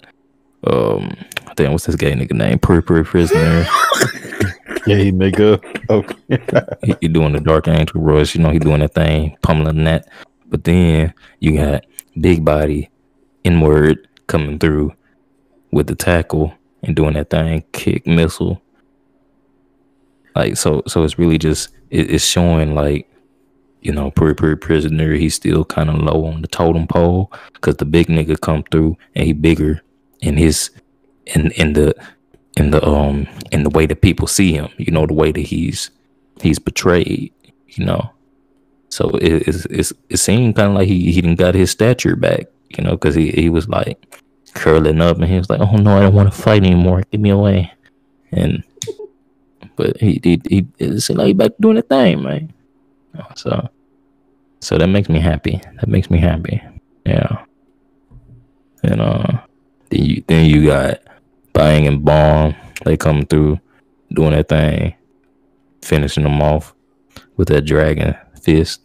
damn, what's this gay nigga name? Puri Prisoner. Hey, nigga. Okay. He doing the Dark Angel Rush, he doing that thing, pummeling that. But then you got Big Body Inward coming through with the tackle and doing that thing, kick missile. Like so it's really just it's showing like, Puri Prisoner, he's still kind of low on the totem pole because the big nigga come through and he bigger in his in the way that people see him, the way that he's portrayed, So it seemed kind of like he didn't got his stature back, because he was like curling up and he was like, oh no, I don't want to fight anymore, get me away. But he it seemed like he back doing the thing, man. So that makes me happy. Yeah. And then you got Bang and Bomb. They come through doing that thing, finishing them off with that dragon fist,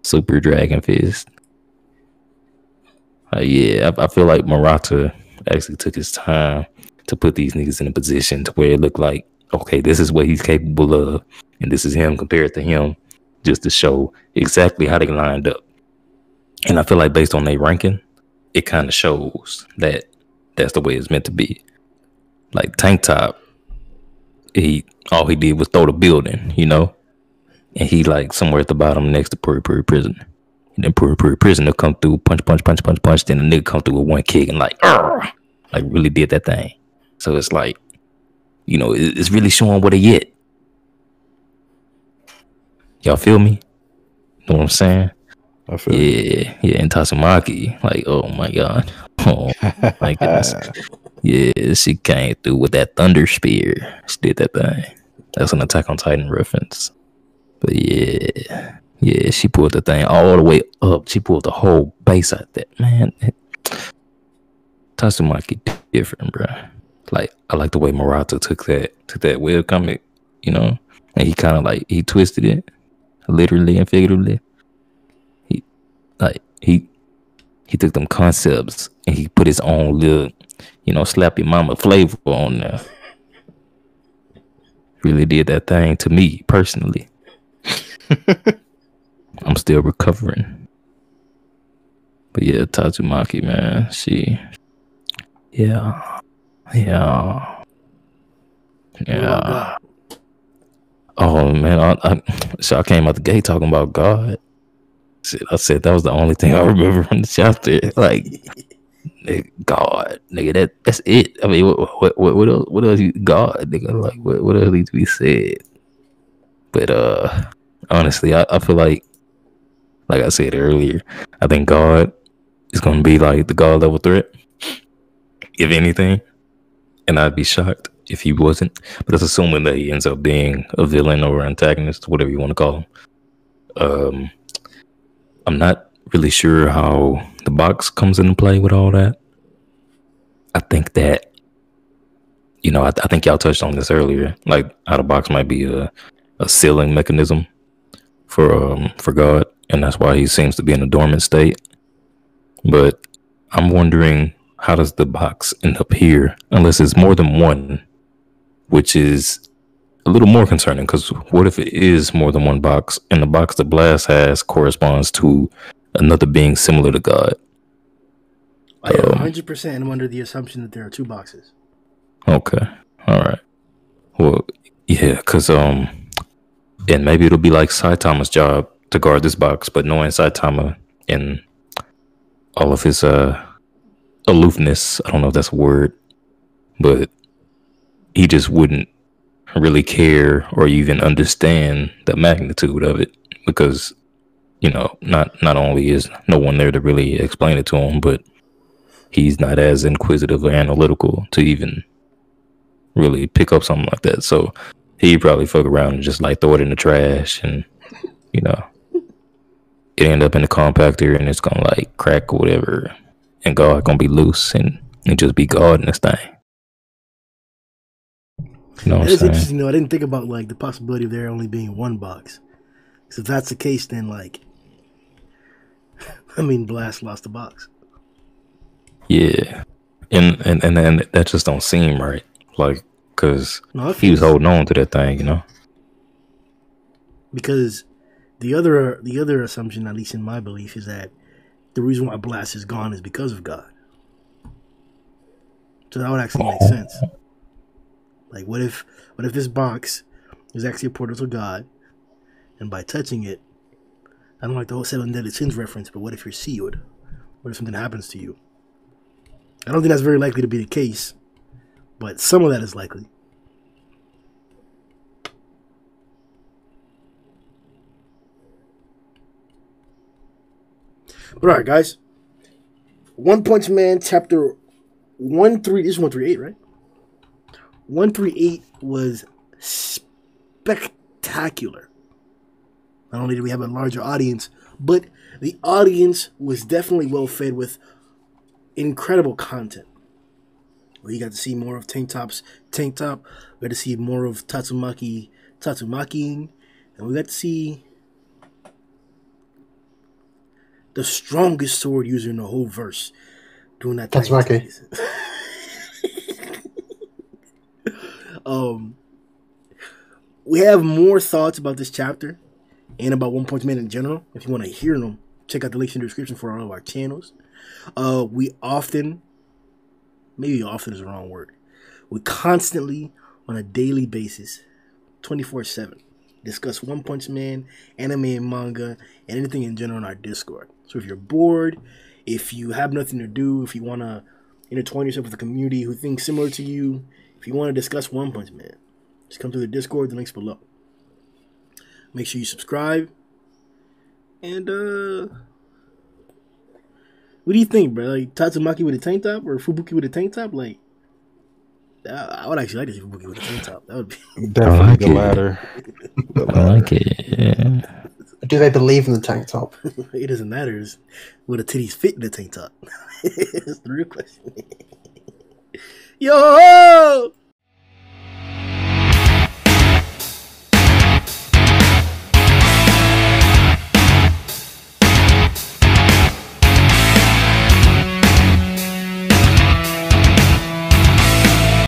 super dragon fist. Yeah, I feel like Murata actually took his time to put these niggas in a position to where it looked like, okay, this is what he's capable of, and this is him compared to him, just to show exactly how they lined up. And I feel like based on their ranking, it kind of shows that that's the way it's meant to be. Like Tank Top, all he did was throw the building, and he like somewhere at the bottom next to Puri Prisoner. And then Puri Prisoner come through, punch. Then the nigga come through with one kick and like really did that thing. So it's like, it's really showing what they get. Y'all feel me? Know what I'm saying? I feel Yeah, and Tatsumaki, like, oh my god. Oh my goodness. Yeah, she came through with that thunder spear. She did that thing. That's an Attack on Titan reference. But yeah, she pulled the thing all the way up. She pulled the whole base out there. Man, Tatsumaki different, bro. Like, I like the way Murata took that webcomic, and he kind of like, he twisted it, literally and figuratively. He took them concepts and he put his own little, slap your mama flavor on there. Really did that thing to me personally. I'm still recovering. But yeah, Tatsumaki, man, yeah. What about God? Oh man, so I came out the gate talking about God. I said that was the only thing I remember from the chapter. Like, God, nigga, that's it. I mean, what else? What else? God, nigga, like, what else needs to be said? But honestly, I feel like I said earlier, I think God is gonna be like the God level threat, if anything, and I'd be shocked if he wasn't. But that's assuming that he ends up being a villain or antagonist, whatever you want to call him. I'm not really sure how the box comes into play with all that. I think that, I think y'all touched on this earlier, like how the box might be a sealing mechanism for God, and that's why he seems to be in a dormant state. But I'm wondering, how does the box end up here, unless it's more than one, which is a little more concerning, because what if it is more than one box, and the box that Blast has corresponds to another being similar to God? I am 100% am under the assumption that there are two boxes. Okay. All right. Well, yeah, because and maybe it'll be like Saitama's job to guard this box, but knowing Saitama and all of his aloofness, I don't know if that's a word, but he just wouldn't really care or even understand the magnitude of it, because not only is no one there to really explain it to him, but he's not as inquisitive or analytical to even really pick up something like that. So he'd probably fuck around and just like throw it in the trash, and it end up in the compactor, and it's gonna like crack or whatever, and God gonna be loose, and just be God in this thing. You know what I'm saying? Interesting though. I didn't think about like the possibility of there only being one box. Because if that's the case, then like, Blast lost the box. Yeah, and that just don't seem right. Like, because he was holding on to that thing, Because the other assumption, at least in my belief, is that the reason why Blast is gone is because of God. So that would actually make sense. Like, what if this box is actually a portal to God, and by touching it, I don't like the whole seven deadly sins reference, but what if you're sealed? What if something happens to you? I don't think that's very likely to be the case, but some of that is likely. But alright, guys. One Punch Man chapter 138. This is 138, right? 138 was spectacular. Not only did we have a larger audience, but the audience was definitely well fed with incredible content. We got to see more of Tank Top. We got to see more of Tatsumakiing, and we got to see the strongest sword user in the whole verse doing that. Tatsumaki. We have more thoughts about this chapter and about One Punch Man in general. If you want to hear them, check out the links in the description for all of our channels. We often, maybe often is the wrong word, we constantly, on a daily basis, 24/7, discuss One Punch Man, anime and manga, and anything in general in our Discord. So if you're bored, if you have nothing to do, if you want to intertwine yourself with a community who thinks similar to you, if you want to discuss One Punch Man, just come to the Discord, the link's below. Make sure you subscribe. And, what do you think, bro? Like, Tatsumaki with a tank top or Fubuki with a tank top? Like, I would actually like to see Fubuki with a tank top. That would be definitely like the latter. I like it. Yeah. Do they believe in the tank top? It doesn't matter. It's will the titties fit in the tank top? That's the real question. Yo!